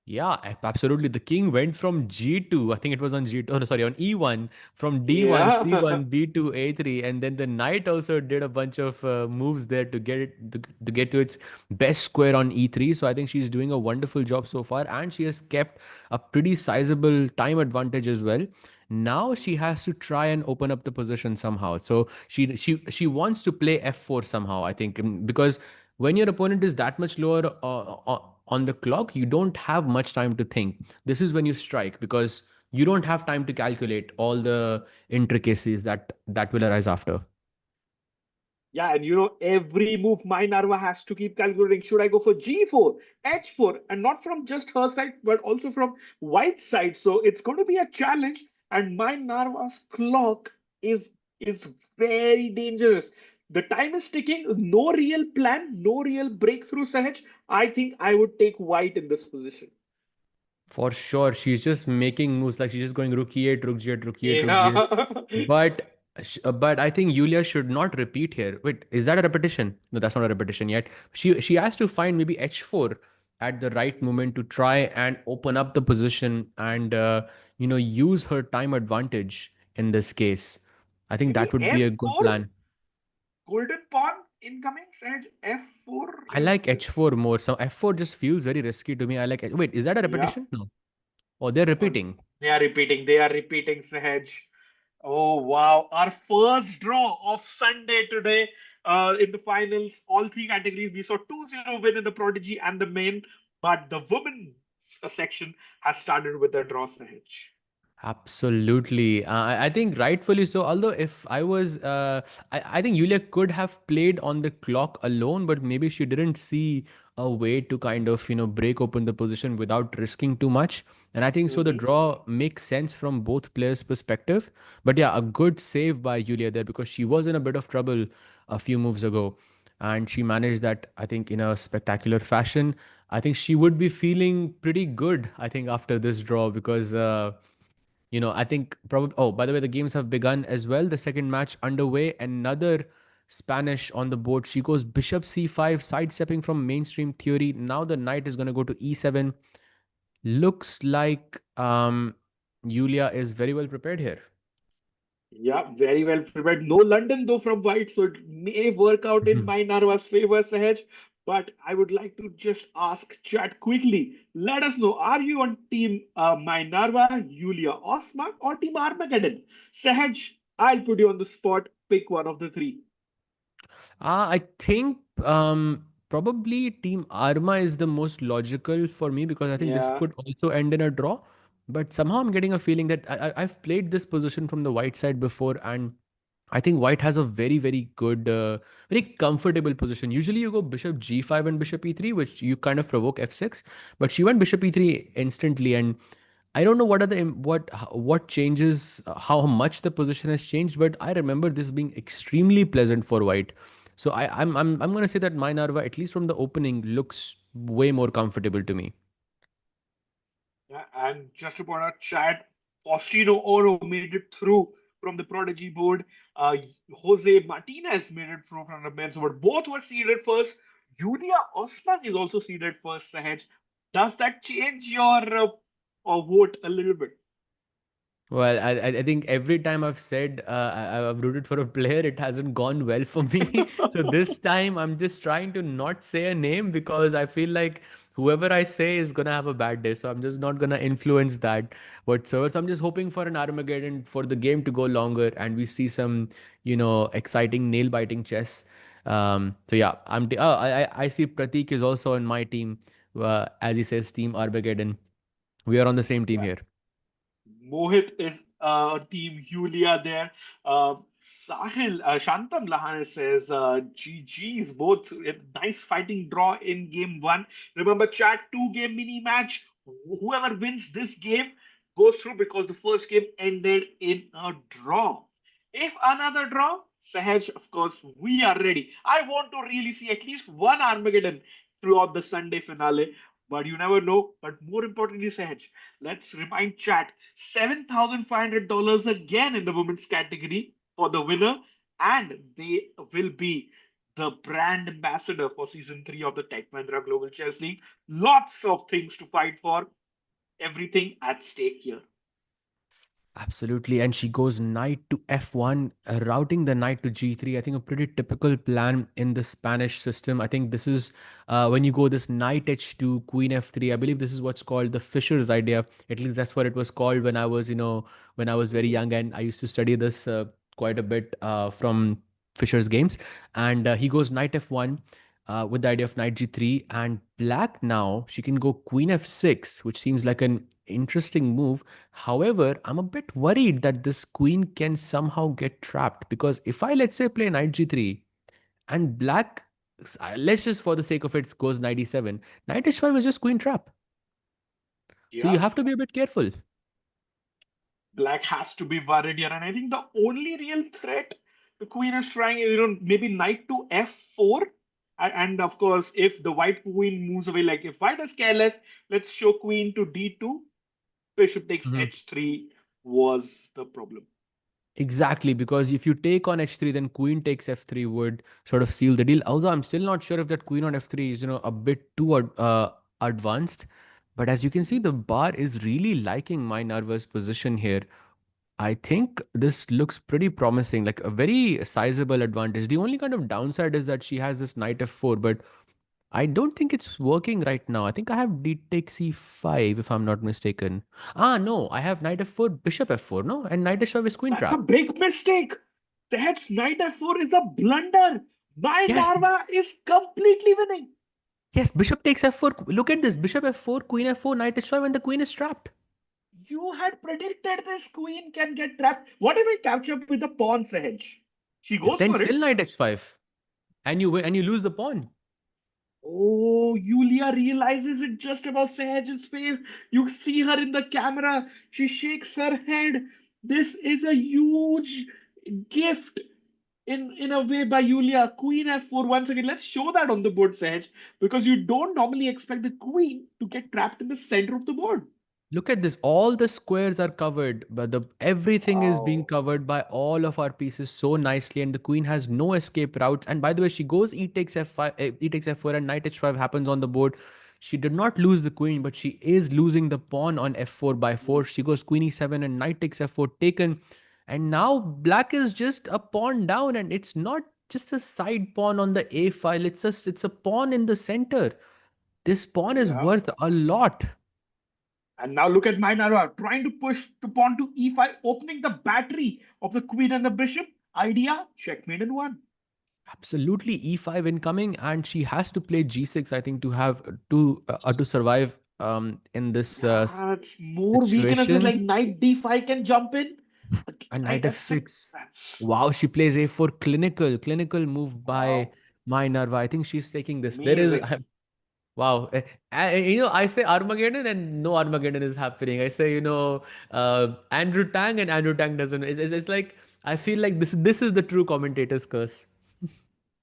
Speaker 2: Yeah, absolutely. The king went from G2, I think it was on G2, oh, no, sorry, on E1, from D1,
Speaker 1: Yeah.
Speaker 2: C1, B2, A3, and then the knight also did a bunch of moves there to get it to get to its best square on E3. So I think she's doing a wonderful job so far, and she has kept a pretty sizable time advantage as well. Now she has to try and open up the position somehow. So she wants to play F4 somehow, I think, because when your opponent is that much lower on the clock, you don't have much time to think. This is when you strike, because you don't have time to calculate all the intricacies that will arise after.
Speaker 1: Yeah, and every move my Narva has to keep calculating. Should I go for G4, H4, and not from just her side, but also from white side? So it's going to be a challenge. And my Narva's clock is is very dangerous. The time is ticking. No real plan, no real breakthrough, Sahaj. I think I would take white in this position.
Speaker 2: For sure, she's just making moves like she's just going rook e8, rook g8, rook e8, rook g8.
Speaker 1: Yeah.
Speaker 2: But but I think Yulia should not repeat here. Wait, is that a repetition? No, that's not a repetition yet. She has to find maybe h4 at the right moment to try and open up the position and use her time advantage in this case. I think that
Speaker 1: Maybe
Speaker 2: would be a good
Speaker 1: F4,
Speaker 2: plan.
Speaker 1: golden pawn incoming, Sahaj. F4
Speaker 2: I like
Speaker 1: is
Speaker 2: h4 more. So f4 just feels very risky to me. I like. Wait, is that a
Speaker 1: yeah.
Speaker 2: repetition? No. Oh, they're
Speaker 1: Uh,
Speaker 2: repeating.
Speaker 1: they are repeating. They are repeating, Sahaj. Oh wow! Our first draw of Sunday today in the finals. All three categories. We saw 2-0 win in the Prodigy and the main, but the women section has started with a draw, Sahaj.
Speaker 2: Absolutely. I think rightfully so. Although if I was, I think Yulia could have played on the clock alone, but maybe she didn't see a way to kind of, break open the position without risking too much. And I think so the
Speaker 1: Hmm.
Speaker 2: draw makes sense from both players' perspective. But yeah, a good save by Yulia there because she was in a bit of trouble a few moves ago. And she managed that, I think, in a spectacular fashion. I think she would be feeling pretty good, I think, after this draw because I think probably. Oh, by the way, the games have begun as well. The second match underway. Another Spanish on the board. She goes bishop c5, sidestepping from mainstream theory. Now the knight is going to go to e7. Looks like Yulia is very well prepared here.
Speaker 1: Yeah, very well prepared. No London though from White, so it may work out in my Narva's favor, Sahaj. But I would like to just ask chat quickly. Let us know: are you on team my Narva, Julia Osmark, or team Armageddon? Sahaj, I'll put you on the spot. Pick one of the three.
Speaker 2: I think probably Team Arma is the most logical for me because I think this
Speaker 1: Yeah.
Speaker 2: could also end in a draw. But somehow I'm getting a feeling that I've played this position from the white side before, and I think white has a very, very good, very comfortable position. Usually you go bishop g5 and bishop e3, which you kind of provoke f6, but she went bishop e3 instantly, and I don't know what are the what changes, how much the position has changed, but I remember this being extremely pleasant for white. So I'm gonna say that my Narva, at least from the opening, looks way more comfortable to me.
Speaker 1: Yeah, and just to point out, chat, Faustino Oro made it through from the Prodigy board. Jose Martinez made it through from the men's board. Both were seeded first. Julia Osman is also seeded first, Sahaj. Does that change your vote a little bit?
Speaker 2: Well, I think every time I've said I've rooted for a player, it hasn't gone well for me. So this time I'm just trying to not say a name because I feel like whoever I say is gonna have a bad day. So I'm just not gonna influence that whatsoever. So I'm just hoping for an Armageddon for the game to go longer and we see some, exciting nail biting chess. So yeah, I see Pratik is also on my team. As he says, Team Armageddon. We are on the same team
Speaker 1: Yeah.
Speaker 2: here.
Speaker 1: Mohit is team Julia there. Sahil, Shantam Lahane says GG's both nice fighting draw in game one. Remember, chat 2 game mini match. Whoever wins this game goes through because the first game ended in a draw. If another draw, Sahaj, of course, we are ready. I want to really see at least one Armageddon throughout the Sunday finale. But you never know. But more importantly, Sahaj, let's remind chat $7,500 again in the women's category for the winner, and they will be the brand ambassador for season 3 of the Tech Mahindra Global Chess League. Lots of things to fight for, everything at stake here.
Speaker 2: Absolutely. And she goes knight to f1, routing the knight to g3. I think a pretty typical plan in the Spanish system. I think this is when you go this knight h2, queen f3. I believe this is what's called the Fisher's idea. At least that's what it was called when I was, when I was very
Speaker 1: Mhm.
Speaker 2: young and I used to study this quite a bit from Fisher's games. And he goes knight f1 with the idea of knight g3. And black now, she can go queen f6, which seems like an interesting move. However, I'm a bit worried that this queen can somehow get trapped because if I, let's say, play knight g3 and black, let's just for the sake of it, goes knight e7, knight h5 is just queen trap. So you
Speaker 1: Yeah,
Speaker 2: have to be a bit careful.
Speaker 1: Black has to be worried here, and I think the only real threat the queen is trying is, maybe knight to f4. And of course, if the white queen moves away, like if white is careless, let's show queen to d2, bishop takes h3 was the problem.
Speaker 2: Exactly, because if you take on h3, then queen takes f3 would sort of seal the deal. Although I'm still not sure if that queen on f3 is, a bit too advanced. But as you can see,
Speaker 1: Mhm.
Speaker 2: the bar is really liking my Narva's position here. I think this looks pretty promising, like a very sizable advantage. The only kind of downside is that she has this knight f4, but I don't think it's working right now. I think I have d takes e5 if I'm not mistaken. Ah, no, I have knight f4, bishop f4, no? And knight h5 is queen
Speaker 1: That's a
Speaker 2: trap.
Speaker 1: big mistake. That's knight f4 is a blunder. My
Speaker 2: Yes,
Speaker 1: Narva is completely winning.
Speaker 2: yes, bishop takes f4. Look at this. Bishop f4, queen f4, knight h5, and the queen is trapped.
Speaker 1: You had predicted this queen can get trapped. What if I catch up with the pawn Sahaj? She
Speaker 2: If
Speaker 1: goes
Speaker 2: then
Speaker 1: for
Speaker 2: still
Speaker 1: it.
Speaker 2: knight h5, and you win, and you lose the pawn.
Speaker 1: Oh, Yulia realizes it just about Sahaj's face. You see her in the camera. She shakes her head. This is a huge gift in a way by Yulia. Queen f4 once again. Let's show that on the board, Sahaj, because you don't normally expect the queen to get trapped in the center of the board.
Speaker 2: Look at this. All the squares are covered, but the everything is being
Speaker 1: Wow.
Speaker 2: covered by all of our pieces so nicely, and the queen has no escape routes. And by the way, she goes e takes f5, e takes f4, and knight h5 happens on the board. She did not lose the queen, but she is losing the pawn on f4 by 4. She goes queen e7 and knight takes f4 taken. And now black is just a pawn down, and it's not just a side pawn on the a file. It's a pawn in the center. This pawn is
Speaker 1: Yeah.
Speaker 2: worth a lot.
Speaker 1: And now look at my Narva trying to push the pawn to e5, opening the battery of the queen and the bishop. Idea, checkmate in one.
Speaker 2: Absolutely, e5 incoming, and she has to play g6. I think to survive in this
Speaker 1: Yeah, it's more weaknesses
Speaker 2: situation.
Speaker 1: like knight d5 can jump in.
Speaker 2: And
Speaker 1: Knight
Speaker 2: knight
Speaker 1: f6.
Speaker 2: f6.
Speaker 1: That's
Speaker 2: Wow, she plays a4 clinical move by
Speaker 1: wow,
Speaker 2: my Narva. I think she's taking this. There is
Speaker 1: amazing.
Speaker 2: wow. I say Armageddon and no Armageddon is happening. I say Andrew Tang and Andrew Tang doesn't. It's like I feel like this is the true commentator's curse.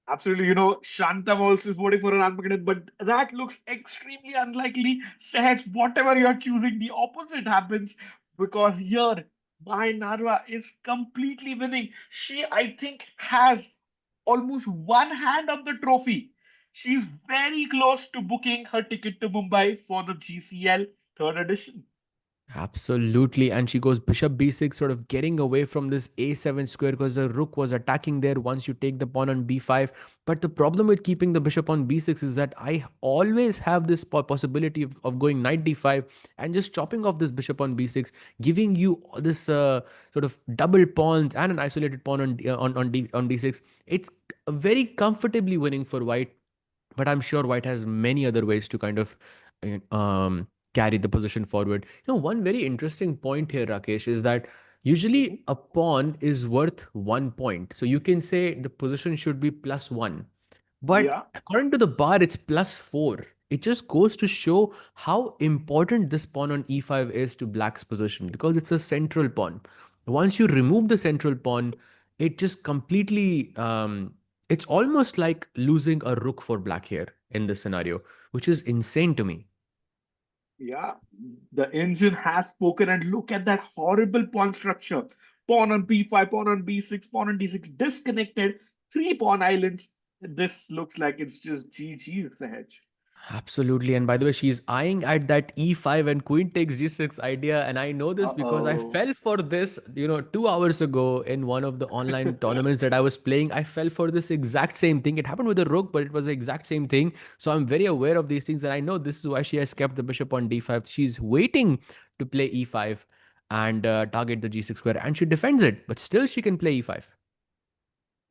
Speaker 1: Absolutely, Shantam also is voting for an Armageddon, but that looks extremely unlikely. Sahaj, whatever you're choosing, the opposite happens because here, my Narva is completely winning. She, I think, has almost one hand on the trophy. She's very close to booking her ticket to Mumbai for the GCL third edition.
Speaker 2: Absolutely. And she goes bishop b6, sort of getting away from this a7 square because the rook was attacking there once you take the pawn on b5. But the problem with keeping the bishop on b6 is that I always have this possibility of going knight d5 and just chopping off this bishop on b6, giving you this sort of double pawns and an isolated pawn on d6. It's very comfortably winning for white, but I'm sure White has many other ways to kind of carry the position forward. One very interesting point here, Rakesh, is that
Speaker 1: Mhm.
Speaker 2: usually a pawn is worth 1 point. So you can say the position should be +1. But
Speaker 1: Yeah,
Speaker 2: according to the bar, it's +4. It just goes to show how important this pawn on e5 is to black's position because it's a central pawn. Once you remove the central pawn, it just completely it's almost like losing a rook for black here in this scenario, which is insane to me.
Speaker 1: yeah. The engine has spoken, and look at that horrible pawn structure. Pawn on b5, pawn on b6, pawn on d6, disconnected, three pawn islands. This looks like it's just GG, Sahaj.
Speaker 2: Absolutely. And by the way, she's eyeing at that e5 and queen takes g6 idea. And I know this because I
Speaker 1: Uh-oh.
Speaker 2: fell for this, 2 hours ago in one of the online tournaments that I was playing. I fell for this exact same thing. It happened with a rook, but it was the exact same thing. So I'm very aware of these things. And I know this is why she has kept the bishop on d5. She's waiting to play e5 and target the g6 square. And she defends it, but still she can play e5.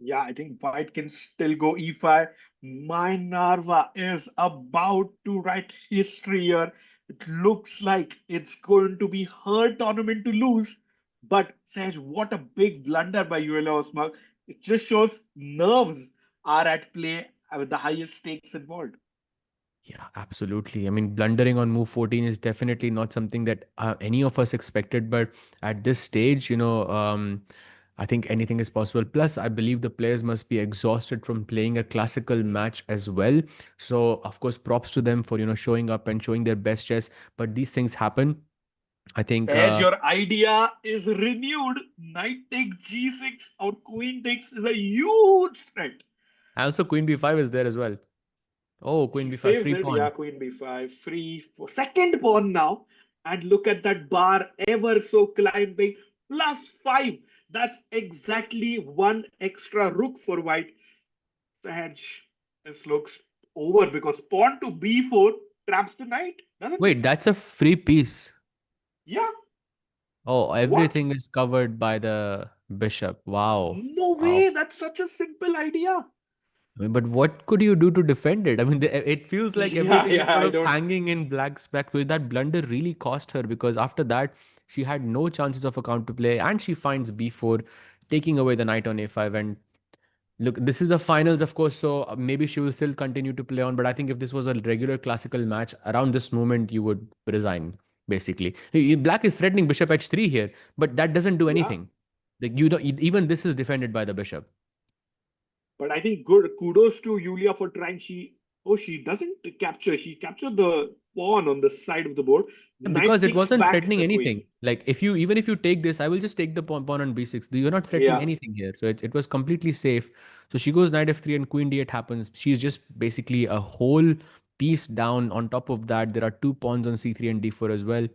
Speaker 1: Yeah, I think white can still go e5. My Narva is about to write history here. It looks like it's going to be her tournament to lose. But Saj, what a big blunder by ULA Osmak. It just shows nerves are at play with the highest stakes involved.
Speaker 2: Yeah, absolutely. I mean, blundering on move 14 is definitely not something that any of us expected. But at this stage, I think anything is possible. Plus, I believe the players must be exhausted from playing a classical match as well. So, of course, props to them for, showing up and showing their best chess. But these things happen. I think
Speaker 1: As your idea is renewed, knight takes g6 or queen takes is a huge threat.
Speaker 2: also Queen B5 is there as well. Oh, Queen
Speaker 1: She
Speaker 2: B5,
Speaker 1: saves
Speaker 2: free
Speaker 1: it. Yeah,
Speaker 2: pawn.
Speaker 1: queen b5, free for second pawn now. And look at that bar ever so climbing. +5. That's exactly one extra rook for white. Hedge. This looks over because pawn to b4 traps the knight, doesn't
Speaker 2: Wait,
Speaker 1: it?
Speaker 2: that's a free piece.
Speaker 1: Yeah.
Speaker 2: Oh,
Speaker 1: What?
Speaker 2: everything is covered by the bishop. Wow.
Speaker 1: No
Speaker 2: Wow.
Speaker 1: way. That's such a simple idea.
Speaker 2: I mean, but what could you do to defend it? I mean, it feels like
Speaker 1: Yeah,
Speaker 2: everything is
Speaker 1: yeah,
Speaker 2: sort
Speaker 1: I
Speaker 2: of
Speaker 1: don't.
Speaker 2: hanging in black spec. But that blunder really cost her because after that, she had no chances of a counterplay, and she finds b4, taking away the knight on a5. And look, this is the finals, of course, so maybe she will still continue to play on. But I think if this was a regular classical match, around this moment, you would resign, basically. Black is threatening bishop h3 here, but that doesn't do
Speaker 1: Yeah.
Speaker 2: anything. Like you don't, even this is defended by the bishop.
Speaker 1: But I think good kudos to Yulia for trying. She doesn't capture. She captured the pawn on the side of the board.
Speaker 2: Yeah, because
Speaker 1: Knight
Speaker 2: it
Speaker 1: takes
Speaker 2: wasn't
Speaker 1: back
Speaker 2: threatening
Speaker 1: the
Speaker 2: anything.
Speaker 1: queen.
Speaker 2: Like if you even if you take this, I will just take the pawn on b6. You're not threatening
Speaker 1: Yeah.
Speaker 2: anything here. So it was completely safe. So she goes knight f3 and queen d8 happens. She's just basically a whole piece down. On top of that, there are two pawns on c3 and d4 as well.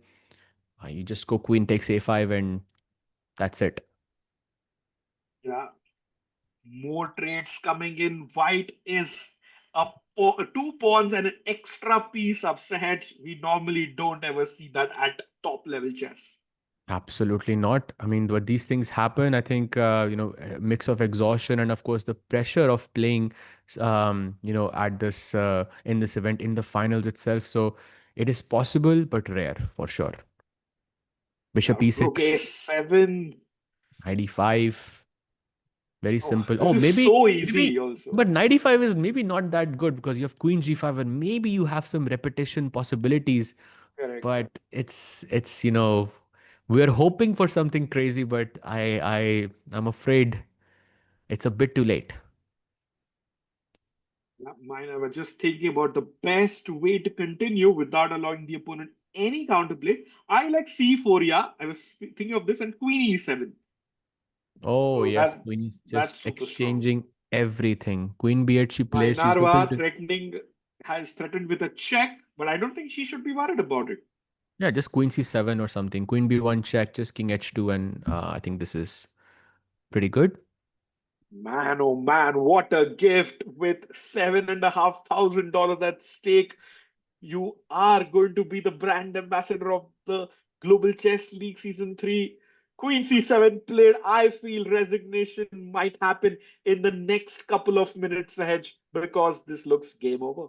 Speaker 2: You just go queen takes a5 and that's it.
Speaker 1: Yeah. More trades coming in. White is two pawns and an extra piece up ahead. We normally don't ever see that at top level chess.
Speaker 2: Absolutely not. I mean, but these things happen. I think a mix of exhaustion and of course the pressure of playing, at this in this event in the finals itself. So it is possible, but rare for sure.
Speaker 1: Yeah.
Speaker 2: Bishop
Speaker 1: Rook
Speaker 2: e6,
Speaker 1: a7.
Speaker 2: knight e5, very
Speaker 1: Oh,
Speaker 2: simple.
Speaker 1: this
Speaker 2: Oh,
Speaker 1: is
Speaker 2: maybe,
Speaker 1: so easy
Speaker 2: maybe,
Speaker 1: also.
Speaker 2: but knight e5 is maybe not that good because you have queen g5 and maybe you have some repetition possibilities.
Speaker 1: Correct.
Speaker 2: But we're hoping for something crazy, but I'm afraid it's a bit too late.
Speaker 1: Yeah, mine, I was just thinking about the best way to continue without allowing the opponent any counterplay. I like c4, yeah. I was thinking of this and queen e7.
Speaker 2: Oh
Speaker 1: So
Speaker 2: yes, queen is
Speaker 1: that's
Speaker 2: just
Speaker 1: super strong.
Speaker 2: exchanging everything. Queen b8 she plays. She's hoping
Speaker 1: Mainarva
Speaker 2: to,
Speaker 1: threatening has threatened with a check, but I don't think she should be worried about it.
Speaker 2: yeah, just queen c7 or something. Queen b1 check, just king h2, and I think this is pretty good.
Speaker 1: Man, oh man, what a gift with $7,500 at stake. You are going to be the brand ambassador of the Global Chess League Season 3. Queen C7 played. I feel resignation might happen in the next couple of minutes ahead because this looks game over.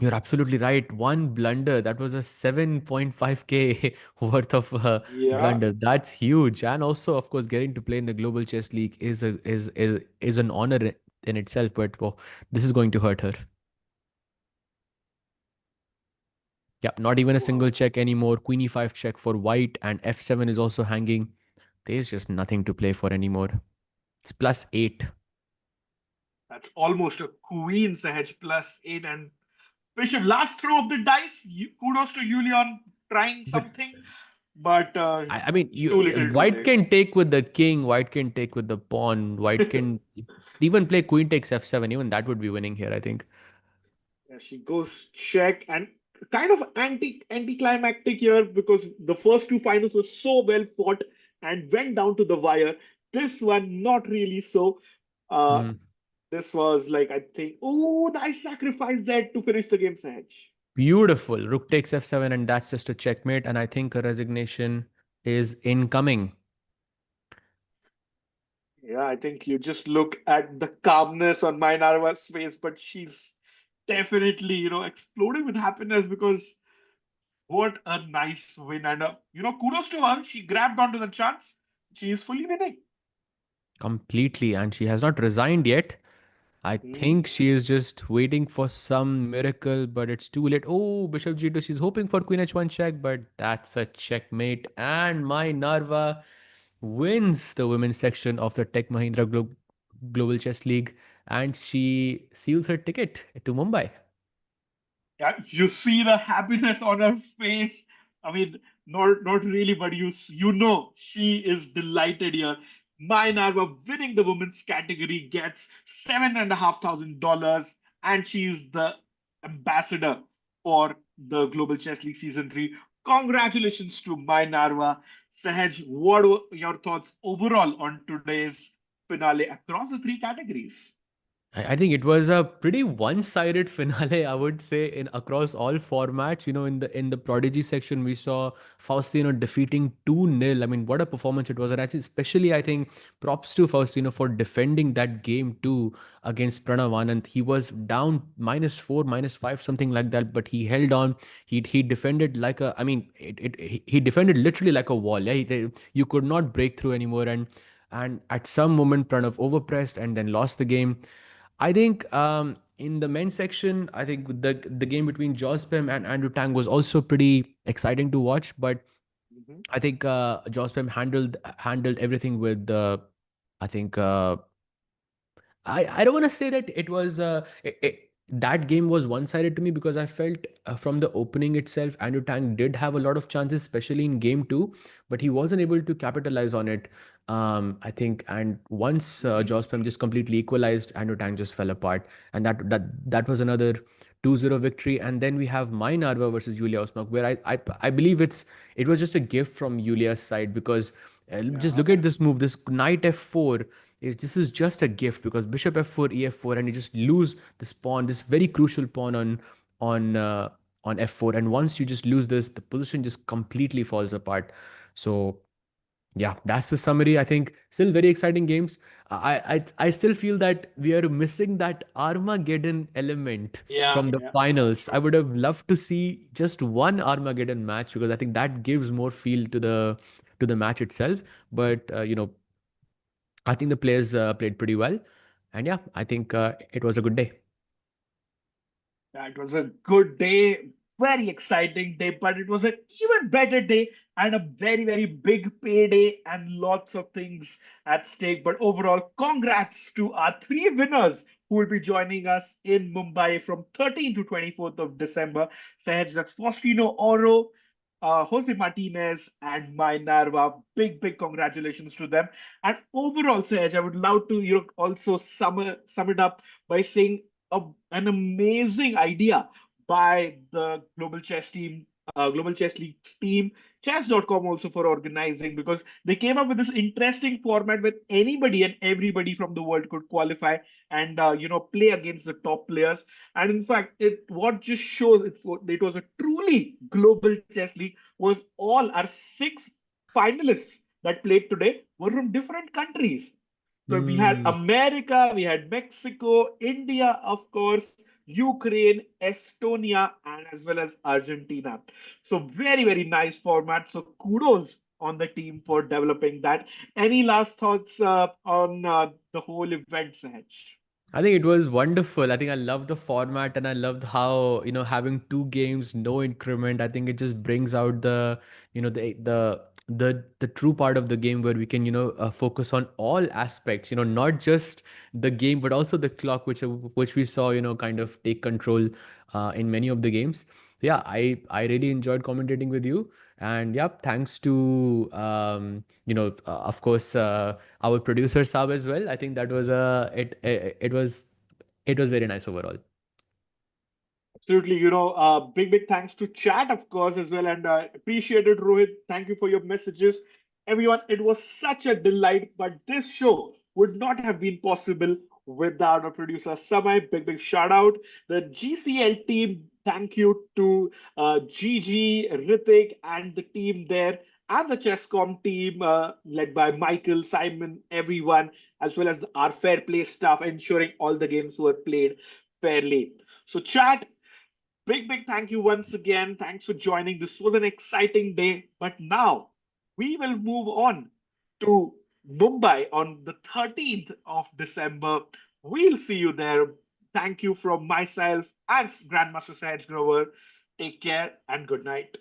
Speaker 2: You're absolutely right. One blunder, that was a 7.5K worth of
Speaker 1: Yeah.
Speaker 2: blunder. That's huge. And also, of course, getting to play in the Global Chess League is an honor in itself. But well, this is going to hurt her. Yeah, not even a single
Speaker 1: Wow.
Speaker 2: check anymore. Queen e5 check for white, and f7 is also hanging. There's just nothing to play for anymore. It's +8.
Speaker 1: That's almost a queen's edge +8. And Bishop, last throw of the dice. Kudos to Julian trying
Speaker 2: But
Speaker 1: something, but
Speaker 2: I mean,
Speaker 1: it's too little too
Speaker 2: white
Speaker 1: late.
Speaker 2: can take with the king, white can take with the pawn, white can even play queen takes f7. Even that would be winning here, I think.
Speaker 1: Yeah, she goes check and kind of anticlimactic here because the first two finals were so well fought and went down to the wire. This one not really so. Uh,
Speaker 2: Hmm.
Speaker 1: this was like I think, oh, nice sacrifice there to finish the game's edge.
Speaker 2: Beautiful. Rook takes f7, and that's just a checkmate. And I think a resignation is incoming.
Speaker 1: Yeah, I think you just look at the calmness on Mainarva's face, but she's definitely, exploding with happiness because what a nice win. And, kudos to her. She grabbed onto the chance. She is fully winning.
Speaker 2: Completely. And she has not resigned yet. I
Speaker 1: Hmm.
Speaker 2: think she is just waiting for some miracle, but it's too late. Oh, Bishop G2, she's hoping for Queen H1 check, but that's a checkmate. And my Narva wins the women's section of the Tech Mahindra Global Chess League, and she seals her ticket to Mumbai.
Speaker 1: Yeah, you see the happiness on her face. I mean, not really, but you know she is delighted here. My Narva winning the women's category gets $7,500, and she is the ambassador for the Global Chess League Season 3. Congratulations to my Narva. Sahaj, what were your thoughts overall on today's finale across the three categories?
Speaker 2: I think it was a pretty one-sided finale, I would say, in across all formats. In the Prodigy section, we saw Faustino defeating 2-0. I mean, what a performance it was. And actually, especially, I think, props to Faustino for defending that game too against Pranav Anand. He was down -4, -5, something like that, but he held on. He defended like a, I mean, he defended literally like a wall. Yeah, you could not break through anymore. And at some moment, Pranav overpressed and then lost the game. I think in the men's section, I think the game between Jospem and Andrew Tang was also pretty exciting to watch. But
Speaker 1: Mhm.
Speaker 2: I think Jospem handled everything with I think I don't want to say that it was that game was one-sided to me, because I felt from the opening itself, Andrew Tang did have a lot of chances, especially in game two, but he wasn't able to capitalize on it. I think, and once
Speaker 1: Mhm.
Speaker 2: Jospem just completely equalized, Andrew Tang just fell apart, and that was another 2-0 victory. And then we have my Narva versus Julia Osmak, where I believe it was just a gift from Julia's side, because just
Speaker 1: Yeah.
Speaker 2: look at this move, this knight f4. This is just a gift, because bishop f4, ef4, and you just lose this pawn, this very crucial pawn on uh, on f4. And once you just lose this, the position just completely falls apart. So yeah, that's the summary. I think still very exciting games. I still feel that we are missing that Armageddon element
Speaker 1: Yeah,
Speaker 2: from the
Speaker 1: yeah,
Speaker 2: finals. I
Speaker 1: true.
Speaker 2: would have loved to see just one Armageddon match, because I think that gives more feel to the match itself. But I think the players played pretty well, and yeah, I think it was a good day.
Speaker 1: Yeah, it was a good day, very exciting day, but it was an even better day and a very, very big payday and lots of things at stake. But overall, congrats to our three winners who will be joining us in Mumbai from 13th to 24th of December. Sahaj, that's Faustino Oro, Jose Martinez, and my Narva. Big congratulations to them. And overall, Sahaj, I would love to also sum it up by saying an amazing idea by the Global Chess League team, chess.com also for organizing, because they came up with this interesting format where anybody and everybody from the world could qualify and play against the top players. And in fact, it what just shows it was a truly global chess league was all our six finalists that played today were from different countries. So we had
Speaker 2: Hmm.
Speaker 1: America, we had Mexico, India, of course, Ukraine, Estonia, and as well as Argentina. So very nice format. So kudos on the team for developing that. Any last thoughts on the whole event, Sahaj?
Speaker 2: I think it was wonderful. I think I love the format, and I loved how, having two games, no increment. I think it just brings out the, you know, the true part of the game, where we can, focus on all aspects, not just the game, but also the clock, which we saw, kind of take control in many of the games. Yeah, I really enjoyed commentating with you. And yeah, thanks to of course, our producer Saab as well. I think that was it was very nice overall.
Speaker 1: Absolutely. Big thanks to chat, of course, as well. And appreciate it, Rohit. Thank you for your messages. Everyone, it was such a delight, but this show would not have been possible without our producer, Samay. Big shout out. The GCL team, thank you to Gigi, Ritik, and the team there, and the Chesscom team, led by Michael, Simon, everyone, as well as our fair play staff, ensuring all the games were played fairly. So, chat, big thank you once again. Thanks for joining. This was an exciting day. But now we will move on to Mumbai on the 13th of December We'll see you there. Thank you from myself and Grandmaster Sahaj Grover. Take care and good night.